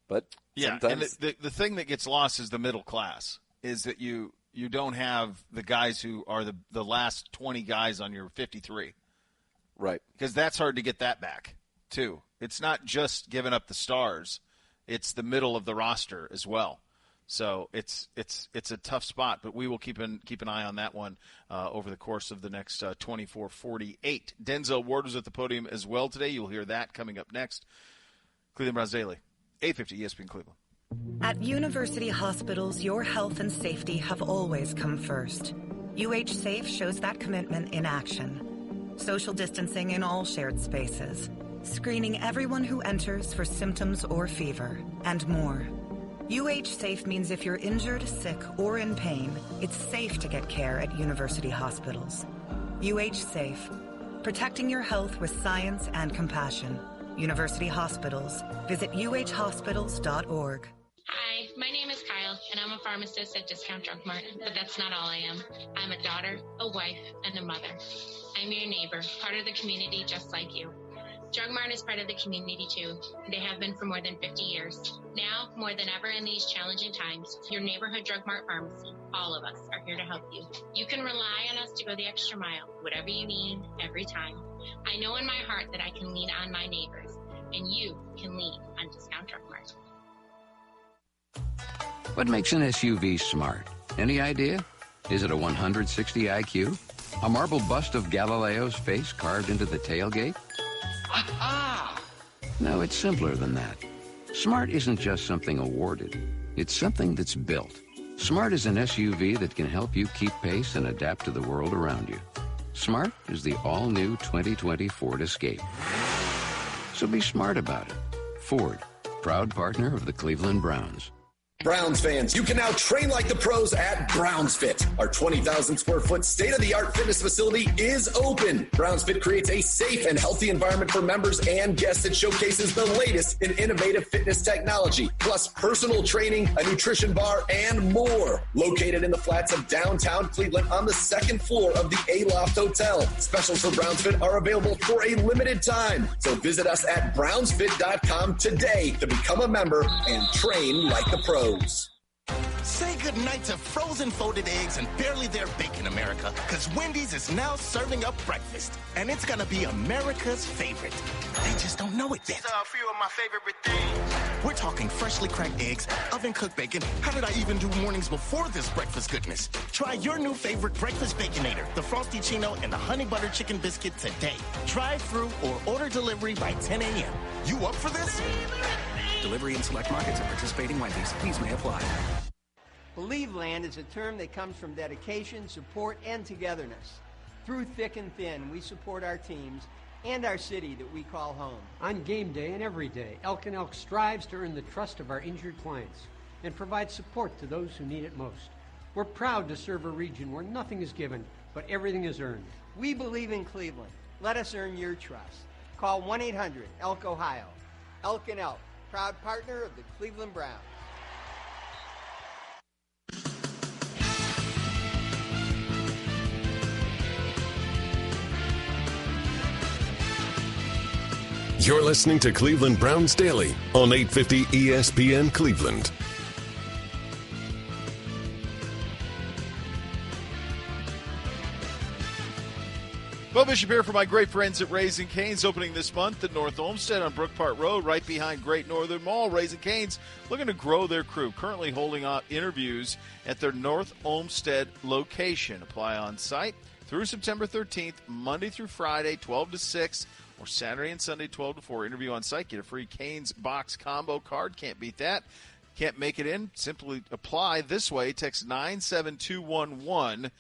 But sometimes... and the thing that gets lost is the middle class, is that you don't have the guys who are the last 20 guys on your 53. Right. Because that's hard to get that back, too. It's not just giving up the stars. It's the middle of the roster as well. So it's a tough spot, but we will keep an eye on that one over the course of the next 24-48. Denzel Ward was at the podium as well today. You'll hear that coming up next. Cleveland Browns Daily, 850 ESPN Cleveland. At University Hospitals, your health and safety have always come first. UH Safe shows that commitment in action. Social distancing in all shared spaces, screening everyone who enters for symptoms or fever, and more. UH Safe means if you're injured, sick, or in pain, it's safe to get care at University Hospitals. UH Safe, protecting your health with science and compassion. University Hospitals. Visit uhhospitals.org. Hi, my name is Kyle, and I'm a pharmacist at Discount Drug Mart, but that's not all I am. I'm a daughter, a wife, and a mother. I'm your neighbor, part of the community just like you. Drug Mart is part of the community too. They have been for more than 50 years. Now, more than ever in these challenging times, your neighborhood Drug Mart pharmacy, all of us, are here to help you. You can rely on us to go the extra mile, whatever you need, every time. I know in my heart that I can lean on my neighbors, and you can lean on Discount Drug Mart. What makes an SUV smart? Any idea? Is it a 160 IQ? A marble bust of Galileo's face carved into the tailgate? Aha! No, it's simpler than that. Smart isn't just something awarded. It's something that's built. Smart is an SUV that can help you keep pace and adapt to the world around you. Smart is the all-new 2020 Ford Escape. So be smart about it. Ford, proud partner of the Cleveland Browns. Browns fans, you can now train like the pros at Brownsfit. Our 20,000 square foot state-of-the-art fitness facility is open. Brownsfit creates a safe and healthy environment for members and guests that showcases the latest in innovative fitness technology, plus personal training, a nutrition bar, and more. Located in the flats of downtown Cleveland on the second floor of the A-Loft Hotel. Specials for Brownsfit are available for a limited time. So visit us at brownsfit.com today to become a member and train like the pros. Say goodnight to frozen folded eggs and barely their bacon, America, because Wendy's is now serving up breakfast, and it's going to be America's favorite. They just don't know it yet. These are a few of my favorite things. We're talking freshly cracked eggs, oven-cooked bacon. How did I even do mornings before this breakfast goodness? Try your new favorite breakfast Baconator, the Frosty Chino and the Honey Butter Chicken Biscuit today. Drive-through or order delivery by 10 a.m. You up for this? Delivery in select markets and participating Wendy's. Fees may apply. Believe Land is a term that comes from dedication, support, and togetherness. Through thick and thin, we support our teams and our city that we call home. On game day and every day, Elk & Elk strives to earn the trust of our injured clients and provide support to those who need it most. We're proud to serve a region where nothing is given, but everything is earned. We believe in Cleveland. Let us earn your trust. Call 1-800-ELK-OHIO. Elk & Elk, proud partner of the Cleveland Browns. You're listening to Cleveland Browns Daily on 850 ESPN Cleveland. Beau Bishop here for my great friends at Raising Cane's, opening this month at North Olmsted on Brook Park Road, right behind Great Northern Mall. Raising Cane's looking to grow their crew, currently holding out interviews at their North Olmsted location. Apply on site through September 13th, Monday through Friday, 12 to 6, or Saturday and Sunday, 12 to 4. Interview on site. Get a free Cane's box combo card. Can't beat that. Can't make it in? Simply apply this way. Text 97211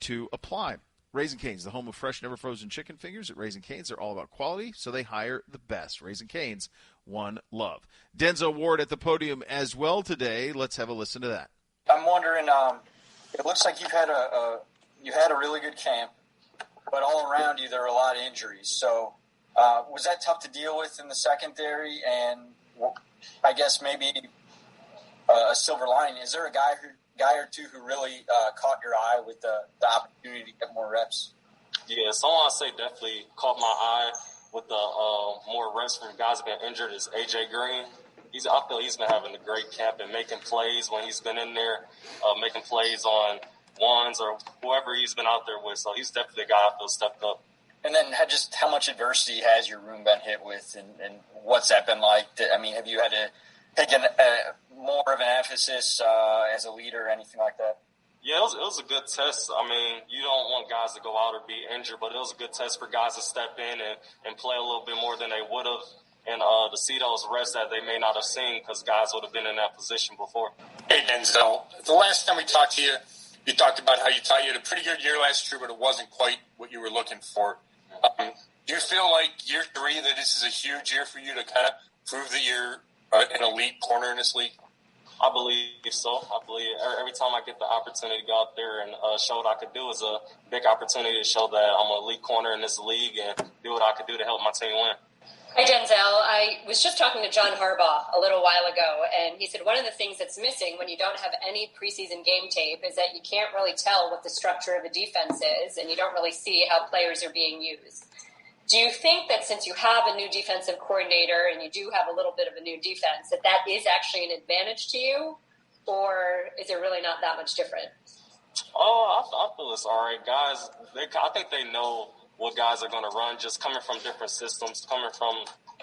to apply. Raising Cane's, the home of fresh, never frozen chicken fingers. At Raising Cane's, they're all about quality, so they hire the best. Raising Cane's, one love. Denzel Ward at the podium as well today. Let's have a listen to that. I'm wondering, it looks like you had a really good camp, but all around you there are a lot of injuries. So was that tough to deal with in the secondary? And I guess maybe a silver lining, is there a guy or two who really caught your eye with the opportunity to get more reps? Yeah, someone I say definitely caught my eye with the more reps from guys who have been injured is A.J. Green. I feel he's been having a great camp and making plays when he's been in there, making plays on ones or whoever he's been out there with. So he's definitely a guy I feel stepped up. And then just how much adversity has your room been hit with, and what's that been like? I mean, have you had to take more of an emphasis as a leader or anything like that? Yeah, it was a good test. I mean, you don't want guys to go out or be injured, but it was a good test for guys to step in and play a little bit more than they would have, and to see those reps that they may not have seen because guys would have been in that position before. Hey, Denzel, the last time we talked to you, you talked about how you thought you had a pretty good year last year, but it wasn't quite what you were looking for. Do you feel like year 3 that this is a huge year for you to kind of prove that you're an elite corner in this league? I believe so. I believe every time I get the opportunity to go out there and show what I could do is a big opportunity to show that I'm an elite corner in this league and do what I could do to help my team win. Hi, Denzel. I was just talking to John Harbaugh a little while ago, and he said one of the things that's missing when you don't have any preseason game tape is that you can't really tell what the structure of a defense is, and you don't really see how players are being used. Do you think that since you have a new defensive coordinator and you do have a little bit of a new defense, that is actually an advantage to you, or is it really not that much different? Oh, I feel it's all right. Guys, I think they know what guys are going to run, just coming from different systems, coming from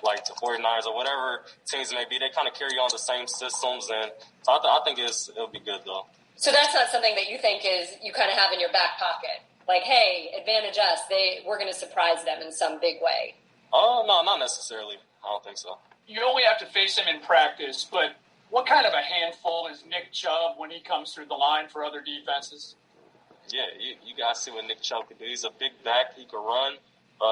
like the 49ers or whatever teams may be. They kind of carry on the same systems, and so I think it'll be good, though. So that's not something that you think is you kind of have in your back pocket? Like, hey, advantage us. We're going to surprise them in some big way. Oh, no, not necessarily. I don't think so. You only have to face him in practice, but what kind of a handful is Nick Chubb when he comes through the line for other defenses? Yeah, you guys see what Nick Chubb can do. He's a big back. He can run.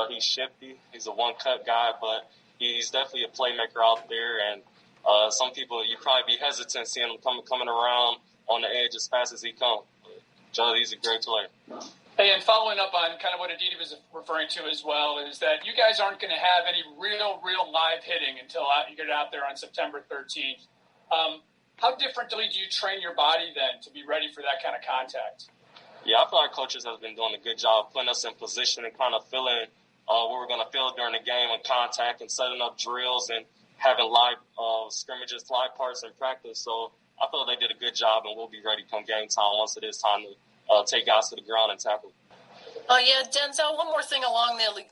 He's shifty. He's a one-cut guy, but he's definitely a playmaker out there. And some people, you probably be hesitant seeing him coming around on the edge as fast as he comes. Chubb, he's a great player. Hey, and following up on kind of what Aditi was referring to as well, is that you guys aren't going to have any real live hitting until you get out there on September 13th. How differently do you train your body then to be ready for that kind of contact? Yeah, I feel like coaches have been doing a good job putting us in position and kind of feeling what we're going to feel during the game and contact and setting up drills and having live scrimmages, live parts in practice. So I feel they did a good job, and we'll be ready come game time once it is time to take guys to the ground and tackle. Yeah, Denzel, one more thing along the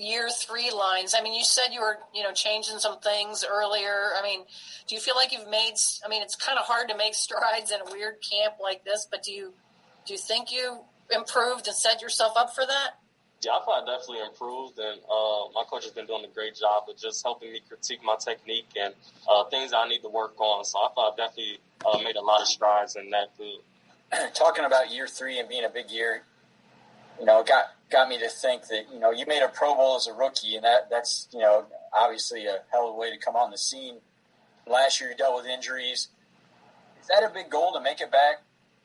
year 3 lines. I mean, you said you were, changing some things earlier. I mean, do you feel like you've made – I mean, it's kind of hard to make strides in a weird camp like this, but do you think you improved and set yourself up for that? Yeah, I thought I definitely improved, and my coach has been doing a great job of just helping me critique my technique and things I need to work on. So I thought I definitely made a lot of strides in that field. Talking about year 3 and being a big year, got me to think that, you made a Pro Bowl as a rookie, and that's, obviously a hell of a way to come on the scene. Last year you dealt with injuries. Is that a big goal to make it back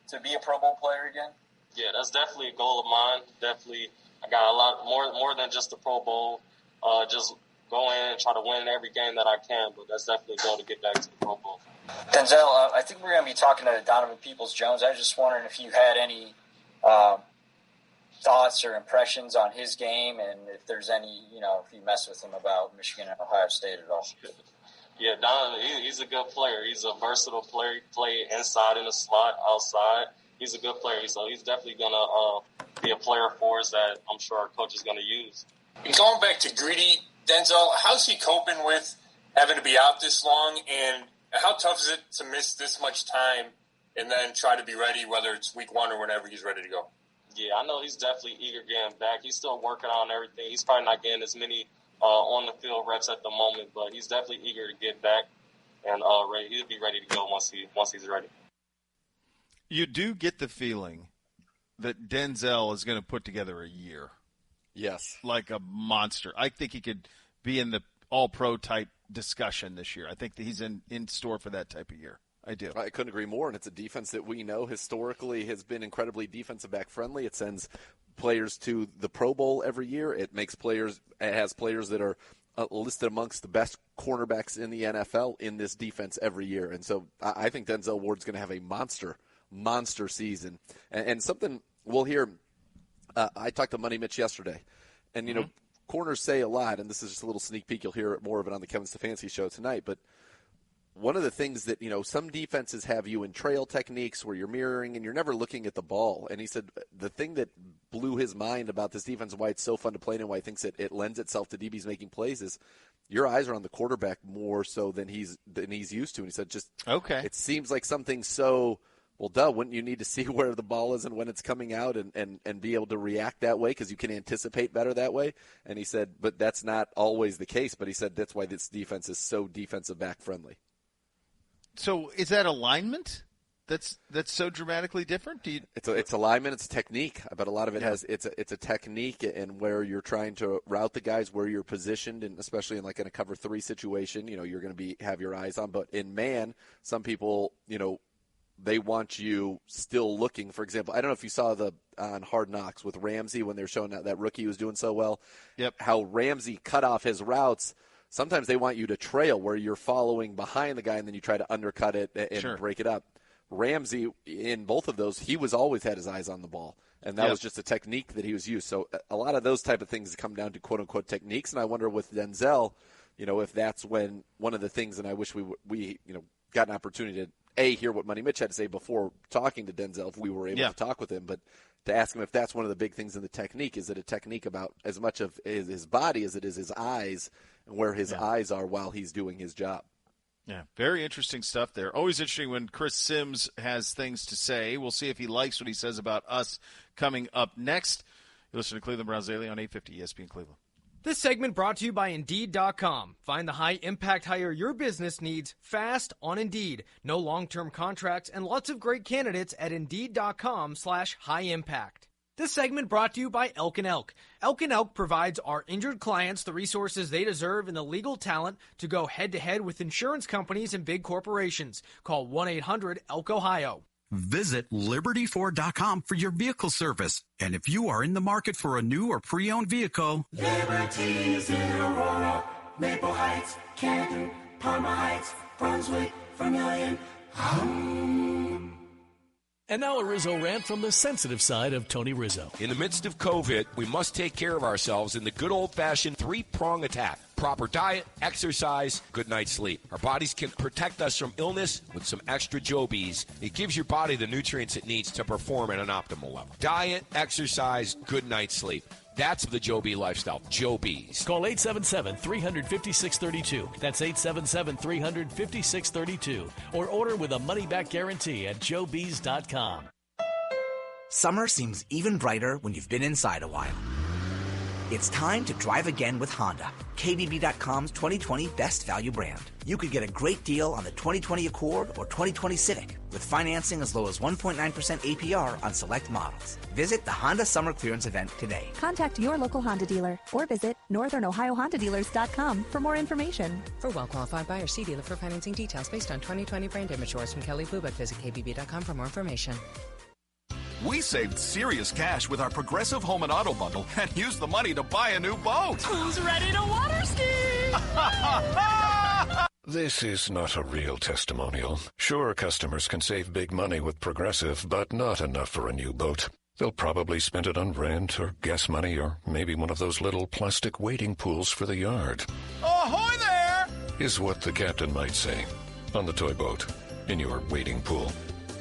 to be a Pro Bowl player again? Yeah, that's definitely a goal of mine. Definitely, I got a lot more than just the Pro Bowl. Just go in and try to win every game that I can, but that's definitely a goal to get back to the Pro Bowl. Denzel, I think we're going to be talking to Donovan Peoples-Jones. I was just wondering if you had any thoughts or impressions on his game, and if there's any, if you mess with him about Michigan and Ohio State at all. Yeah, Donovan, he's a good player. He's a versatile player. He play inside in the slot, outside. He's a good player, so he's definitely going to be a player for us that I'm sure our coach is going to use. And going back to Greedy, Denzel, how's he coping with having to be out this long, and how tough is it to miss this much time and then try to be ready, whether it's week 1 or whenever he's ready to go? Yeah, I know he's definitely eager getting back. He's still working on everything. He's probably not getting as many on the field reps at the moment, but he's definitely eager to get back and ready. He'll be ready to go once he's ready. You do get the feeling that Denzel is going to put together a year. Yes. Like a monster. I think he could be in the all-pro type discussion this year. I think that he's in store for that type of year. I do. I couldn't agree more, and it's a defense that we know historically has been incredibly defensive back friendly. It sends players to the Pro Bowl every year. It has players that are listed amongst the best cornerbacks in the NFL in this defense every year. And so I think Denzel Ward's going to have a monster season. And something we'll hear, I talked to Money Mitch yesterday, and, corners say a lot, and this is just a little sneak peek. You'll hear more of it on the Kevin Stefanski show tonight. But one of the things that, some defenses have you in trail techniques where you're mirroring and you're never looking at the ball. And he said the thing that blew his mind about this defense and why it's so fun to play and why he thinks it lends itself to DBs making plays is your eyes are on the quarterback more so than he's used to. And he said it seems like something so – well, duh, wouldn't you need to see where the ball is and when it's coming out and be able to react that way because you can anticipate better that way? And he said, but that's not always the case. But he said that's why this defense is so defensive back friendly. So is that alignment that's so dramatically different? It's alignment. It's technique. I bet a lot of it has. It's a technique and where you're trying to route the guys where you're positioned, and especially in a cover 3 situation, you're going to have your eyes on. But in man, some people, they want you still looking. For example, I don't know if you saw on Hard Knocks with Ramsey when they were showing that rookie was doing so well. Yep. How Ramsey cut off his routes. Sometimes they want you to trail where you're following behind the guy and then you try to undercut it and break it up. Ramsey, in both of those, he was always had his eyes on the ball. And that was just a technique that he was used. So a lot of those type of things come down to quote-unquote techniques. And I wonder with Denzel, if that's when one of the things, and I wish we got an opportunity to, hear what Money Mitch had to say before talking to Denzel, if we were able to talk with him, but to ask him if that's one of the big things in the technique. Is it a technique about as much of his body as it is his eyes and where his eyes are while he's doing his job? Yeah, very interesting stuff there. Always interesting when Chris Sims has things to say. We'll see if he likes what he says about us coming up next. You listen to Cleveland Browns Daily on 850 ESPN Cleveland. This segment brought to you by Indeed.com. Find the high-impact hire your business needs fast on Indeed. No long-term contracts and lots of great candidates at Indeed.com/high-impact. This segment brought to you by Elk & Elk. Elk & Elk provides our injured clients the resources they deserve and the legal talent to go head-to-head with insurance companies and big corporations. Call 1-800-ELK-OHIO. Visit LibertyFord.com for your vehicle service. And if you are in the market for a new or pre-owned vehicle, Liberty is in Aurora, Maple Heights, Canton, Parma Heights, Brunswick, Vermilion. And now a Rizzo rant from the sensitive side of Tony Rizzo. In the midst of COVID, we must take care of ourselves in the good old-fashioned three-prong attack. Proper diet, exercise, good night's sleep. Our bodies can protect us from illness with some extra Joe Bees. It gives your body the nutrients it needs to perform at an optimal level. Diet, exercise, good night's sleep. That's the Joe B lifestyle. Joe B's. Call 877-300-5632. That's 877-300-5632. Or order with a money-back guarantee at joebees.com. Summer seems even brighter when you've been inside a while. It's time to drive again with Honda, KBB.com's 2020 best value brand. You could get a great deal on the 2020 Accord or 2020 Civic with financing as low as 1.9% APR on select models. Visit the Honda Summer Clearance event today. Contact your local Honda dealer or visit northernohiohondadealers.com for more information. For well-qualified buyers, see dealer for financing details based on 2020 brand image from Kelly Blue Book. Visit KBB.com for more information. We saved serious cash with our Progressive Home and Auto Bundle and used the money to buy a new boat. Who's ready to water ski? This is not a real testimonial. Sure, customers can save big money with Progressive, but not enough for a new boat. They'll probably spend it on rent or gas money or maybe one of those little plastic wading pools for the yard. Ahoy there! Is what the captain might say. On the toy boat. In your wading pool.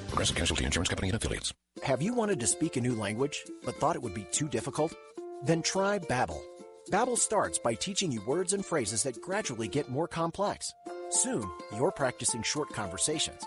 Progressive Casualty Insurance Company and Affiliates. Have you wanted to speak a new language, but thought it would be too difficult? Then try Babel. Babel starts by teaching you words and phrases that gradually get more complex. Soon, you're practicing short conversations.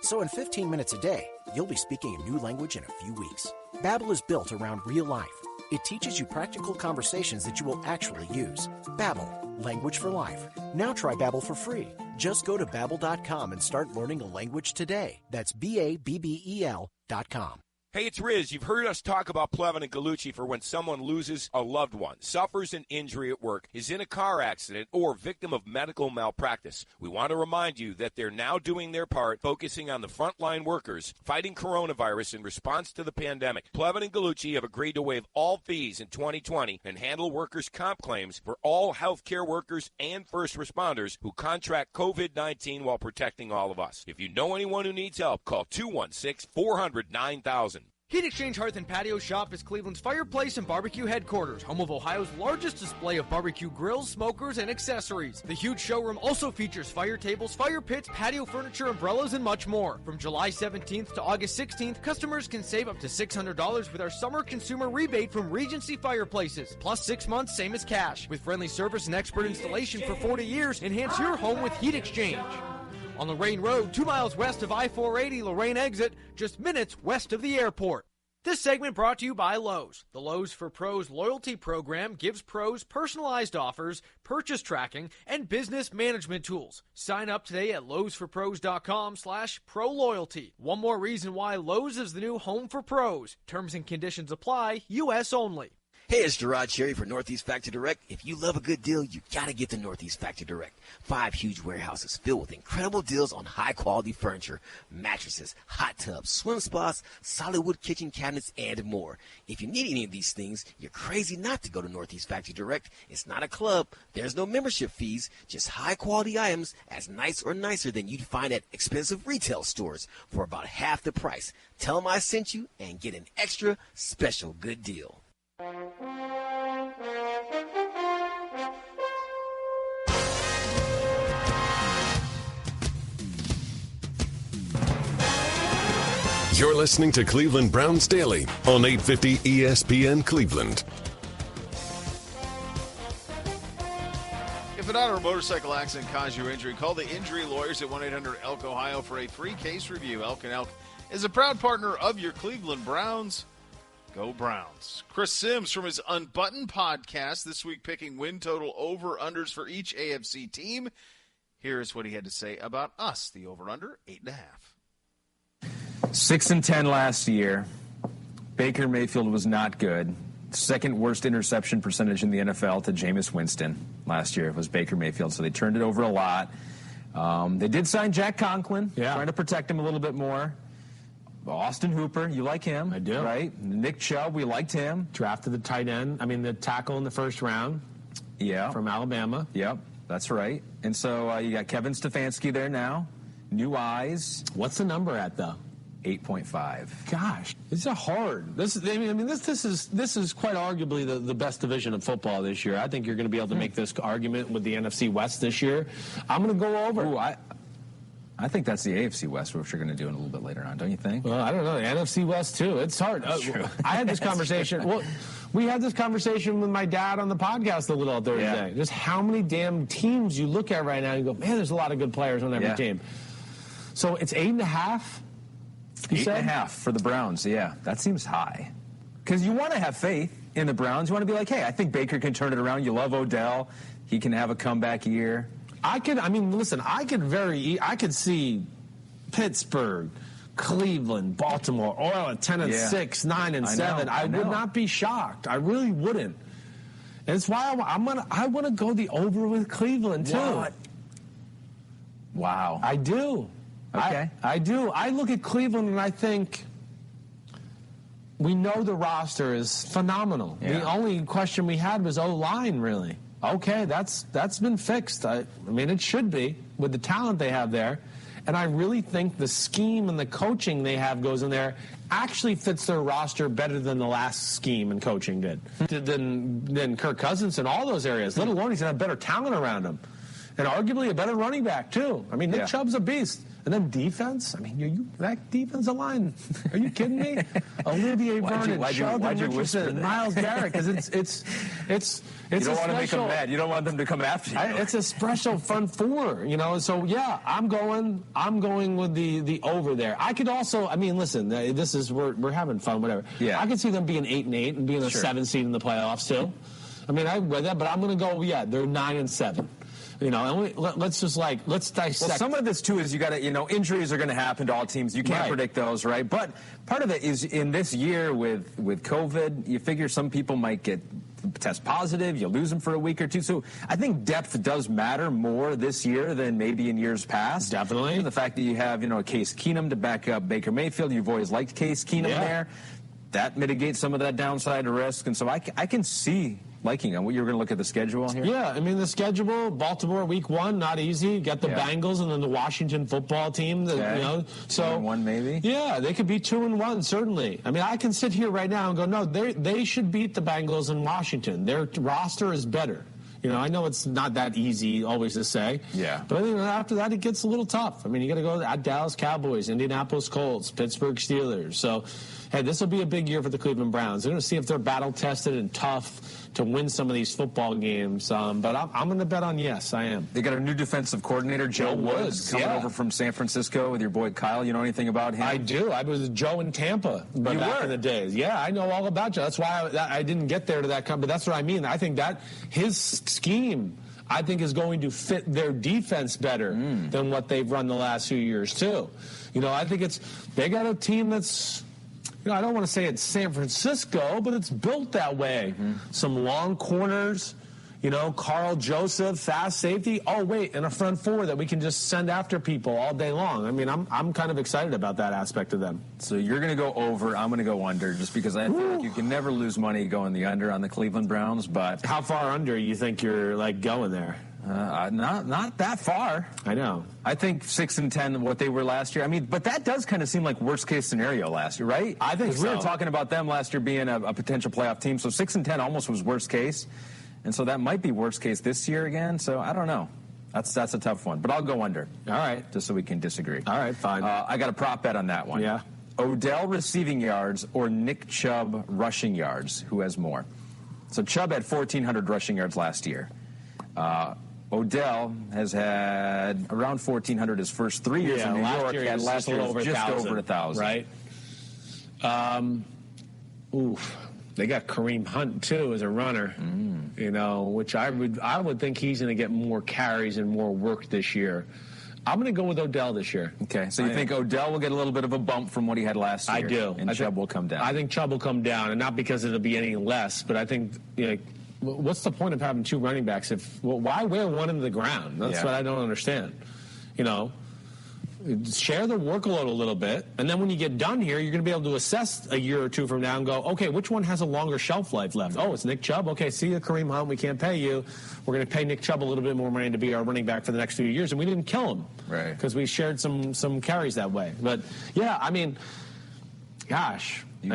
So in 15 minutes a day, you'll be speaking a new language in a few weeks. Babel is built around real life. It teaches you practical conversations that you will actually use. Babel, language for life. Now try Babel for free. Just go to Babel.com and start learning a language today. That's BABBEL.com. Hey, it's Riz. You've heard us talk about Plevin and Gallucci for when someone loses a loved one, suffers an injury at work, is in a car accident, or victim of medical malpractice. We want to remind you that they're now doing their part, focusing on the frontline workers, fighting coronavirus in response to the pandemic. Plevin and Gallucci have agreed to waive all fees in 2020 and handle workers' comp claims for all healthcare workers and first responders who contract COVID-19 while protecting all of us. If you know anyone who needs help, call 216-400-9000. Heat Exchange Hearth and Patio Shop is Cleveland's fireplace and barbecue headquarters, home of Ohio's largest display of barbecue grills, smokers, and accessories. The huge showroom also features fire tables, fire pits, patio furniture, umbrellas, and much more. From July 17th to August 16th, customers can save up to $600 with our summer consumer rebate from Regency Fireplaces. Plus 6 months, same as cash. With friendly service and expert installation for 40 years, enhance your home with Heat Exchange. On Lorraine Road, 2 miles west of I-480 Lorraine exit, just minutes west of the airport. This segment brought to you by Lowe's. The Lowe's for Pros loyalty program gives pros personalized offers, purchase tracking, and business management tools. Sign up today at lowesforpros.com/proloyalty. One more reason why Lowe's is the new home for pros. Terms and conditions apply, U.S. only. Hey, it's Gerard Cherry for Northeast Factory Direct. If you love a good deal, you gotta get to Northeast Factory Direct. 5 huge warehouses filled with incredible deals on high-quality furniture, mattresses, hot tubs, swim spas, solid wood kitchen cabinets, and more. If you need any of these things, you're crazy not to go to Northeast Factory Direct. It's not a club. There's no membership fees, just high-quality items as nice or nicer than you'd find at expensive retail stores for about half the price. Tell them I sent you and get an extra special good deal. You're listening to Cleveland Browns Daily on 850 ESPN Cleveland. If an auto or motorcycle accident caused you injury, call the injury lawyers at 1-800-ELK-OHIO for a free case review. Elk & Elk is a proud partner of your Cleveland Browns. Go Browns. Chris Sims from his Unbuttoned podcast this week picking win total over-unders for each AFC team. Here's what he had to say about us, the over-under, 8.5. 6-10 last year. Baker Mayfield was not good. Second worst interception percentage in the NFL to Jameis Winston last year was Baker Mayfield, so they turned it over a lot. They did sign Jack Conklin, trying to protect him a little bit more. Austin Hooper, you like him. I do. Right? Nick Chubb, we liked him. Drafted the the tackle in the first round. Yeah. From Alabama. Yep, that's right. And so you got Kevin Stefanski there now. New eyes. What's the number at, though? 8.5. Gosh, it's hard. This is quite arguably the best division of football this year. I think you're going to be able to make this argument with the NFC West this year. I'm going to go over. Ooh, I think that's the AFC West, which we're going to do in a little bit later on, don't you think? Well, I don't know. The NFC West, too. It's hard. I had this conversation. Well, we had this conversation with my dad on the podcast a little Thursday. Just how many damn teams you look at right now and you go, man, there's a lot of good players on every team. So it's 8.5. 8.5 for the Browns, that seems high. Because you want to have faith in the Browns. You want to be like, hey, I think Baker can turn it around. You love Odell. He can have a comeback year. I could see Pittsburgh, Cleveland, Baltimore, all at 10-6, 9-7. I would not be shocked. I really wouldn't. And it's why I want to go the over with Cleveland, too. What? Wow. I do. Okay. I do. I look at Cleveland and I think we know the roster is phenomenal. Yeah. The only question we had was O-line, really. Okay, that's been fixed. I mean, it should be with the talent they have there. And I really think the scheme and the coaching they have goes in there actually fits their roster better than the last scheme and coaching did. Than Kirk Cousins in all those areas, let alone he's going to have better talent around him. And arguably a better running back, too. I mean, Nick Chubb's a beast. And then defense, I mean, that defensive line, are you kidding me? Olivier Vernon, Sheldon Richardson, Myles Garrett, because it's you don't want to make them mad. You don't want them to come after you. It's a special front four, So I'm going with the over there. I could also, listen, this is we're having fun, whatever. Yeah. I could see them being 8-8 and being a 7 seed in the playoffs too. I read that, but I'm going to go. They're 9-7. And let's dissect. Well, some of this, too, is you got to, injuries are going to happen to all teams. You can't predict those, right? But part of it is in this year with COVID, you figure some people might test positive. You lose them for a week or two. So I think depth does matter more this year than maybe in years past. Definitely. The fact that you have, Case Keenum to back up Baker Mayfield. You've always liked Case Keenum there. That mitigates some of that downside risk. And so I can see liking them. You're going to look at the schedule here? Yeah, the schedule, Baltimore week 1, not easy. Got the Bengals and then the Washington football team. So 2-1 maybe? Yeah, they could be 2-1, certainly. I can sit here right now and go, no, they should beat the Bengals in Washington. Their roster is better. I know it's not that easy always to say. Yeah. But after that, it gets a little tough. You got to go at Dallas Cowboys, Indianapolis Colts, Pittsburgh Steelers. So, hey, this will be a big year for the Cleveland Browns. They're going to see if they're battle-tested and tough to win some of these football games. But I'm going to bet on yes, I am. They got a new defensive coordinator, Joe Woods, coming over from San Francisco with your boy Kyle. You know anything about him? I do. I was with Joe in Tampa back in the days. Yeah, I know all about Joe. That's why I didn't get there to that company. But that's what I mean. I think that his scheme, I think, is going to fit their defense better than what they've run the last few years, too. I think they got a team that's, I don't want to say it's San Francisco, but it's built that way. Mm-hmm. Some long corners, Carl Joseph, fast safety. Oh, wait, and a front four that we can just send after people all day long. I'm kind of excited about that aspect of them. So you're going to go over. I'm going to go under just because I feel like you can never lose money going the under on the Cleveland Browns. But how far under you think you're going there? Not that far. I know. I think 6-10, what they were last year. But that does kind of seem like worst case scenario last year, right? I think so. We were talking about them last year being a potential playoff team. So 6-10 almost was worst case, and so that might be worst case this year again. So I don't know. That's a tough one, but I'll go under. All right, just so we can disagree. All right, fine. I got a prop bet on that one. Yeah. Odell receiving yards or Nick Chubb rushing yards. Who has more? So Chubb had 1,400 rushing yards last year. Odell has had around 1,400 his first 3 years in New York. Last year was just over 1,000. Right. They got Kareem Hunt too as a runner, which I would think he's going to get more carries and more work this year. I'm going to go with Odell this year. Okay, so you think Odell will get a little bit of a bump from what he had last year? I do. And Chubb will come down. I think Chubb will come down, and not because it'll be any less, but I think, what's the point of having two running backs? Why wear one into the ground? That's what I don't understand. Share the workload a little bit, and then when you get done here, you're going to be able to assess a year or two from now and go, okay, which one has a longer shelf life left? Oh, it's Nick Chubb. Okay, see you, Kareem Hunt. We can't pay you. We're going to pay Nick Chubb a little bit more money to be our running back for the next few years, and we didn't kill him because we shared some carries that way. But, yeah, I mean, gosh. You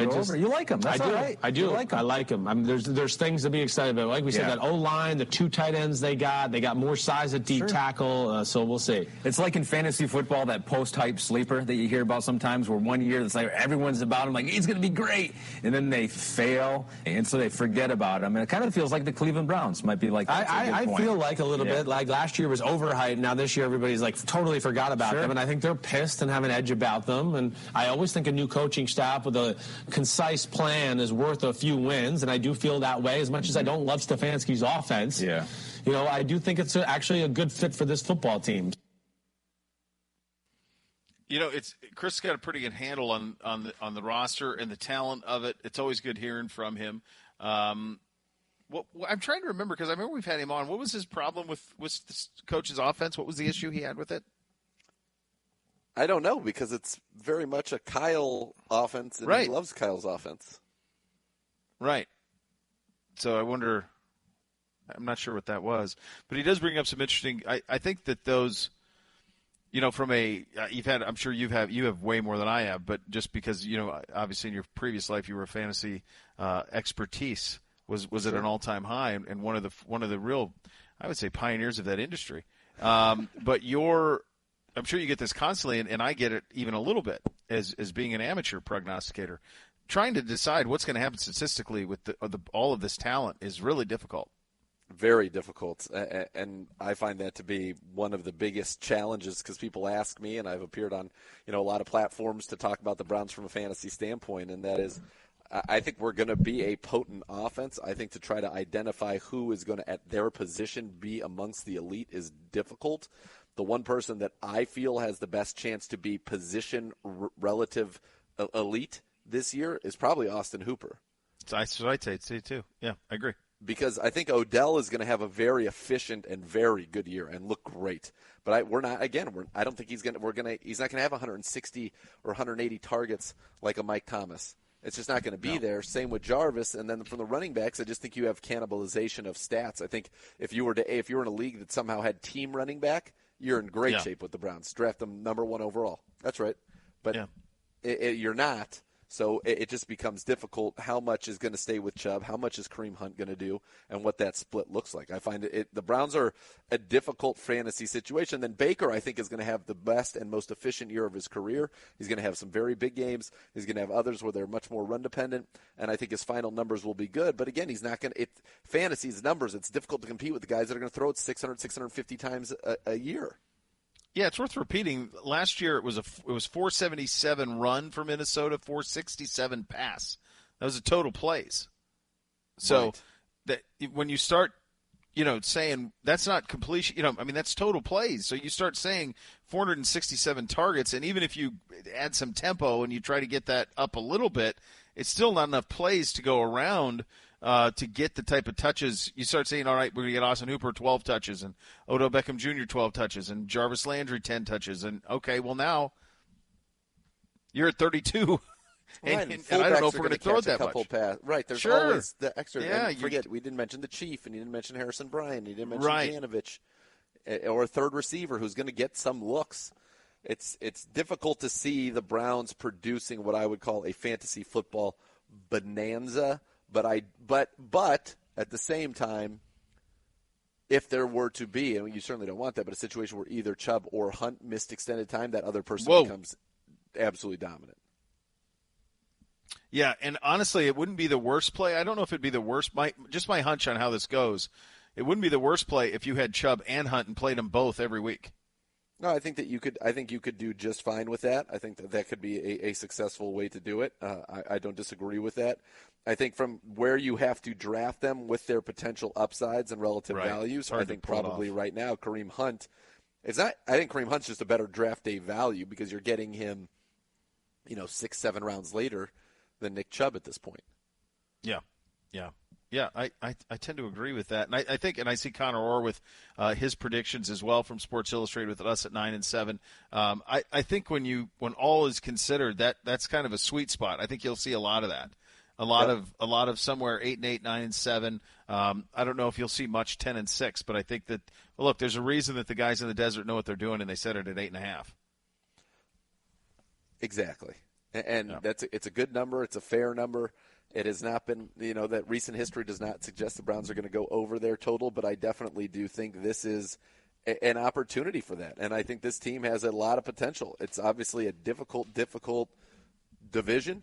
like him. That's all right. I do. I like him. I mean, there's things to be excited about. Like we said, that O-line, the two tight ends they got more size at deep tackle, so we'll see. It's like in fantasy football, that post-hype sleeper that you hear about sometimes where one year it's like everyone's about him, like he's going to be great, and then they fail, and so they forget about him. And it kind of feels like the Cleveland Browns might be like that. I feel like a little bit like last year was overhyped. Now this year everybody's like totally forgot about them, and I think they're pissed and have an edge about them. And I always think a new coaching staff with a concise plan is worth a few wins, and I do feel that way as much as I don't love Stefanski's offense. Yeah. I do think it's actually a good fit for this football team. Chris got a pretty good handle on the roster and the talent of it. It's always good hearing from him. I'm trying to remember because I remember we've had him on. What was his problem with this coach's offense? What was the issue he had with it? I don't know because it's very much a Kyle offense, and he loves Kyle's offense. Right. So I wonder. I'm not sure what that was, but he does bring up some interesting. I think that those, from you've had. I'm sure you have way more than I have, but just because obviously in your previous life you were a fantasy expertise was at an all-time high and one of the real, I would say, pioneers of that industry. But I'm sure you get this constantly, and I get it even a little bit as being an amateur prognosticator. Trying to decide what's going to happen statistically with all of this talent is really difficult. Very difficult, and I find that to be one of the biggest challenges because people ask me, and I've appeared on a lot of platforms to talk about the Browns from a fantasy standpoint, and that is I think we're going to be a potent offense. I think to try to identify who is going to, at their position, be amongst the elite is difficult. The one person that I feel has the best chance to be position relative elite this year is probably Austin Hooper. That's what I'd say too. Yeah, I agree. Because I think Odell is going to have a very efficient and very good year and look great. But I don't think he's not going to have 160 or 180 targets like a Mike Thomas. It's just not going to be there. Same with Jarvis, and then from the running backs, I just think you have cannibalization of stats. I think if you were in a league that somehow had team running back, you're in great shape with the Browns. Draft them number 1 overall. That's right. But you're not. So it just becomes difficult. How much is going to stay with Chubb? How much is Kareem Hunt going to do? And what that split looks like. I find the Browns are a difficult fantasy situation. Then Baker, I think, is going to have the best and most efficient year of his career. He's going to have some very big games. He's going to have others where they're much more run dependent. And I think his final numbers will be good. But again, he's not going to. Fantasy's numbers. It's difficult to compete with the guys that are going to throw it 600, 650 times a year. Yeah, it's worth repeating. Last year it was 477 run for Minnesota, 467 pass. That was a total plays. So that when you start, saying that's not completion, that's total plays. So you start saying 467 targets, and even if you add some tempo and you try to get that up a little bit, it's still not enough plays to go around. To get the type of touches, you start saying, all right, we're going to get Austin Hooper 12 touches and Odell Beckham Jr. 12 touches and Jarvis Landry 10 touches. And, okay, well, now you're at 32. and I don't know if we're going to throw it that much. Right, there's always the extra. Yeah, forget, we didn't mention the Chief, and you didn't mention Harrison Bryant, you didn't mention Janovich, or a third receiver who's going to get some looks. It's difficult to see the Browns producing what I would call a fantasy football bonanza. But at the same time, if there were to be, and you certainly don't want that, but a situation where either Chubb or Hunt missed extended time, that other person becomes absolutely dominant. Yeah, and honestly, it wouldn't be the worst play. I don't know if it'd be the worst. Just my hunch on how this goes, it wouldn't be the worst play if you had Chubb and Hunt and played them both every week. No, I think you could do just fine with that. I think that could be a successful way to do it. I don't disagree with that. I think from where you have to draft them with their potential upsides and relative values, I think probably right now Kareem Hunt is not. I think Kareem Hunt's just a better draft day value because you're getting him, 6-7 rounds later than Nick Chubb at this point. Yeah. I tend to agree with that, and I think, and I see Connor Orr with his predictions as well from Sports Illustrated with us at 9 and 7. I think when all is considered, that's kind of a sweet spot. I think you'll see a lot of that. A lot of somewhere 8 and 8, 9 and 7. I don't know if you'll see much 10 and 6, but I think that look, there's a reason that the guys in the desert know what they're doing, and they set it at 8.5. Exactly, and it's a good number. It's a fair number. It has not been, that recent history does not suggest the Browns are going to go over their total, but I definitely do think this is an opportunity for that, and I think this team has a lot of potential. It's obviously a difficult division,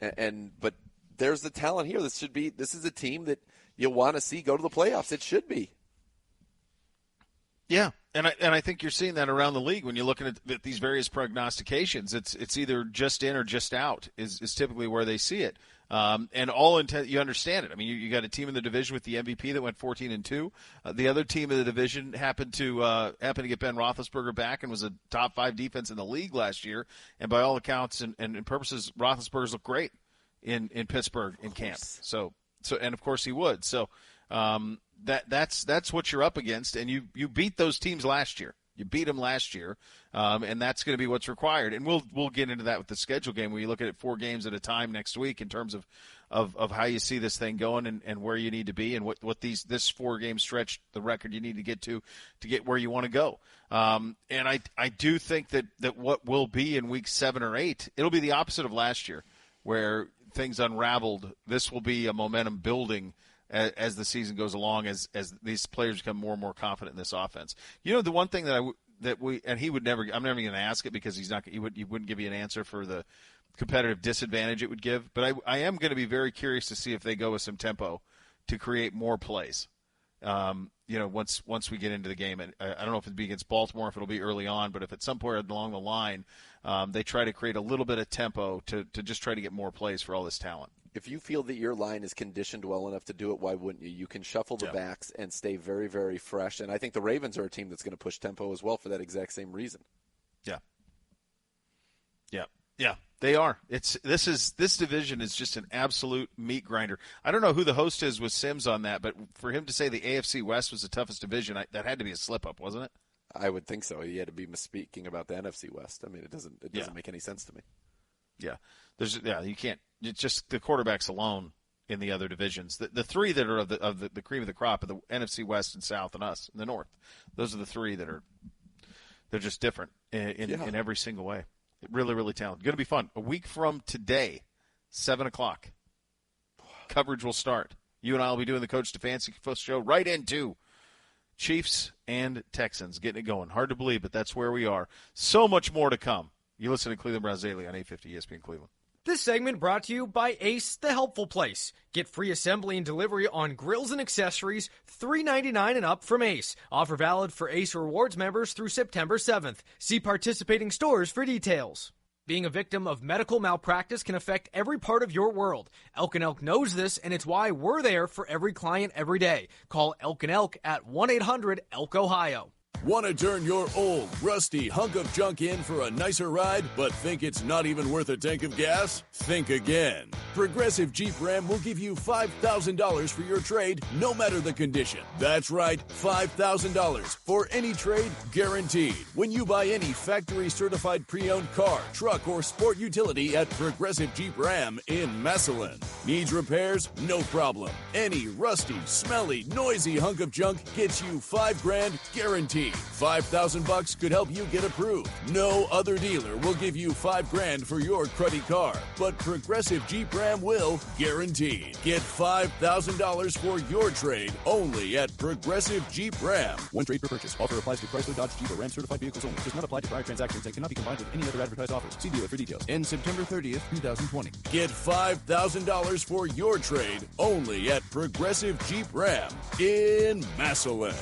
but there's the talent here. This is a team that you want to see go to the playoffs. It should be. Yeah, and I think you're seeing that around the league when you're looking at these various prognostications. It's either just in or just out is typically where they see it. And all intent, you understand it. I mean, you got a team in the division with the MVP that went 14-2. The other team in the division happened to get Ben Roethlisberger back and was a top 5 defense in the league last year. And by all accounts and purposes, Roethlisberger's looked great in Pittsburgh in camp. So and of course he would. So that's what you're up against, and you beat those teams last year. You beat them last year, and that's going to be what's required. And we'll get into that with the schedule game where you look at it 4 games at a time next week in terms of how you see this thing going and where you need to be and what this 4-game stretch, the record you need to get where you want to go. And I do think that what will be in week 7 or 8, it'll be the opposite of last year where things unraveled. This will be a momentum building as the season goes along, as these players become more and more confident in this offense. The one thing he would never, I'm never going to ask it because he wouldn't give you an answer for the competitive disadvantage it would give. But I am going to be very curious to see if they go with some tempo to create more plays. Once we get into the game, and I don't know if it'll be against Baltimore, if it'll be early on, but if at some point along the line they try to create a little bit of tempo to just try to get more plays for all this talent. If you feel that your line is conditioned well enough to do it, why wouldn't you? You can shuffle the backs and stay very, very fresh. And I think the Ravens are a team that's going to push tempo as well for that exact same reason. Yeah, they are. This division is just an absolute meat grinder. I don't know who the host is with Sims on that, but for him to say the AFC West was the toughest division, that had to be a slip-up, wasn't it? I would think so. He had to be misspeaking about the NFC West. I mean, it doesn't make any sense to me. Yeah, you can't. It's just the quarterbacks alone in the other divisions. The 3 that are of the cream of the crop are the NFC West and South and us in the North. Those are the 3 that are they're just different in every single way. Really, really talented. Going to be fun. A week from today, 7 o'clock, coverage will start. You and I will be doing the Coach Stefanski show right into Chiefs and Texans, getting it going. Hard to believe, but that's where we are. So much more to come. You listen to Cleveland Browns Daily on 850 ESPN Cleveland. This segment brought to you by Ace, the helpful place. Get free assembly and delivery on grills and accessories, $3.99 and up from Ace. Offer valid for Ace Rewards members through September 7th. See participating stores for details. Being a victim of medical malpractice can affect every part of your world. Elk & Elk knows this, and it's why we're there for every client every day. Call Elk & Elk at 1-800-ELK-OHIO. Want to turn your old, rusty hunk of junk in for a nicer ride, but think it's not even worth a tank of gas? Think again. Progressive Jeep Ram will give you $5,000 for your trade, no matter the condition. That's right, $5,000 for any trade, guaranteed. When you buy any factory-certified pre-owned car, truck, or sport utility at Progressive Jeep Ram in Massillon. Needs repairs? No problem. Any rusty, smelly, noisy hunk of junk gets you $5,000 guaranteed. $5,000 could help you get approved. No other dealer will give you $5,000 for your cruddy car, but Progressive Jeep Ram will, guaranteed. Get $5,000 for your trade only at Progressive Jeep Ram. One trade per purchase. Offer applies to Chrysler, Dodge, Jeep, or Ram certified vehicles only. Does not apply to prior transactions and cannot be combined with any other advertised offers. See dealer for details. End September 30th, 2020. Get $5,000 for your trade only at Progressive Jeep Ram in Massillon.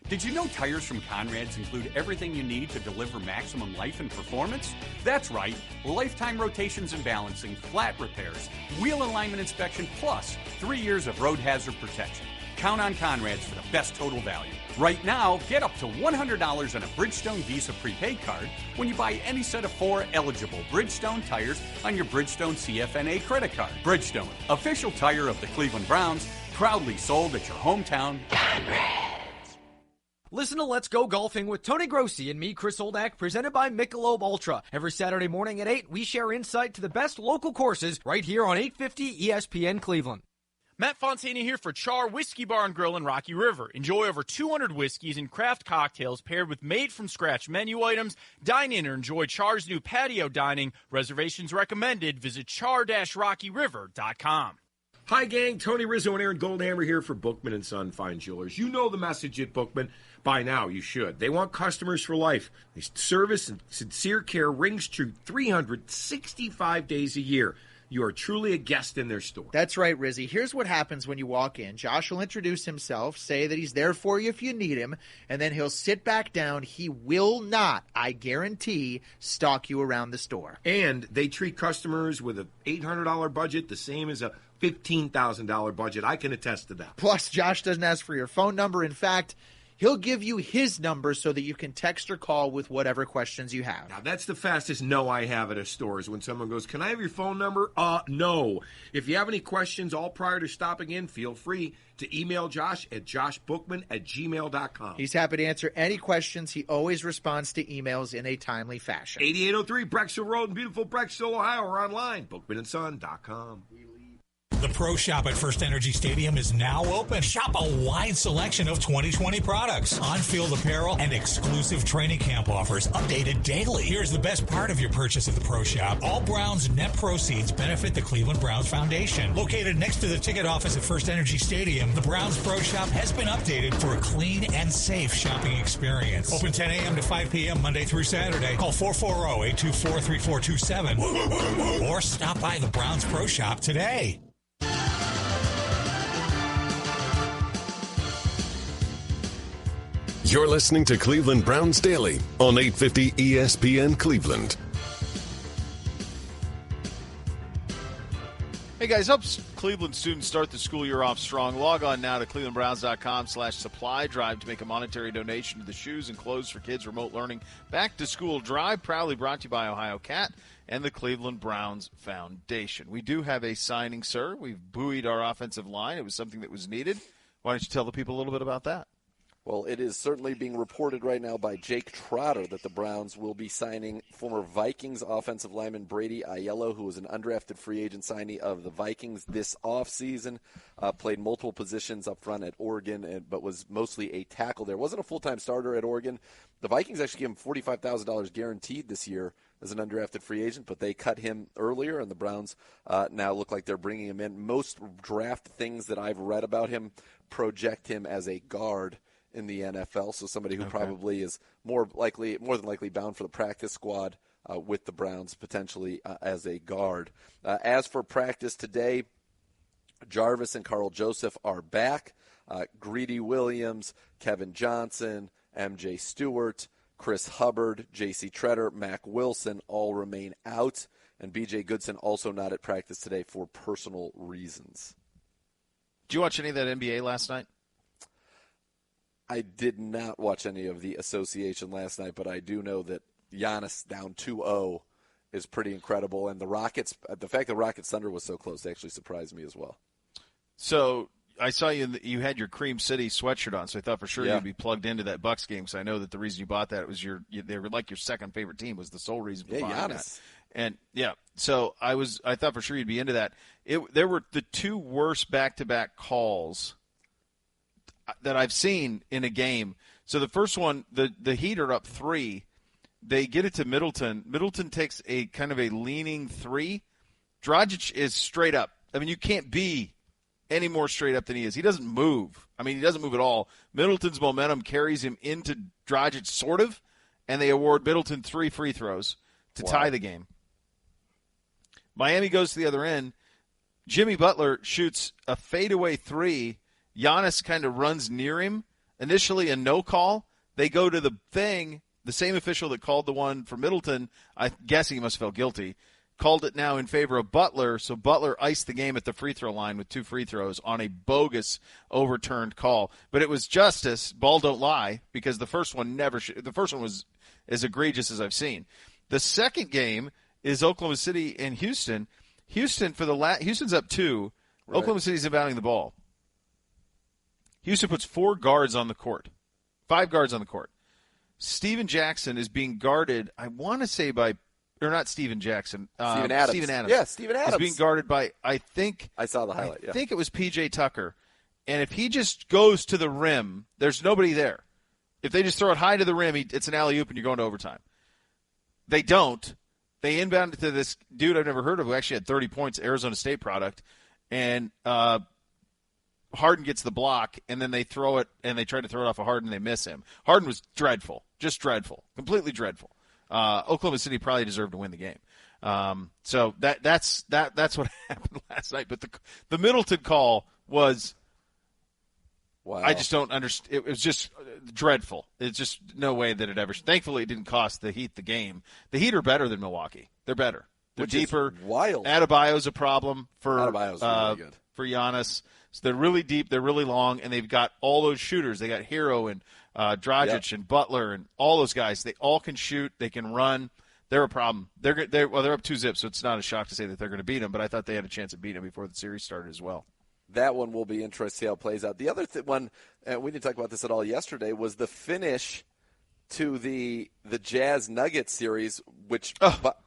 Did you know tires from Conrad's include everything you need to deliver maximum life and performance? That's right, lifetime rotations and balancing, flat repairs, wheel alignment inspection, plus 3 years of road hazard protection. Count on Conrad's for the best total value. Right now, get up to $100 on a Bridgestone Visa prepaid card when you buy any set of 4 eligible Bridgestone tires on your Bridgestone CFNA credit card. Bridgestone, official tire of the Cleveland Browns, proudly sold at your hometown Conrad's. Listen to Let's Go Golfing with Tony Grossi and me, Chris Oldak, presented by Michelob Ultra. Every Saturday morning at 8, we share insight to the best local courses right here on 850 ESPN Cleveland. Matt Fontana here for Char Whiskey Bar and Grill in Rocky River. Enjoy over 200 whiskeys and craft cocktails paired with made-from-scratch menu items. Dine in or enjoy Char's new patio dining. Reservations recommended. Visit char-rockyriver.com. Hi, gang. Tony Rizzo and Aaron Goldhammer here for Bookman & Son Fine Jewelers. You know the message at Bookman. By now, you should. They want customers for life. Service and sincere care rings true 365 days a year. You are truly a guest in their store. That's right, Rizzy. Here's what happens when you walk in. Josh will introduce himself, say that he's there for you if you need him, and then he'll sit back down. He will not, I guarantee, stalk you around the store. And they treat customers with an $800 budget the same as a $15,000 budget. I can attest to that. Plus, Josh doesn't ask for your phone number. In fact, he'll give you his number so that you can text or call with whatever questions you have. Now, that's the fastest no I have at a store is when someone goes, can I have your phone number? No. If you have any questions all prior to stopping in, feel free to email Josh at joshbookman@gmail.com. He's happy to answer any questions. He always responds to emails in a timely fashion. 8803 Brecksville Road in beautiful Brecksville, Ohio, or online, bookmanandson.com. The Pro Shop at First Energy Stadium is now open. Shop a wide selection of 2020 products, on-field apparel, and exclusive training camp offers updated daily. Here's the best part of your purchase at the Pro Shop. All Browns net proceeds benefit the Cleveland Browns Foundation. Located next to the ticket office at First Energy Stadium, the Browns Pro Shop has been updated for a clean and safe shopping experience. Open 10 a.m. to 5 p.m. Monday through Saturday. Call 440-824-3427 or stop by the Browns Pro Shop today. You're listening to Cleveland Browns Daily on 850 ESPN Cleveland. Hey guys, help Cleveland students start the school year off strong. Log on now to clevelandbrowns.com/supply drive to make a monetary donation to the Shoes and Clothes for Kids Remote Learning Back to School Drive, proudly brought to you by Ohio Cat and the Cleveland Browns Foundation. We do have a signing, sir. We've buoyed our offensive line. It was something that was needed. Why don't you tell the people a little bit about that? Well, it is certainly being reported right now by Jake Trotter that the Browns will be signing former Vikings offensive lineman Brady Aiello, who was an undrafted free agent signee of the Vikings this offseason. Played multiple positions up front at Oregon, but was mostly a tackle there. Wasn't a full-time starter at Oregon. The Vikings actually gave him $45,000 guaranteed this year as an undrafted free agent, but they cut him earlier, and the Browns now look like they're bringing him in. Most draft things that I've read about him project him as a guard in the NFL, so somebody who probably is more than likely bound for the practice squad with the Browns potentially as a guard. As for practice today, Jarvis and Carl Joseph are back. Greedy Williams, Kevin Johnson, MJ Stewart, Chris Hubbard, J.C. Treader, Mac Wilson all remain out, and B.J. Goodson also not at practice today for personal reasons. Did you watch any of that NBA last night? I did not watch any of the association last night, but I do know that Giannis down 2-0 is pretty incredible. And the Rockets, the fact that Rockets Thunder was so close actually surprised me as well. So I saw you had your Cream City sweatshirt on, so I thought for sure you'd be plugged into that Bucks game. because I know that the reason you bought that was they were like your second favorite team was the sole reason for buying Giannis. that. And so I thought for sure you'd be into that. There were the two worst back-to-back calls that I've seen in a game. So the first one, the Heat are up 3. They get it to Middleton. Middleton takes a kind of a leaning 3. Dragic is straight up. I mean, you can't be any more straight up than he is. He doesn't move. I mean, he doesn't move at all. Middleton's momentum carries him into Dragic, sort of, and they award Middleton 3 free throws to tie the game. Miami goes to the other end. Jimmy Butler shoots a fadeaway 3. Giannis kind of runs near him, initially a no call. They go to the thing, the same official that called the one for Middleton, I'm guessing he must have felt guilty, called it now in favor of Butler, so Butler iced the game at the free throw line with 2 free throws on a bogus overturned call. But it was justice, ball don't lie, because the first one the first one was as egregious as I've seen. The second game is Oklahoma City and Houston. Houston's up 2. Right. Oklahoma City's inbounding the ball. Houston puts 4 guards on the court. 5 guards on the court. Steven Jackson is being guarded, I want to say by, or not Steven Jackson. Steven Adams. Steven Adams. Yeah, Steven Adams. Is being guarded by, I saw the highlight, I think it was P.J. Tucker. And if he just goes to the rim, there's nobody there. If they just throw it high to the rim, it's an alley-oop and you're going to overtime. They don't. They inbound it to this dude I've never heard of who actually had 30 points, Arizona State product. And Harden gets the block, and then they throw it, and they try to throw it off of Harden, and they miss him. Harden was dreadful, just dreadful, completely dreadful. Oklahoma City probably deserved to win the game. So that's what happened last night. But the Middleton call was, wow. I just don't understand. It was just dreadful. It's just no way that it ever. Thankfully, it didn't cost the Heat the game. The Heat are better than Milwaukee. They're better. They're Which deeper. Is wild. Adebayo's a problem for Adebayo's really good. For Giannis. So they're really deep, they're really long, and they've got all those shooters. They got Hero and Dragic and Butler and all those guys. They all can shoot. They can run. They're a problem. They're up 2-0, so it's not a shock to say that they're going to beat them, but I thought they had a chance of beating them before the series started as well. That one will be interesting to see how it plays out. The other one, we didn't talk about this at all yesterday, was the finish to the Jazz Nuggets series, which,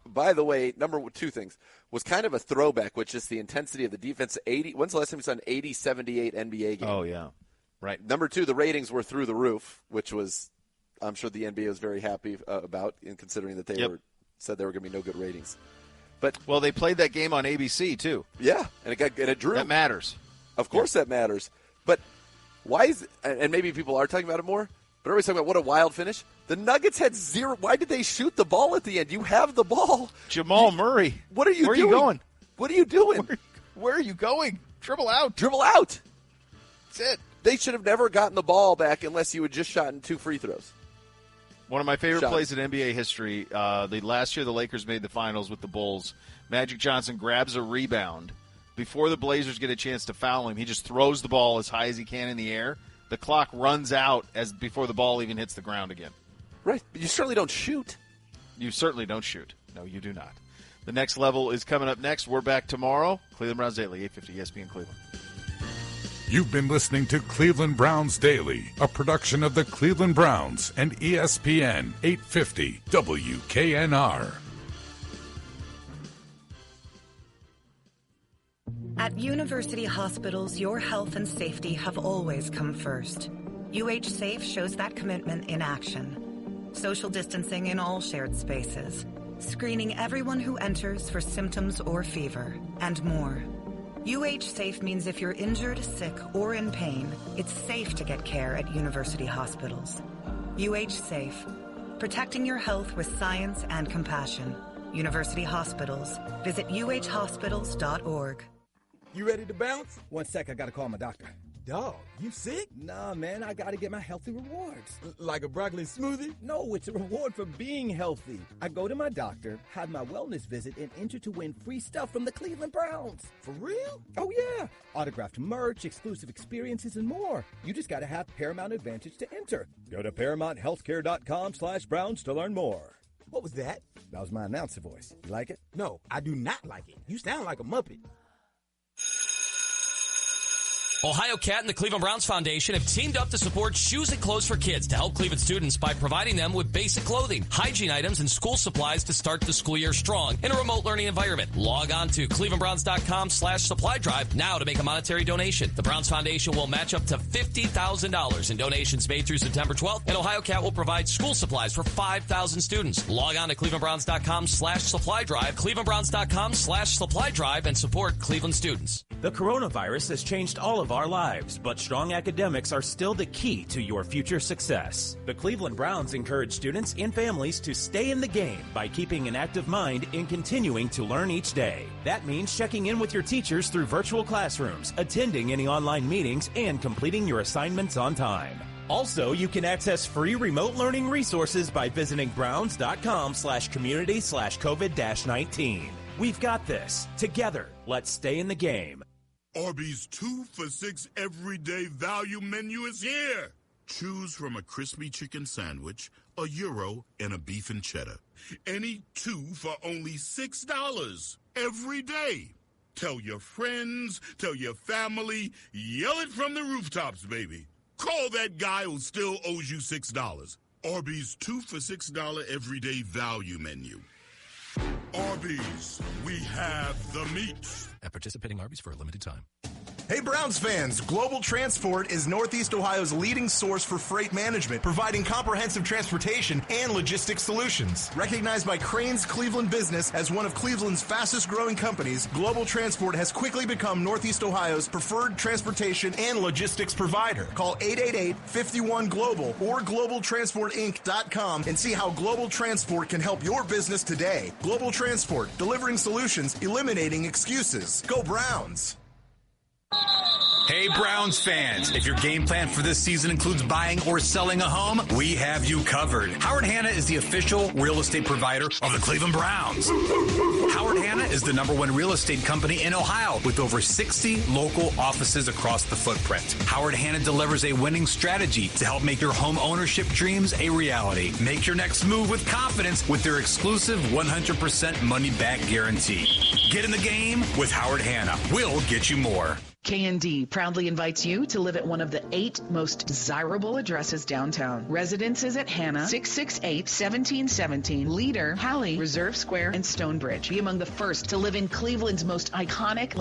by the way, number 2 things, was kind of a throwback, which is the intensity of the defense. When's the last time you saw an 80-78 NBA game? Oh, yeah. Right. Number 2, the ratings were through the roof, which was, I'm sure the NBA was very happy about, in considering that they said there were going to be no good ratings. But well, they played that game on ABC too. Yeah, and it drew. That matters. Of course, that matters. But why is and maybe people are talking about it more. But everybody's talking about what a wild finish. The Nuggets had 0. Why did they shoot the ball at the end? You have the ball. Jamal Murray. What are you doing? Where are you going? What are you doing? Where are you going? Dribble out. Dribble out. That's it. They should have never gotten the ball back unless you had just shot in 2 free throws. One of my favorite plays in NBA history, last year the Lakers made the finals with the Bulls. Magic Johnson grabs a rebound. Before the Blazers get a chance to foul him, he just throws the ball as high as he can in the air. The clock runs out before the ball even hits the ground again. Right. But you certainly don't shoot. You certainly don't shoot. No, you do not. The next level is coming up next. We're back tomorrow. Cleveland Browns Daily, 850 ESPN Cleveland. You've been listening to Cleveland Browns Daily, a production of the Cleveland Browns and ESPN 850 WKNR. At university hospitals, your health and safety have always come first. UH Safe shows that commitment in action. Social distancing in all shared spaces, screening everyone who enters for symptoms or fever, and more. UH Safe means if you're injured, sick, or in pain, it's safe to get care at university hospitals. UH Safe, protecting your health with science and compassion. University hospitals. Visit uhhospitals.org. You ready to bounce? 1 sec, I gotta call my doctor. Dog, you sick? Nah, man, I gotta get my healthy rewards. Like a broccoli smoothie? No, it's a reward for being healthy. I go to my doctor, have my wellness visit, and enter to win free stuff from the Cleveland Browns. For real? Oh, yeah. Autographed merch, exclusive experiences, and more. You just gotta have Paramount Advantage to enter. Go to ParamountHealthcare.com/Browns to learn more. What was that? That was my announcer voice. You like it? No, I do not like it. You sound like a Muppet. Ohio Cat and the Cleveland Browns Foundation have teamed up to support shoes and clothes for kids to help Cleveland students by providing them with basic clothing, hygiene items, and school supplies to start the school year strong in a remote learning environment. Log on to clevelandbrowns.com/supply drive now to make a monetary donation. The Browns Foundation will match up to $50,000 in donations made through September 12th, and Ohio Cat will provide school supplies for 5,000 students. Log on to clevelandbrowns.com/supply drive, clevelandbrowns.com/supply drive, and support Cleveland students. The coronavirus has changed all of our lives, but strong academics are still the key to your future success. The Cleveland Browns encourage students and families to stay in the game by keeping an active mind and continuing to learn each day. That means checking in with your teachers through virtual classrooms, attending any online meetings, and completing your assignments on time. Also, you can access free remote learning resources by visiting browns.com/community/COVID-19. We've got this. Together, let's stay in the game. Arby's 2 for $6 everyday value menu is here. Choose from a crispy chicken sandwich, a gyro, and a beef and cheddar. Any 2 for only $6 every day. Tell your friends, tell your family, yell it from the rooftops, baby. Call that guy who still owes you $6. Arby's 2 for $6 everyday value menu. Arby's, we have the meats. At participating Arby's for a limited time. Hey Browns fans, Global Transport is Northeast Ohio's leading source for freight management, providing comprehensive transportation and logistics solutions. Recognized by Crane's Cleveland Business as one of Cleveland's fastest growing companies, Global Transport has quickly become Northeast Ohio's preferred transportation and logistics provider. Call 888-51-GLOBAL or globaltransportinc.com and see how Global Transport can help your business today. Global Transport, delivering solutions, eliminating excuses. Go Browns! Hey Browns fans, if your game plan for this season includes buying or selling a home, we have you covered. Howard Hanna is the official real estate provider of the Cleveland Browns. Howard Hanna is the #1 real estate company in Ohio with over 60 local offices across the footprint. Howard Hanna delivers a winning strategy to help make your home ownership dreams a reality. Make your next move with confidence with their exclusive 100% money back guarantee. Get in the game with Howard Hanna. We'll get you more. K&D proudly invites you to live at one of the 8 most desirable addresses downtown. Residences at Hannah, 668-1717, Leader, Halley, Reserve Square, and Stonebridge. Be among the first to live in Cleveland's most iconic